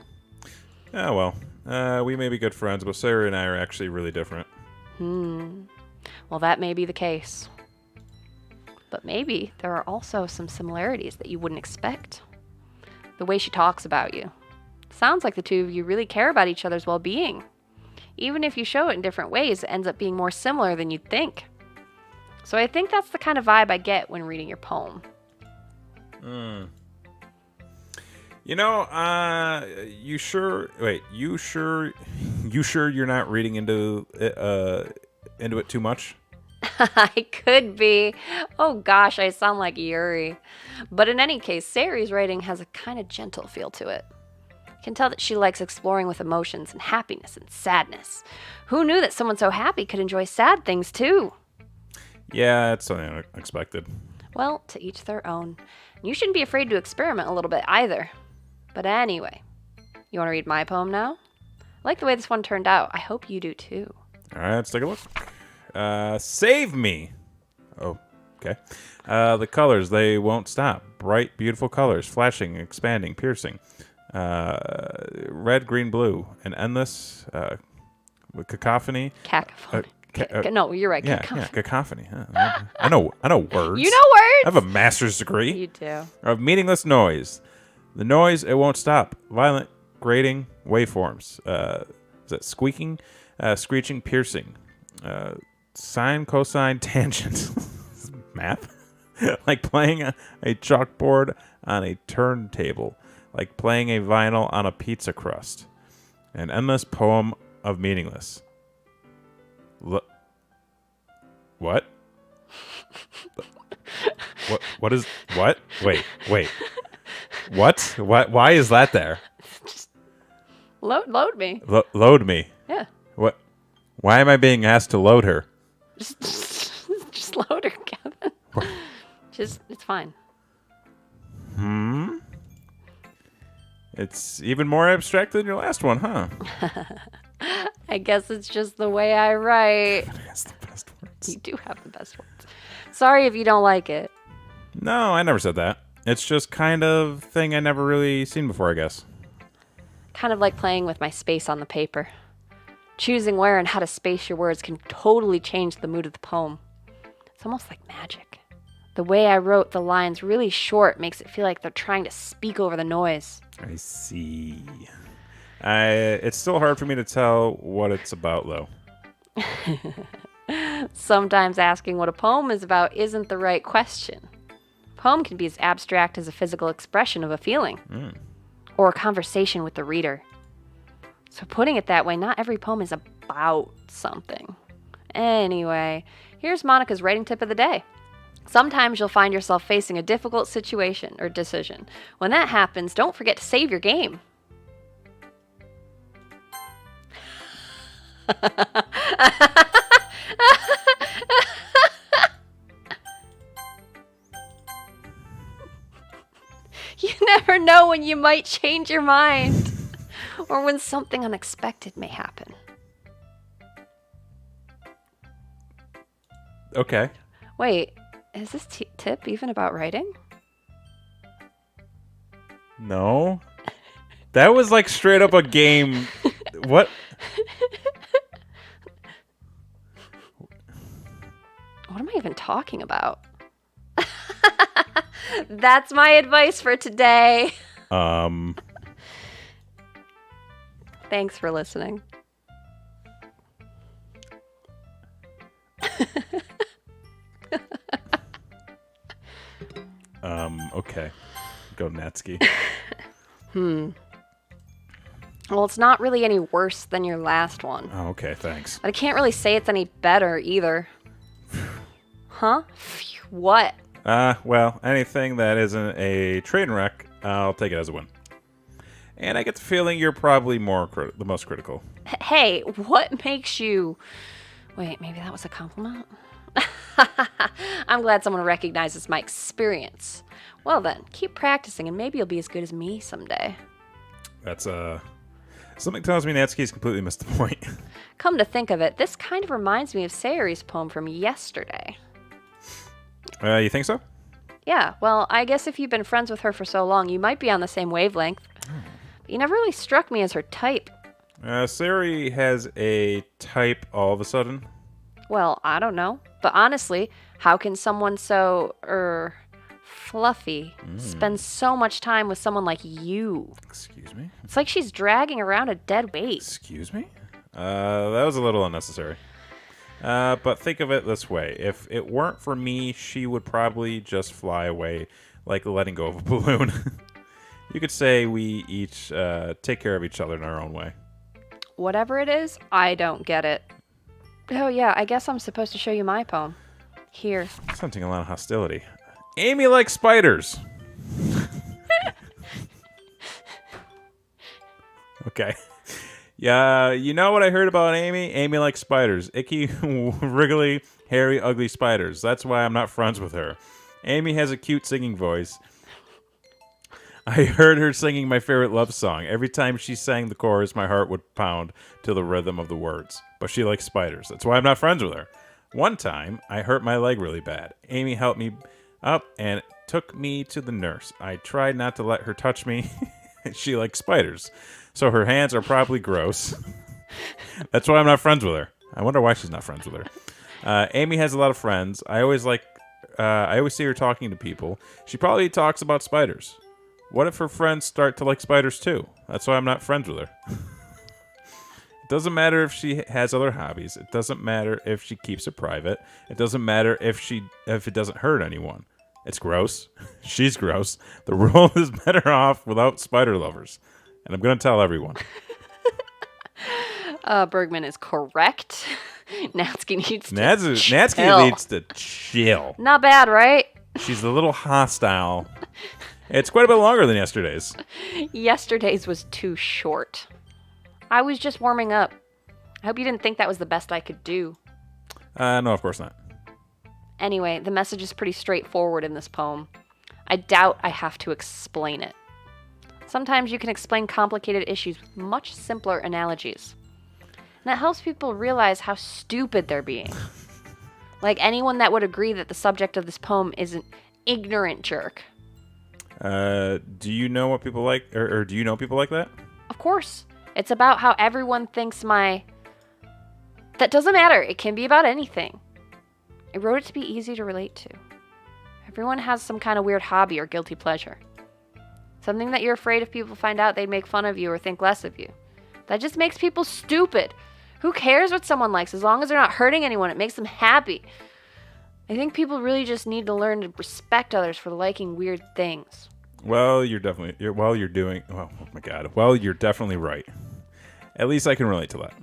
Speaker 2: Oh, well. We may be good friends, but Sayori and I are actually really different.
Speaker 3: Well, that may be the case. But maybe there are also some similarities that you wouldn't expect. The way she talks about you. Sounds like the two of you really care about each other's well-being. Even if you show it in different ways, it ends up being more similar than you'd think. So I think that's the kind of vibe I get when reading your poem.
Speaker 2: You know, you sure you're not reading into it too much?
Speaker 3: I could be. Oh gosh, I sound like Yuri. But in any case, Sayori's writing has a kind of gentle feel to it. You can tell that she likes exploring with emotions and happiness and sadness. Who knew that someone so happy could enjoy sad things too?
Speaker 2: Yeah, it's something unexpected.
Speaker 3: Well, to each their own. And you shouldn't be afraid to experiment a little bit either. But anyway, you want to read my poem now? I like the way this one turned out. I hope you do too.
Speaker 2: All right, let's take a look. Save me. Oh, okay. The colors, they won't stop. Bright, beautiful colors, flashing, expanding, piercing. Red, green, blue. An endless cacophony.
Speaker 3: Cacophony. No, you're right.
Speaker 2: Yeah, cacophony. I know words.
Speaker 3: You know words?
Speaker 2: I have a master's degree.
Speaker 3: You do.
Speaker 2: Of meaningless noise. The noise, it won't stop. Violent, grating, waveforms. Is that squeaking? Screeching, piercing. Sine, cosine, tangent. Math? Like playing a chalkboard on a turntable. Like playing a vinyl on a pizza crust. An endless poem of meaningless. What? What is... What? Wait. What? Why is that there?
Speaker 3: Just load me.
Speaker 2: Load me?
Speaker 3: Yeah.
Speaker 2: What? Why am I being asked to load her?
Speaker 3: Just load her, Kevin. It's fine.
Speaker 2: It's even more abstract than your last one, huh?
Speaker 3: I guess it's just the way I write.
Speaker 2: That's the best words.
Speaker 3: You do have the best words. Sorry if you don't like it.
Speaker 2: No, I never said that. It's just kind of thing I never really seen before, I guess.
Speaker 3: Kind of like playing with my space on the paper. Choosing where and how to space your words can totally change the mood of the poem. It's almost like magic. The way I wrote the lines really short makes it feel like they're trying to speak over the noise.
Speaker 2: I see. It's still hard for me to tell what it's about, though.
Speaker 3: Sometimes asking what a poem is about isn't the right question. A poem can be as abstract as a physical expression of a feeling, or a conversation with the reader. So putting it that way, not every poem is about something. Anyway, here's Monica's writing tip of the day. Sometimes you'll find yourself facing a difficult situation or decision. When that happens, don't forget to save your game. You never know when you might change your mind or when something unexpected may happen.
Speaker 2: Okay.
Speaker 3: Wait, is this tip even about writing?
Speaker 2: No. That was like straight up a game. What?
Speaker 3: What am I even talking about? That's my advice for today. Thanks for listening.
Speaker 2: Okay. Go Natsuki.
Speaker 3: Well, it's not really any worse than your last one.
Speaker 2: Oh, okay, thanks.
Speaker 3: But I can't really say it's any better either. Huh? Phew, what?
Speaker 2: Well, anything that isn't a train wreck, I'll take it as a win. And I get the feeling you're probably the most critical.
Speaker 3: Hey, what makes you... Wait, maybe that was a compliment? I'm glad someone recognizes my experience. Well then, keep practicing and maybe you'll be as good as me someday.
Speaker 2: That's, something tells me Natsuki's completely missed the point.
Speaker 3: Come to think of it, this kind of reminds me of Sayori's poem from yesterday.
Speaker 2: You think so?
Speaker 3: Yeah, well, I guess if you've been friends with her for so long, you might be on the same wavelength. But you never really struck me as her type.
Speaker 2: Sayori has a type all of a sudden.
Speaker 3: Well, I don't know. But honestly, how can someone so, fluffy spend so much time with someone like you?
Speaker 2: Excuse me?
Speaker 3: It's like she's dragging around a dead weight.
Speaker 2: Excuse me? That was a little unnecessary. But think of it this way. If it weren't for me, she would probably just fly away like letting go of a balloon. You could say we each take care of each other in our own way.
Speaker 3: Whatever it is, I don't get it. Oh yeah, I guess I'm supposed to show you my poem. Here.
Speaker 2: Sensing a lot of hostility. Amy likes spiders. Okay. Yeah, you know what I heard about Amy? Amy likes spiders. Icky, wriggly, hairy, ugly spiders. That's why I'm not friends with her. Amy has a cute singing voice. I heard her singing my favorite love song. Every time she sang the chorus, my heart would pound to the rhythm of the words. But she likes spiders. That's why I'm not friends with her. One time, I hurt my leg really bad. Amy helped me up and took me to the nurse. I tried not to let her touch me. She likes spiders. So her hands are probably gross. That's why I'm not friends with her. I wonder why she's not friends with her. Amy has a lot of friends. I always see her talking to people. She probably talks about spiders. What if her friends start to like spiders too? That's why I'm not friends with her. It doesn't matter if she has other hobbies. It doesn't matter if she keeps it private. It doesn't matter if it doesn't hurt anyone. It's gross. She's gross. The world is better off without spider lovers. And I'm going to tell everyone.
Speaker 3: Bergman is correct. Natsuki needs to
Speaker 2: Natsuki needs to chill.
Speaker 3: Not bad, right?
Speaker 2: She's a little hostile. It's quite a bit longer than yesterday's.
Speaker 3: Yesterday's was too short. I was just warming up. I hope you didn't think that was the best I could do.
Speaker 2: No, of course not.
Speaker 3: Anyway, the message is pretty straightforward in this poem. I doubt I have to explain it. Sometimes you can explain complicated issues with much simpler analogies. And that helps people realize how stupid they're being. Like anyone that would agree that the subject of this poem is an ignorant jerk.
Speaker 2: Do you know what people like, or do you know people like that?
Speaker 3: Of course. It's about how everyone thinks That doesn't matter. It can be about anything. I wrote it to be easy to relate to. Everyone has some kind of weird hobby or guilty pleasure. Something that you're afraid if people find out they'd make fun of you or think less of you. That just makes people stupid. Who cares what someone likes? As long as they're not hurting anyone, it makes them happy. I think people really just need to learn to respect others for liking weird things.
Speaker 2: Well, you're definitely right. At least I can relate to that.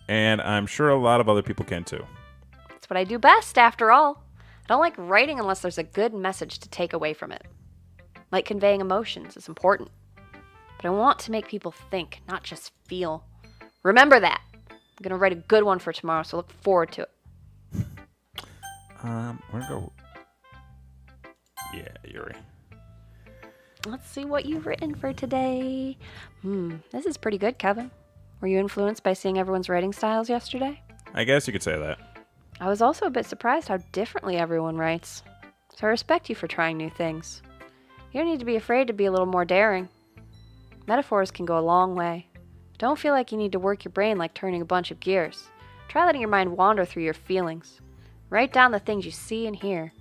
Speaker 2: And I'm sure a lot of other people can too.
Speaker 3: It's what I do best, after all. I don't like writing unless there's a good message to take away from it. Like conveying emotions is important. But I want to make people think, not just feel. Remember that. I'm going to write a good one for tomorrow, so look forward to it.
Speaker 2: We're going to go... Yeah, Yuri.
Speaker 3: Let's see what you've written for today. This is pretty good, Kevin. Were you influenced by seeing everyone's writing styles yesterday?
Speaker 2: I guess you could say that.
Speaker 3: I was also a bit surprised how differently everyone writes. So I respect you for trying new things. You don't need to be afraid to be a little more daring. Metaphors can go a long way. Don't feel like you need to work your brain like turning a bunch of gears. Try letting your mind wander through your feelings. Write down the things you see and hear.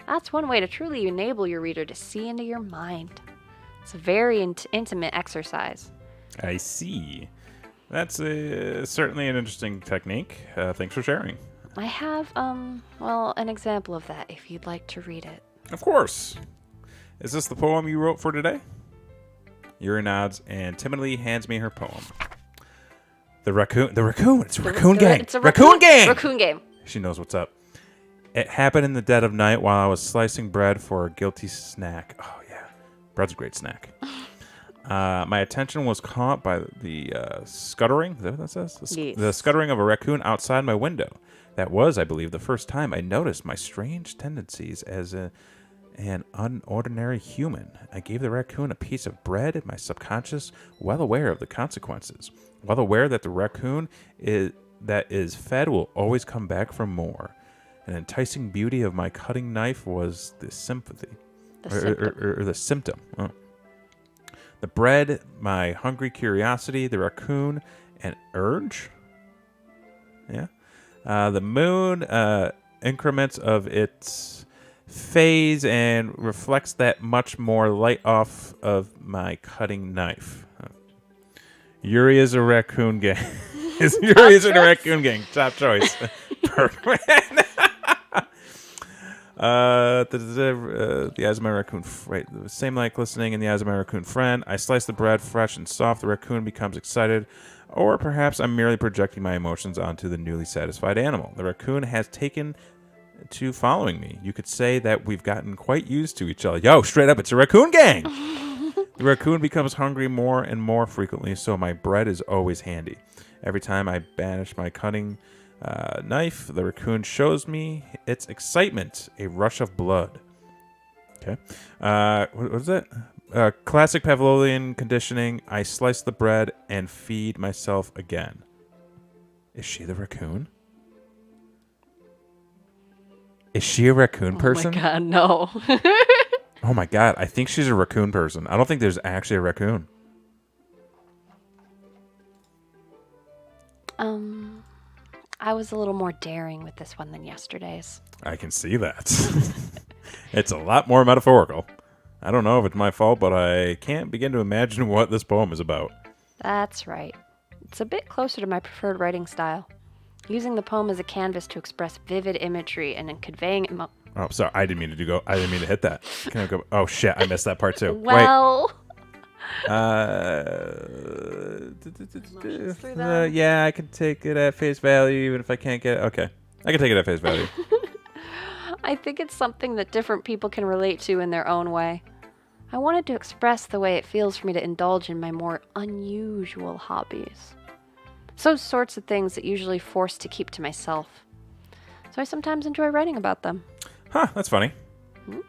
Speaker 3: That's one way to truly enable your reader to see into your mind. It's a very intimate exercise.
Speaker 2: I see. That's certainly an interesting technique. Thanks for sharing.
Speaker 3: I have, an example of that if you'd like to read it.
Speaker 2: Of course. Is this the poem you wrote for today? Yuri nods and timidly hands me her poem. It's a raccoon gang.
Speaker 3: It's a raccoon gang. Raccoon game.
Speaker 2: She knows what's up. It happened in the dead of night while I was slicing bread for a guilty snack. Oh, yeah. Bread's a great snack. My attention was caught by the scuttering. Is that what that says?
Speaker 3: Yes.
Speaker 2: The scuttering of a raccoon outside my window. That was, I believe, the first time I noticed my strange tendencies as an unordinary human. I gave the raccoon a piece of bread in my subconscious, well aware of the consequences, well aware that the raccoon that is fed will always come back for more. An enticing beauty of my cutting knife was the sympathy, or the symptom. Oh. The bread, my hungry curiosity, the raccoon, an urge. Yeah. The moon, increments of its phase and reflects that much more light off of my cutting knife. Yuri is a raccoon gang. Yuri is in a raccoon gang. Top choice. Perfect. The eyes of my raccoon. Right, same like listening in the eyes of my raccoon friend. I slice the bread fresh and soft. The raccoon becomes excited. Or perhaps I'm merely projecting my emotions onto the newly satisfied animal. The raccoon has taken to following me. You could say that we've gotten quite used to each other. Yo, straight up, it's a raccoon gang! The raccoon becomes hungry more and more frequently, so my bread is always handy. Every time I banish my cutting knife, the raccoon shows me its excitement, a rush of blood. Okay. What is that? Classic Pavlovian conditioning. I slice the bread and feed myself again. Is she the raccoon? Is she a raccoon person?
Speaker 3: Oh my god, no.
Speaker 2: Oh my god, I think she's a raccoon person. I don't think there's actually a raccoon.
Speaker 3: I was a little more daring with this one than yesterday's.
Speaker 2: I can see that. It's a lot more metaphorical. I don't know if it's my fault, but I can't begin to imagine what this poem is about.
Speaker 3: That's right. It's a bit closer to my preferred writing style. Using the poem as a canvas to express vivid imagery and then conveying
Speaker 2: Oh, sorry. I didn't mean to hit that. Can I go? Oh, shit. I missed that part, too.
Speaker 3: Well...
Speaker 2: yeah, I can take it at face value, even if I can't get it. Okay. I can take it at face value.
Speaker 3: I think it's something that different people can relate to in their own way. I wanted to express the way it feels for me to indulge in my more unusual hobbies. Those sorts of things that usually forced to keep to myself. So I sometimes enjoy writing about them.
Speaker 2: Huh, that's funny. Didn't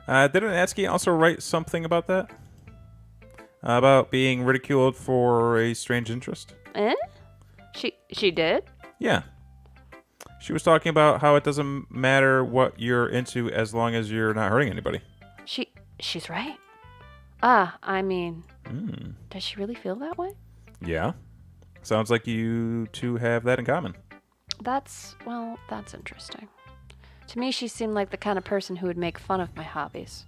Speaker 2: Atsky also write something about that? About being ridiculed for a strange interest?
Speaker 3: She did?
Speaker 2: Yeah. She was talking about how it doesn't matter what you're into as long as you're not hurting anybody.
Speaker 3: She's right. I mean, does she really feel that way?
Speaker 2: Yeah. Sounds like you two have that in common.
Speaker 3: That's interesting. To me, she seemed like the kind of person who would make fun of my hobbies.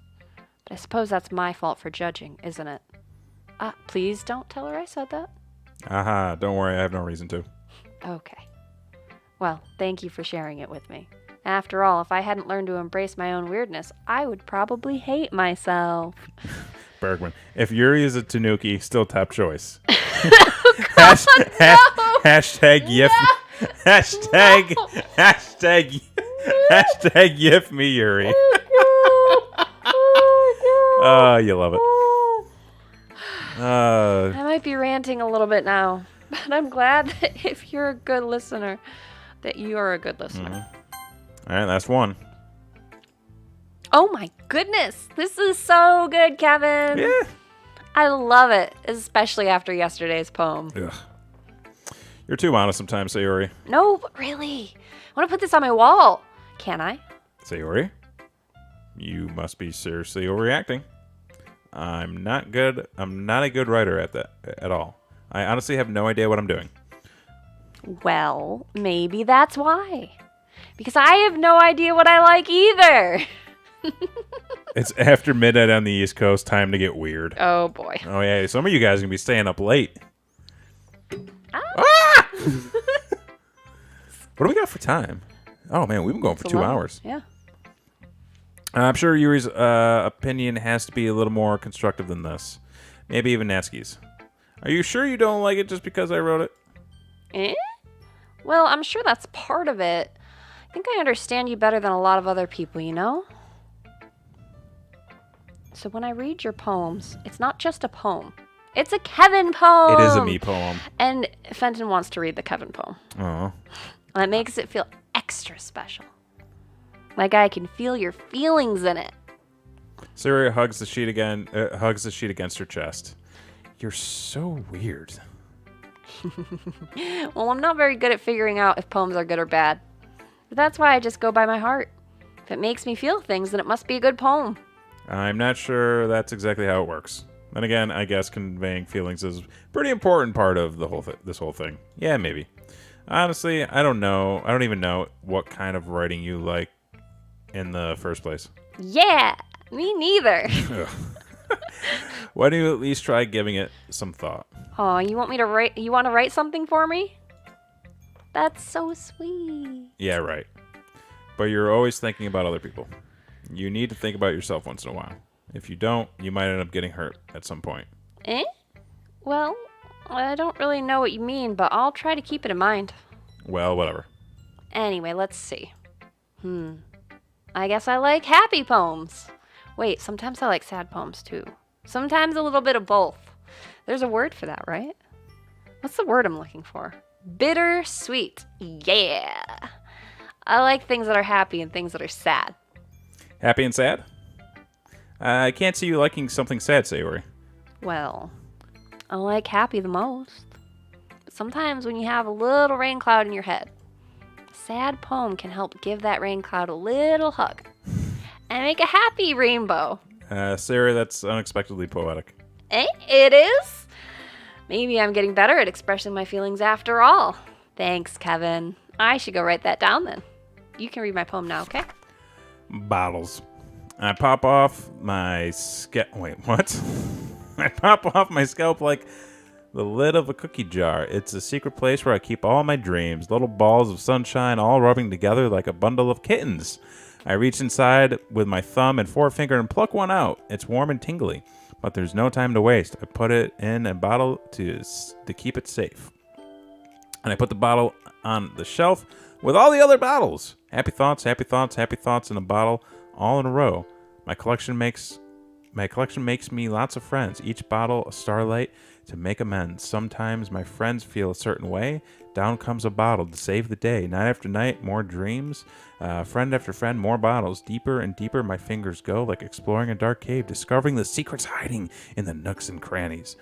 Speaker 3: But I suppose that's my fault for judging, isn't it? Please don't tell her I said that.
Speaker 2: Aha, don't worry, I have no reason to.
Speaker 3: Okay. Well, thank you for sharing it with me. After all, if I hadn't learned to embrace my own weirdness, I would probably hate myself.
Speaker 2: Bergman, if Yuri is a Tanuki, still top choice. Hashtag yif. No. Hashtag yif me, Yuri. Oh, you love it.
Speaker 3: I might be ranting a little bit now, but I'm glad that if you're a good listener, that you are a good listener.
Speaker 2: Mm-hmm. All right, last one.
Speaker 3: Oh my goodness. This is so good, Kevin.
Speaker 2: Yeah.
Speaker 3: I love it, especially after yesterday's poem.
Speaker 2: Ugh. You're too honest sometimes, Sayori.
Speaker 3: No, but really. I want to put this on my wall. Can I?
Speaker 2: Sayori, you must be seriously overreacting. I'm not good. I'm not a good writer at that at all. I honestly have no idea what I'm doing.
Speaker 3: Well, maybe that's why. Because I have no idea what I like either.
Speaker 2: It's after midnight on the East Coast. Time to get weird.
Speaker 3: Oh, boy.
Speaker 2: Oh, yeah. Some of you guys are going to be staying up late. What do we got for time? Oh, man. We've been going for 2 hours.
Speaker 3: Yeah.
Speaker 2: I'm sure Yuri's opinion has to be a little more constructive than this. Maybe even Natsuki's. Are you sure you don't like it just because I wrote it?
Speaker 3: Well, I'm sure that's part of it. I think I understand you better than a lot of other people, you know? So when I read your poems, it's not just a poem. It's a Kevin poem.
Speaker 2: It is a me poem.
Speaker 3: And Fenton wants to read the Kevin poem.
Speaker 2: Oh.
Speaker 3: That makes it feel extra special. Like I can feel your feelings in it.
Speaker 2: Syria hugs the sheet again. Hugs the sheet against her chest. You're so weird.
Speaker 3: Well, I'm not very good at figuring out if poems are good or bad. But that's why I just go by my heart. If it makes me feel things, then it must be a good poem.
Speaker 2: I'm not sure that's exactly how it works. Then again, I guess conveying feelings is a pretty important part of the this whole thing. Yeah, maybe. Honestly, I don't know. I don't even know what kind of writing you like in the first place.
Speaker 3: Yeah, me neither.
Speaker 2: Why don't you at least try giving it some thought?
Speaker 3: Oh, you want me to write? You want to write something for me? That's so sweet.
Speaker 2: Yeah, right. But you're always thinking about other people. You need to think about yourself once in a while. If you don't, you might end up getting hurt at some point.
Speaker 3: Well, I don't really know what you mean, but I'll try to keep it in mind.
Speaker 2: Well, whatever.
Speaker 3: Anyway, let's see. I guess I like happy poems. Wait, sometimes I like sad poems too. Sometimes a little bit of both. There's a word for that, right? What's the word I'm looking for? Bittersweet. Yeah. I like things that are happy and things that are sad.
Speaker 2: Happy and sad? I can't see you liking something sad, Sayori.
Speaker 3: Well, I like happy the most. But sometimes when you have a little rain cloud in your head, a sad poem can help give that rain cloud a little hug and make a happy rainbow.
Speaker 2: Sayori, that's unexpectedly poetic.
Speaker 3: It is? Maybe I'm getting better at expressing my feelings after all. Thanks, Kevin. I should go write that down then. You can read my poem now, okay?
Speaker 2: Bottles. I pop off my Wait, what? I pop off my scalp like the lid of a cookie jar. It's a secret place where I keep all my dreams. Little balls of sunshine all rubbing together like a bundle of kittens. I reach inside with my thumb and forefinger and pluck one out. It's warm and tingly, but there's no time to waste. I put it in a bottle to keep it safe. And I put the bottle on the shelf with all the other bottles. Happy thoughts, happy thoughts, happy thoughts in a bottle, all in a row. My collection makes me lots of friends. Each bottle a starlight to make amends. Sometimes my friends feel a certain way. Down comes a bottle to save the day. Night after night, more dreams. Friend after friend, more bottles. Deeper and deeper my fingers go, like exploring a dark cave, discovering the secrets hiding in the nooks and crannies.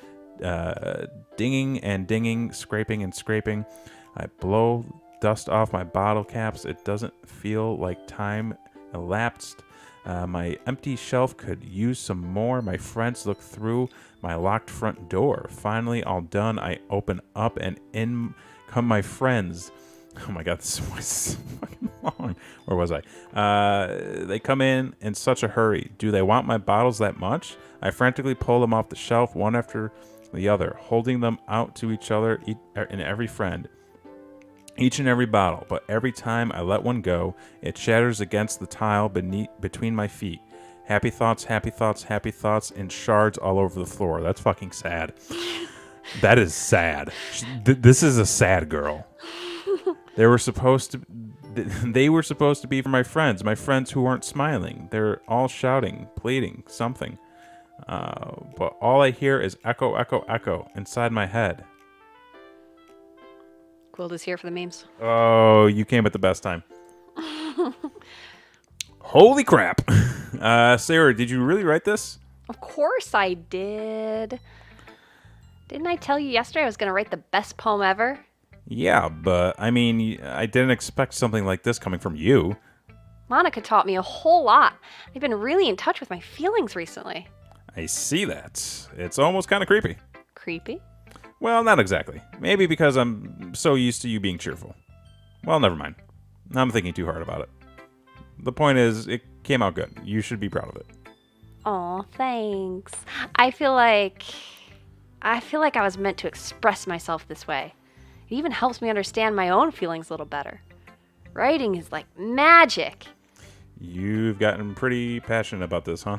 Speaker 2: Dinging and dinging, scraping and scraping. I blow dust off my bottle caps. It doesn't feel like time elapsed. My empty shelf could use some more. My friends look through my locked front door. Finally, all done, I open up and in come my friends. Oh my god, this is fucking long. Where was I? They come in such a hurry. Do they want my bottles that much? I frantically pull them off the shelf, one after the other, holding them out to each other and every friend. Each and every bottle, but every time I let one go, it shatters against the tile between my feet. Happy thoughts, happy thoughts, happy thoughts, and shards all over the floor. That's fucking sad. That is sad. This is a sad girl. They were supposed to be for my friends who aren't smiling. They're all shouting, pleading, something. But all I hear is echo, echo, echo inside my head.
Speaker 3: Quill is here for the memes.
Speaker 2: Oh, you came at the best time. Holy crap. Sarah, did you really write this?
Speaker 3: Of course I did. Didn't I tell you yesterday I was going to write the best poem ever?
Speaker 2: Yeah, but, I mean, I didn't expect something like this coming from you.
Speaker 3: Monica taught me a whole lot. I've been really in touch with my feelings recently.
Speaker 2: I see that. It's almost kind of creepy.
Speaker 3: Creepy?
Speaker 2: Well, not exactly. Maybe because I'm so used to you being cheerful. Well, never mind. I'm thinking too hard about it. The point is, it came out good. You should be proud of it.
Speaker 3: Aw, thanks. I feel like I was meant to express myself this way. It even helps me understand my own feelings a little better. Writing is like magic.
Speaker 2: You've gotten pretty passionate about this, huh?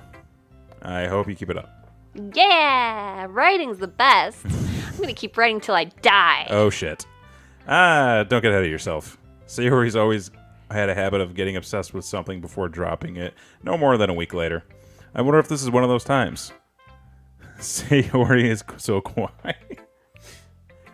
Speaker 2: I hope you keep it up.
Speaker 3: Yeah, writing's the best. I'm gonna keep writing till I die.
Speaker 2: Oh, shit. Don't get ahead of yourself. Sayori's always had a habit of getting obsessed with something before dropping it, no more than a week later. I wonder if this is one of those times. Sayori is so quiet.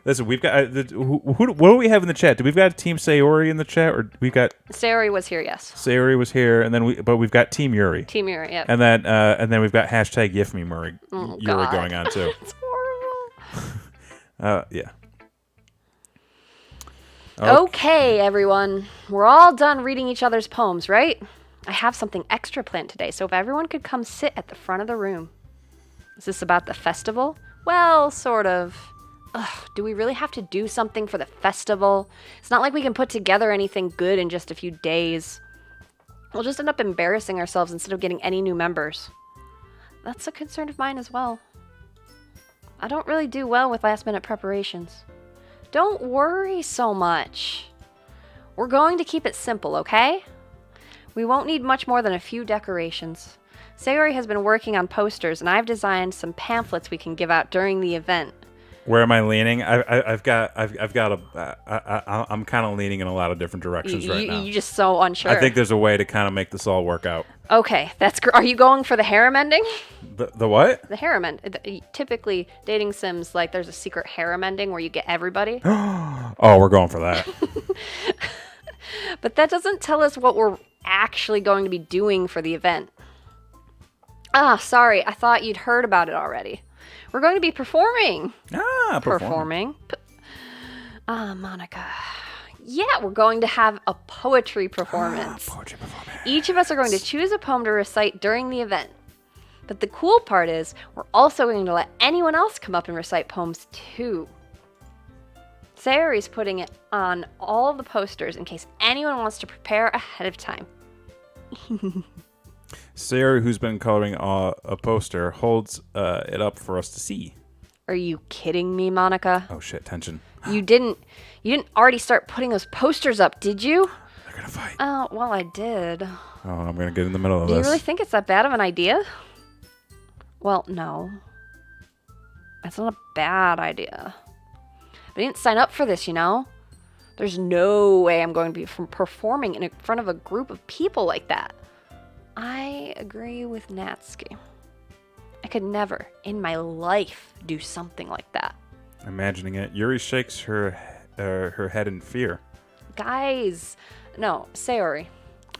Speaker 2: Listen, we've got what do we have in the chat? Do we've got Team Sayori in the chat, or we've got
Speaker 3: Sayori was here, yes.
Speaker 2: Sayori was here, and then we've got Team Yuri.
Speaker 3: Team Yuri, yeah.
Speaker 2: And then we've got hashtag YifMe Yuri
Speaker 3: God.
Speaker 2: going on too.
Speaker 3: It's horrible.
Speaker 2: Yeah.
Speaker 3: Okay, everyone. We're all done reading each other's poems, right? I have something extra planned today, so if everyone could come sit at the front of the room. Is this about the festival? Well, sort of. Ugh, do we really have to do something for the festival? It's not like we can put together anything good in just a few days. We'll just end up embarrassing ourselves instead of getting any new members. That's a concern of mine as well. I don't really do well with last-minute preparations. Don't worry so much. We're going to keep it simple, okay? We won't need much more than a few decorations. Sayori has been working on posters, and I've designed some pamphlets we can give out during the event.
Speaker 2: Where am I leaning? I'm kind of leaning in a lot of different directions right now.
Speaker 3: You're just so unsure.
Speaker 2: I think there's a way to kind of make this all work out.
Speaker 3: Okay, that's Are you going for the harem ending?
Speaker 2: The what?
Speaker 3: The harem end. Typically, dating sims, like, there's a secret harem ending where you get everybody.
Speaker 2: Oh, we're going for that.
Speaker 3: But that doesn't tell us what we're actually going to be doing for the event. Ah, sorry. I thought you'd heard about it already. We're going to be performing.
Speaker 2: Performing.
Speaker 3: Monica. Yeah, we're going to have a poetry performance.
Speaker 2: Poetry performance.
Speaker 3: Each of us are going to choose a poem to recite during the event. But the cool part is, we're also going to let anyone else come up and recite poems too. Sayori's putting it on all the posters in case anyone wants to prepare ahead of time.
Speaker 2: Sayori, who's been coloring a poster, holds it up for us to see.
Speaker 3: Are you kidding me, Monica?
Speaker 2: Oh shit, tension.
Speaker 3: You didn't already start putting those posters up, did you?
Speaker 2: They're gonna fight.
Speaker 3: Oh, well, I did.
Speaker 2: Oh, I'm gonna get in the middle of
Speaker 3: Do
Speaker 2: this.
Speaker 3: you really think it's that bad of an idea? Well, no. It's not a bad idea. But I didn't sign up for this, you know? There's no way I'm going to be performing in front of a group of people like that. I agree with Natsuki. I could never, in my life, do something like that.
Speaker 2: Imagining it, Yuri shakes her head in fear.
Speaker 3: Guys, no, Sayori.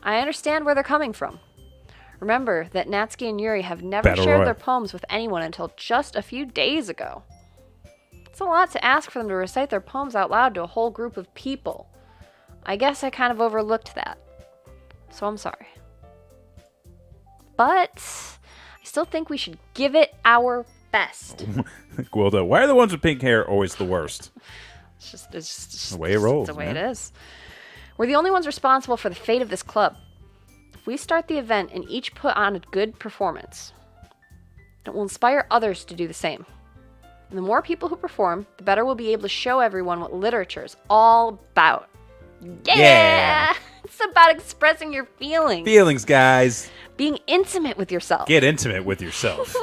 Speaker 3: I understand where they're coming from. Remember that Natsuki and Yuri have never shared their poems with anyone until just a few days ago. It's a lot to ask for them to recite their poems out loud to a whole group of people. I guess I kind of overlooked that. So I'm sorry. But I still think we should give it our best.
Speaker 2: Gwilda, why are the ones with pink hair always the worst?
Speaker 3: It's just
Speaker 2: the way it rolls.
Speaker 3: It's the way it is. We're the only ones responsible for the fate of this club. If we start the event and each put on a good performance, it will inspire others to do the same. And the more people who perform, the better we'll be able to show everyone what literature is all about. Yeah! It's about expressing your feelings.
Speaker 2: Feelings, guys.
Speaker 3: Being intimate with yourself.
Speaker 2: Get intimate with yourself.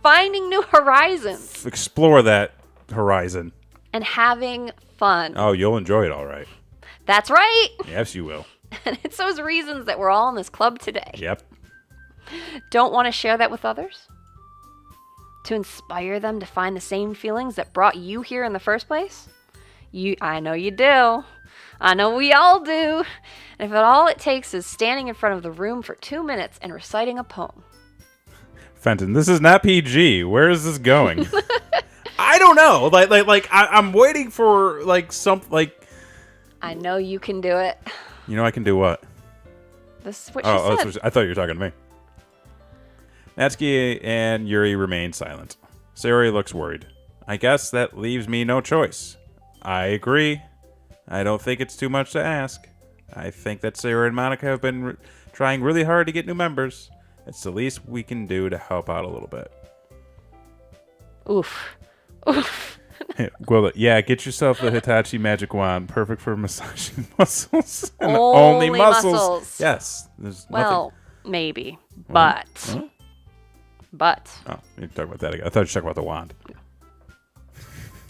Speaker 3: Finding new horizons.
Speaker 2: Explore that horizon.
Speaker 3: And having fun.
Speaker 2: Oh, you'll enjoy it all right.
Speaker 3: That's right.
Speaker 2: Yes, you will.
Speaker 3: And it's those reasons that we're all in this club today.
Speaker 2: Yep.
Speaker 3: Don't want to share that with others? To inspire them to find the same feelings that brought you here in the first place? I know you do. I know we all do. And if all it takes is standing in front of the room for 2 minutes and reciting a poem.
Speaker 2: Fenton, this is not PG. Where is this going? I don't know. I'm waiting for
Speaker 3: I know you can do it.
Speaker 2: You know I can do what?
Speaker 3: This is what she said.
Speaker 2: I thought you were talking to me. Natsuki and Yuri remain silent. Sayori looks worried. I guess that leaves me no choice. I agree. I don't think it's too much to ask. I think that Sayori and Monica have been trying really hard to get new members. It's the least we can do to help out a little bit.
Speaker 3: Oof.
Speaker 2: Well, yeah, get yourself the Hitachi magic wand, perfect for massaging muscles. Only muscles. Yes. There's nothing.
Speaker 3: Maybe, but.
Speaker 2: Huh?
Speaker 3: But.
Speaker 2: Oh, you're talking about that again. I thought you were talking about the wand.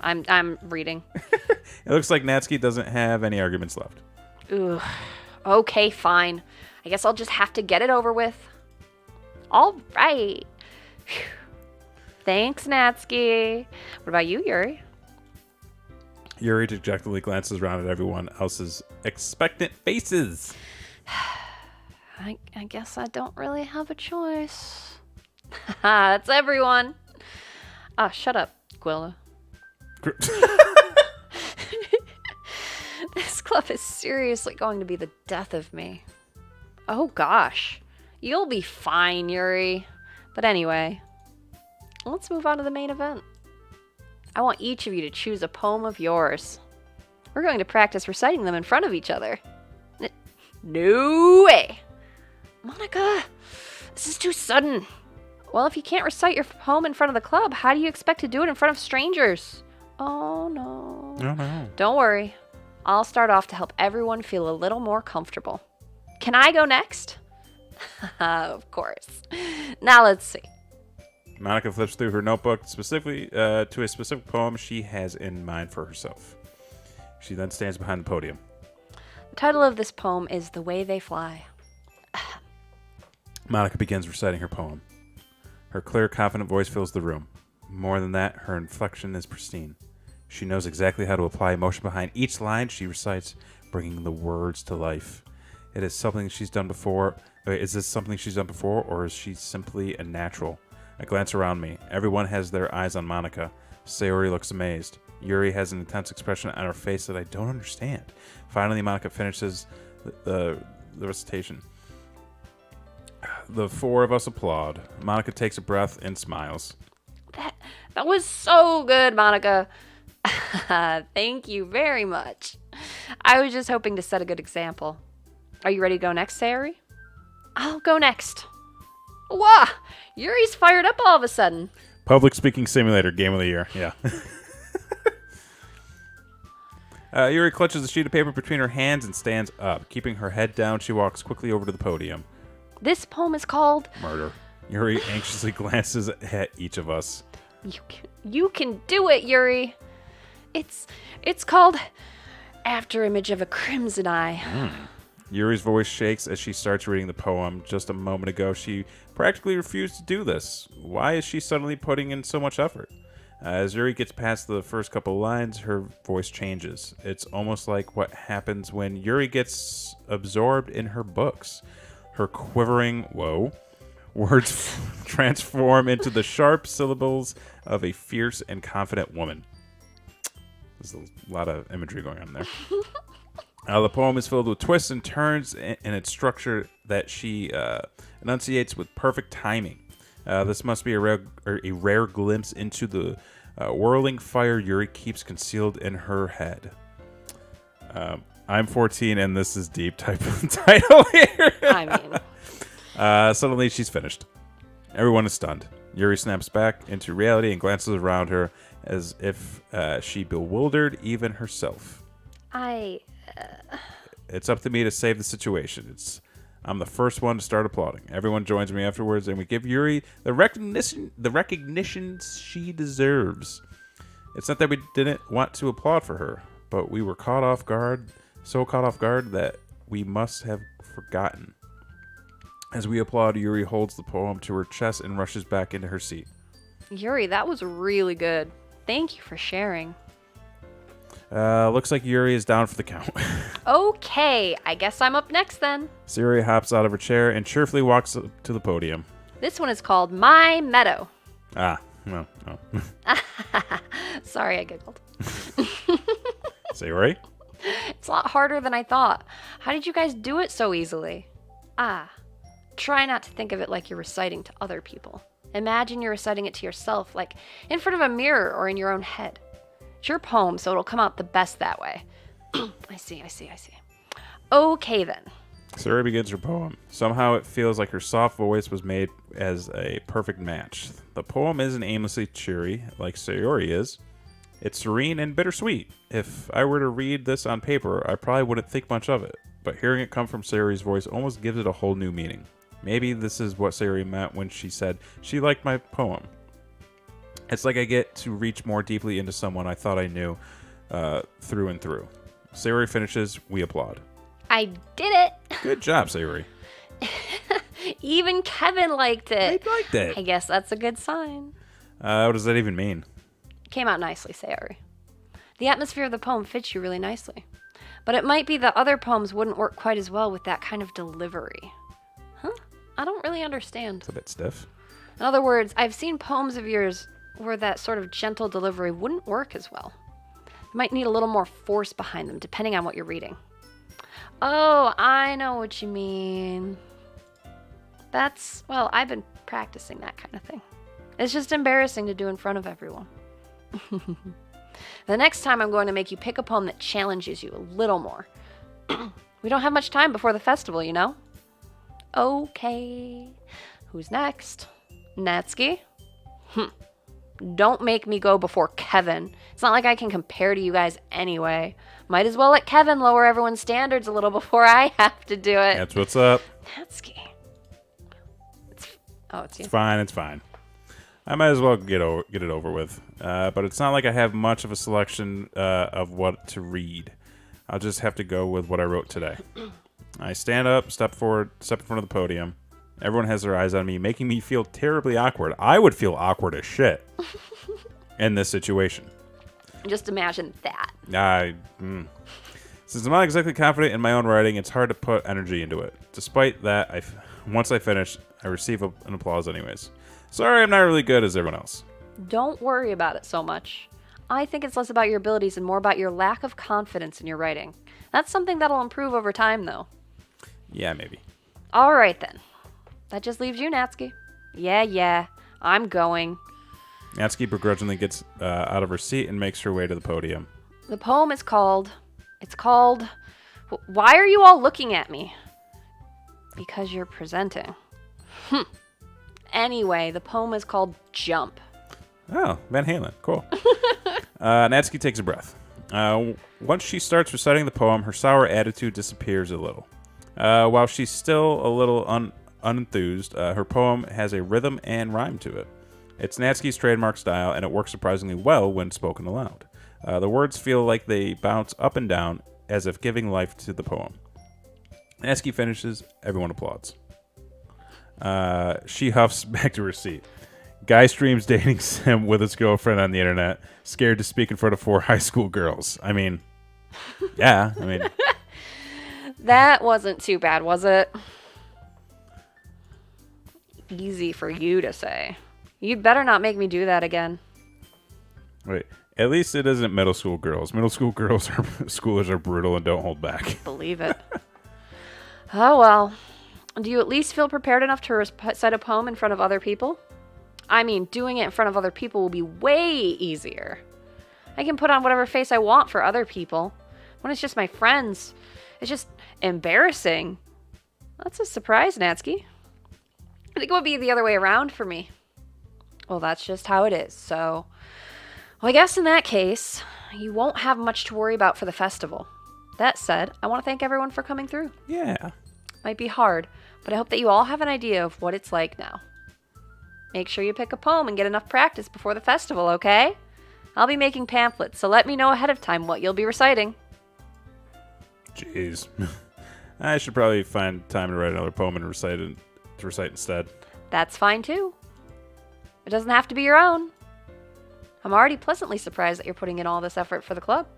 Speaker 3: I'm reading.
Speaker 2: It looks like Natsuki doesn't have any arguments left.
Speaker 3: Ugh. Okay, fine. I guess I'll just have to get it over with. All right. Whew. Thanks, Natsuki. What about you, Yuri?
Speaker 2: Yuri dejectedly glances around at everyone else's expectant faces.
Speaker 3: I guess I don't really have a choice. That's everyone. Ah, shut up, Gwilla. This club is seriously going to be the death of me. Oh gosh. You'll be fine, Yuri. But anyway, let's move on to the main event. I want each of you to choose a poem of yours. We're going to practice reciting them in front of each other. No way! Monica, this is too sudden. Well, if you can't recite your poem in front of the club, how do you expect to do it in front of strangers? Oh, no.
Speaker 2: No.
Speaker 3: Don't worry. I'll start off to help everyone feel a little more comfortable. Can I go next? Of course. Now let's see.
Speaker 2: Monica flips through her notebook specifically to a specific poem she has in mind for herself. She then stands behind the podium.
Speaker 3: The title of this poem is The Way They Fly.
Speaker 2: Monica begins reciting her poem. Her clear, confident voice fills the room. More than that, her inflection is pristine. She knows exactly how to apply emotion behind each line she recites, bringing the words to life. It is something she's done before. Is this something she's done before, or is she simply a natural? I glance around me. Everyone has their eyes on Monica. Sayori looks amazed. Yuri has an intense expression on her face that I don't understand. Finally, Monica finishes the recitation. The four of us applaud. Monica takes a breath and smiles.
Speaker 3: That was so good, Monica. Thank you very much. I was just hoping to set a good example. Are you ready to go next, Sayori? I'll go next. Wow, Yuri's fired up all of a sudden.
Speaker 2: Public speaking simulator, game of the year. Yeah. Yuri clutches a sheet of paper between her hands and stands up. Keeping her head down, she walks quickly over to the podium.
Speaker 3: This poem is called...
Speaker 2: Murder. Yuri anxiously glances at each of us.
Speaker 3: You can do it, Yuri. It's called After Image of a Crimson Eye.
Speaker 2: Yuri's voice shakes as she starts reading the poem. Just a moment ago, she practically refused to do this. Why is she suddenly putting in so much effort? As Yuri gets past the first couple lines, her voice changes. It's almost like what happens when Yuri gets absorbed in her books. Her quivering, words transform into the sharp syllables of a fierce and confident woman. There's a lot of imagery going on there. The poem is filled with twists and turns in its structure that she enunciates with perfect timing. This must be a rare glimpse into the Whirling fire Yuri keeps concealed in her head. I'm 14 and this is deep type of title here.
Speaker 3: I mean.
Speaker 2: Suddenly she's finished. Everyone is stunned. Yuri snaps back into reality and glances around her as if she bewildered even herself. It's up to me to save the situation. I'm the first one to start applauding. Everyone joins me afterwards, and we give Yuri the recognition she deserves. It's not that we didn't want to applaud for her, but we were so caught off guard that we must have forgotten. As we applaud, Yuri holds the poem to her chest and rushes back into her seat.
Speaker 3: Yuri, that was really good. Thank you for sharing.
Speaker 2: Looks like Yuri is down for the count.
Speaker 3: Okay, I guess I'm up next then.
Speaker 2: Yuri hops out of her chair and cheerfully walks up to the podium.
Speaker 3: This one is called My Meadow.
Speaker 2: No.
Speaker 3: Sorry, I giggled.
Speaker 2: Sayori?
Speaker 3: It's a lot harder than I thought. How did you guys do it so easily? Try not to think of it like you're reciting to other people. Imagine you're reciting it to yourself, like in front of a mirror or in your own head. It's your poem, so it'll come out the best that way. I see. Okay, then.
Speaker 2: Sayori begins her poem. Somehow it feels like her soft voice was made as a perfect match. The poem isn't aimlessly cheery, like Sayori is. It's serene and bittersweet. If I were to read this on paper, I probably wouldn't think much of it. But hearing it come from Sayori's voice almost gives it a whole new meaning. Maybe this is what Sayori meant when she said she liked my poem. It's like I get to reach more deeply into someone I thought I knew through and through. Sayori finishes, we applaud.
Speaker 3: I did it!
Speaker 2: Good job, Sayori.
Speaker 3: Even Kevin liked it.
Speaker 2: I liked it.
Speaker 3: I guess that's a good sign.
Speaker 2: What does that even mean?
Speaker 3: Came out nicely, Sayori. The atmosphere of the poem fits you really nicely. But it might be that other poems wouldn't work quite as well with that kind of delivery. Huh? I don't really understand.
Speaker 2: It's a bit stiff.
Speaker 3: In other words, I've seen poems of yours where that sort of gentle delivery wouldn't work as well. You might need a little more force behind them, depending on what you're reading. Oh, I know what you mean. I've been practicing that kind of thing. It's just embarrassing to do in front of everyone. The next time I'm going to make you pick a poem that challenges you a little more. We don't have much time before the festival, you know? Okay. Who's next? Natsuki? Don't make me go before Kevin. It's not like I can compare to you guys anyway. Might as well let Kevin lower everyone's standards a little before I have to do it.
Speaker 2: That's what's up.
Speaker 3: Natsuki. It's you.
Speaker 2: It's fine. I might as well get it over with. But it's not like I have much of a selection of what to read. I'll just have to go with what I wrote today. I stand up, step forward, step in front of the podium. Everyone has their eyes on me, making me feel terribly awkward. I would feel awkward as shit in this situation.
Speaker 3: Just imagine that.
Speaker 2: Since I'm not exactly confident in my own writing, it's hard to put energy into it. Despite that, once I finish, I receive an applause anyways. Sorry, I'm not really good as everyone else.
Speaker 3: Don't worry about it so much. I think it's less about your abilities and more about your lack of confidence in your writing. That's something that'll improve over time, though.
Speaker 2: Yeah, maybe.
Speaker 3: All right, then. That just leaves you, Natsuki. Yeah, I'm going.
Speaker 2: Natsuki begrudgingly gets out of her seat and makes her way to the podium.
Speaker 3: The poem is called... Why are you all looking at me? Because you're presenting. Anyway, the poem is called Jump.
Speaker 2: Oh, Van Halen. Cool. Natsuki takes a breath. Once she starts reciting the poem, her sour attitude disappears a little. While she's still a little unenthused, her poem has a rhythm and rhyme to it. It's Natsuki's trademark style, and it works surprisingly well when spoken aloud. The words feel like they bounce up and down, as if giving life to the poem. Natsuki finishes, everyone applauds. She huffs back to her seat. Guy streams dating sim with his girlfriend on the internet, scared to speak in front of 4 high school girls. Yeah.
Speaker 3: That wasn't too bad, was it? Easy for you to say. You'd better not make me do that again.
Speaker 2: Wait, at least it isn't middle school girls. Middle school schoolers are brutal and don't hold back.
Speaker 3: Believe it. Oh, well. Do you at least feel prepared enough to recite a poem in front of other people? I mean, doing it in front of other people will be way easier. I can put on whatever face I want for other people. When it's just my friends, it's just embarrassing. That's a surprise, Natsuki. I think it would be the other way around for me. Well, that's just how it is, so... Well, I guess in that case, you won't have much to worry about for the festival. That said, I want to thank everyone for coming through.
Speaker 2: Yeah.
Speaker 3: Might be hard, but I hope that you all have an idea of what it's like now. Make sure you pick a poem and get enough practice before the festival, okay? I'll be making pamphlets, so let me know ahead of time what you'll be reciting.
Speaker 2: Jeez. I should probably find time to write another poem and recite instead.
Speaker 3: That's fine, too. It doesn't have to be your own. I'm already pleasantly surprised that you're putting in all this effort for the club.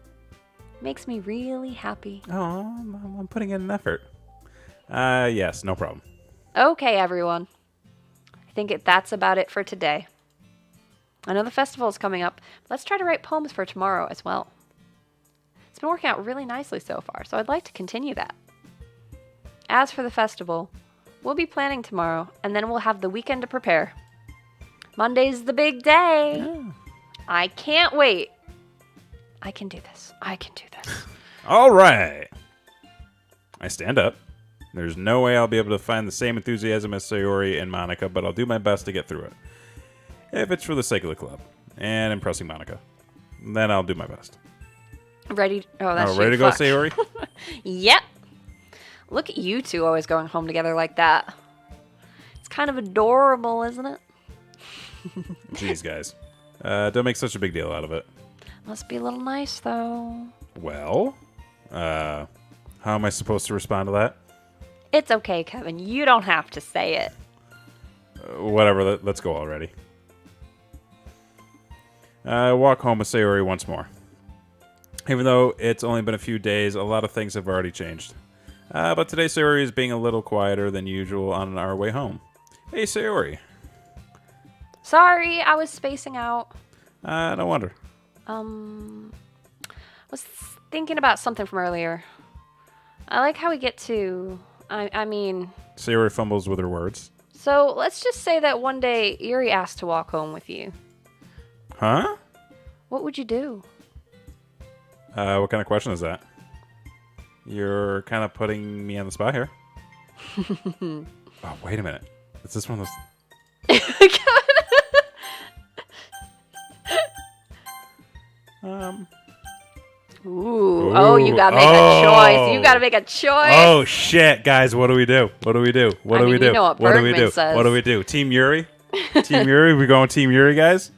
Speaker 3: Makes me really happy.
Speaker 2: Oh, I'm putting in an effort. Yes, no problem.
Speaker 3: Okay, everyone. I think that's about it for today. I know the festival is coming up. But let's try to write poems for tomorrow as well. It's been working out really nicely so far, so I'd like to continue that. As for the festival, we'll be planning tomorrow, and then we'll have the weekend to prepare. Monday's the big day.
Speaker 2: Yeah.
Speaker 3: I can't wait. I can do this.
Speaker 2: All right. I stand up. There's no way I'll be able to find the same enthusiasm as Sayori and Monica, but I'll do my best to get through it. If it's for the sake of the club and impressing Monica, then I'll do my best.
Speaker 3: Ready? Oh, that's
Speaker 2: ready to go, Sayori?
Speaker 3: Yep. Look at you two always going home together like that. It's kind of adorable, isn't it?
Speaker 2: Jeez, guys. Don't make such a big deal out of it.
Speaker 3: Must be a little nice, though.
Speaker 2: Well, how am I supposed to respond to that?
Speaker 3: It's okay, Kevin. You don't have to say it.
Speaker 2: Whatever, let's go already. I walk home with Sayori once more. Even though it's only been a few days, a lot of things have already changed. But today Sayori is being a little quieter than usual on our way home. Hey, Sayori.
Speaker 3: Sorry, I was spacing out.
Speaker 2: No wonder.
Speaker 3: Was thinking about something from earlier. I like how we get to... I mean...
Speaker 2: Sayori fumbles with her words.
Speaker 3: So, let's just say that one day Yuri asked to walk home with you.
Speaker 2: Huh?
Speaker 3: What would you do?
Speaker 2: What kind of question is that? You're kind of putting me on the spot here. Oh, wait a minute. Is this one of those...
Speaker 3: Ooh. Oh, you gotta make a choice. You gotta make a choice.
Speaker 2: Oh, shit. Guys, what do we do? What do we do? What do we do?
Speaker 3: You know what Bergman says.
Speaker 2: What do we do? Team Yuri? Team Yuri? We going Team Yuri, guys?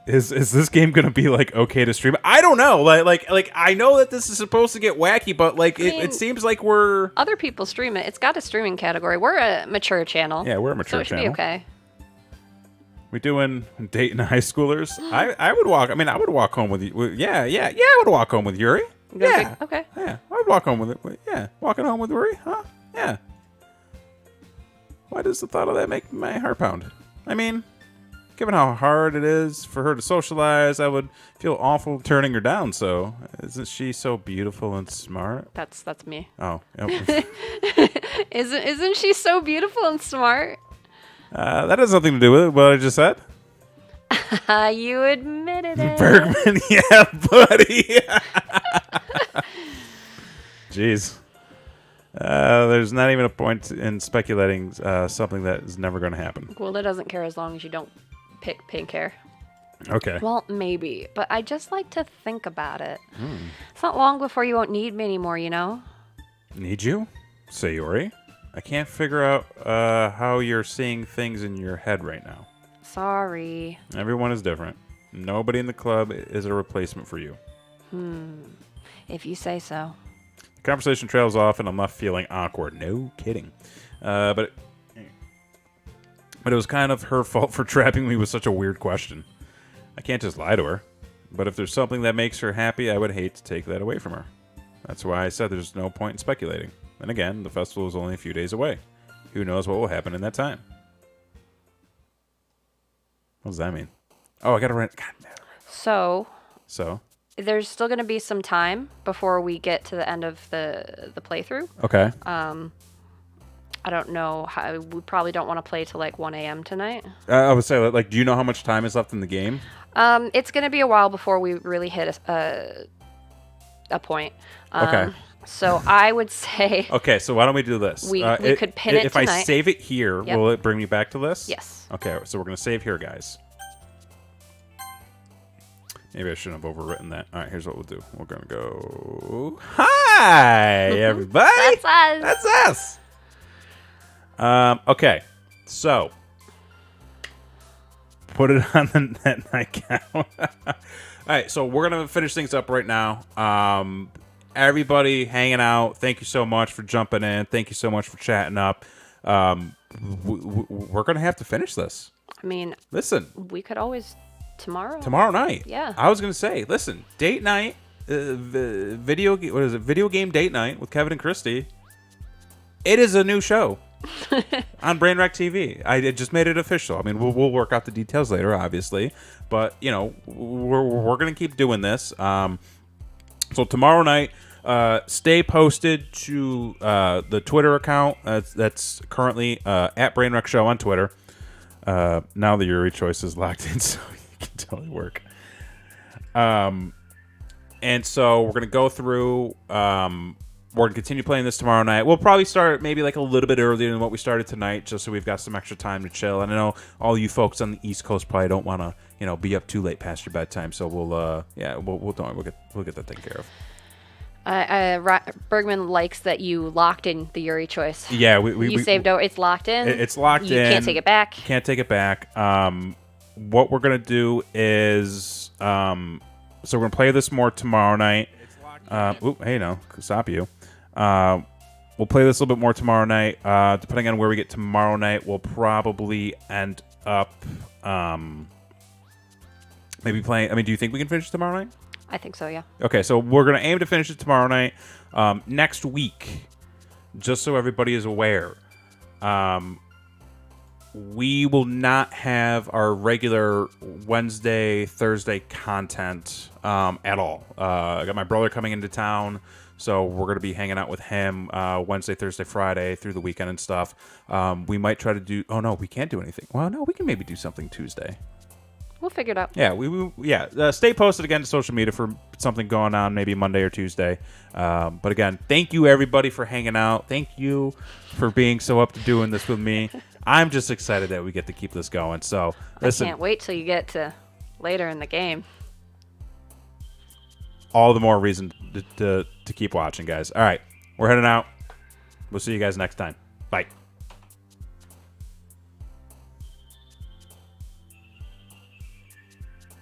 Speaker 2: Is this game gonna be like okay to stream? I don't know. Like I know that this is supposed to get wacky, but like it seems like we're
Speaker 3: other people stream it. It's got a streaming category. We're a mature channel.
Speaker 2: Yeah, we're a mature
Speaker 3: so it should
Speaker 2: channel.
Speaker 3: be okay.
Speaker 2: We doing dating high schoolers? I would walk. I mean, I would walk home with you. Yeah. I would walk home with Yuri. Yeah.
Speaker 3: Okay.
Speaker 2: Yeah, I would walk home with it. Yeah, walking home with Yuri, huh? Yeah. Why does the thought of that make my heart pound? I mean, given how hard it is for her to socialize, I would feel awful turning her down. So, isn't she so beautiful and smart?
Speaker 3: That's me.
Speaker 2: Oh. Yep.
Speaker 3: Isn't she so beautiful and smart?
Speaker 2: That has nothing to do with it, what I just said.
Speaker 3: You admitted it.
Speaker 2: Bergman, yeah, buddy. Jeez. There's not even a point in speculating something that is never going to happen.
Speaker 3: Gwilda doesn't care as long as you don't pick pink hair.
Speaker 2: Okay.
Speaker 3: Well, maybe, but I just like to think about it. It's not long before you won't need me anymore, you know?
Speaker 2: Need you? Sayori? I can't figure out how you're seeing things in your head right now.
Speaker 3: Sorry.
Speaker 2: Everyone is different. Nobody in the club is a replacement for you.
Speaker 3: If you say so.
Speaker 2: The conversation trails off and I'm left feeling awkward. No kidding. But it was kind of her fault for trapping me with such a weird question. I can't just lie to her. But if there's something that makes her happy, I would hate to take that away from her. That's why I said there's no point in speculating. And again, the festival is only a few days away. Who knows what will happen in that time? What does that mean? Oh, I gotta rent.
Speaker 3: So? There's still going to be some time before we get to the end of the playthrough.
Speaker 2: Okay.
Speaker 3: I don't know how. We probably don't want to play till like 1 a.m. tonight.
Speaker 2: I would say, like, do you know how much time is left in the game?
Speaker 3: It's going to be a while before we really hit a point.
Speaker 2: Okay.
Speaker 3: So I would say.
Speaker 2: Okay, so why don't we do this?
Speaker 3: We could pin it
Speaker 2: if
Speaker 3: tonight.
Speaker 2: I save it here, will it bring me back to this?
Speaker 3: Yes.
Speaker 2: Okay, so we're going to save here, guys. Maybe I shouldn't have overwritten that. All right, here's what we'll do. We're going to go... Hi, everybody!
Speaker 3: That's us!
Speaker 2: That's us! Okay, so... Put it on the net nightgown. All right, so we're going to finish things up right now. Everybody hanging out, thank you so much for jumping in. Thank you so much for chatting up. We're going to have to finish this.
Speaker 3: I mean...
Speaker 2: Listen.
Speaker 3: We could always...
Speaker 2: Tomorrow night.
Speaker 3: Yeah.
Speaker 2: I was gonna say, listen, date night, Videogame Date Night with Kevin and Kristi. It is a new show on Brainwreck TV. I just made it official. I mean, we'll work out the details later, obviously, but you know, we're gonna keep doing this. So tomorrow night, stay posted to the Twitter account that's currently at Brainwreck Show on Twitter. Now the Yuri choice is locked in, so can totally work. And so we're gonna go through. We're gonna continue playing this tomorrow night. We'll probably start maybe like a little bit earlier than what we started tonight, just so we've got some extra time to chill. And I know all you folks on the East Coast probably don't want to, be up too late past your bedtime. So we'll get that taken care of.
Speaker 3: Bergman likes that you locked in the Yuri choice.
Speaker 2: Yeah, we
Speaker 3: saved out. It's locked in.
Speaker 2: It's locked in.
Speaker 3: You can't take it back.
Speaker 2: Can't take it back. What we're gonna do is, so we're gonna play this more tomorrow night. Hey, no, stop you. We'll play this a little bit more tomorrow night. Depending on where we get tomorrow night, we'll probably end up maybe playing. I mean, do you think we can finish tomorrow night?
Speaker 3: I think so, yeah.
Speaker 2: Okay, so we're gonna aim to finish it tomorrow night. Next week, just so everybody is aware, we will not have our regular Wednesday, Thursday content at all. I got my brother coming into town, so we're going to be hanging out with him Wednesday, Thursday, Friday through the weekend and stuff. We might try to do... Oh, no, we can't do anything. Well, no, we can maybe do something Tuesday.
Speaker 3: We'll figure it out.
Speaker 2: Yeah, stay posted again to social media for something going on maybe Monday or Tuesday. But again, thank you, everybody, for hanging out. Thank you for being so up to doing this with me. I'm just excited that we get to keep this going. So, listen.
Speaker 3: I can't wait till you get to later in the game.
Speaker 2: All the more reason to keep watching, guys. All right, we're heading out. We'll see you guys next time. Bye.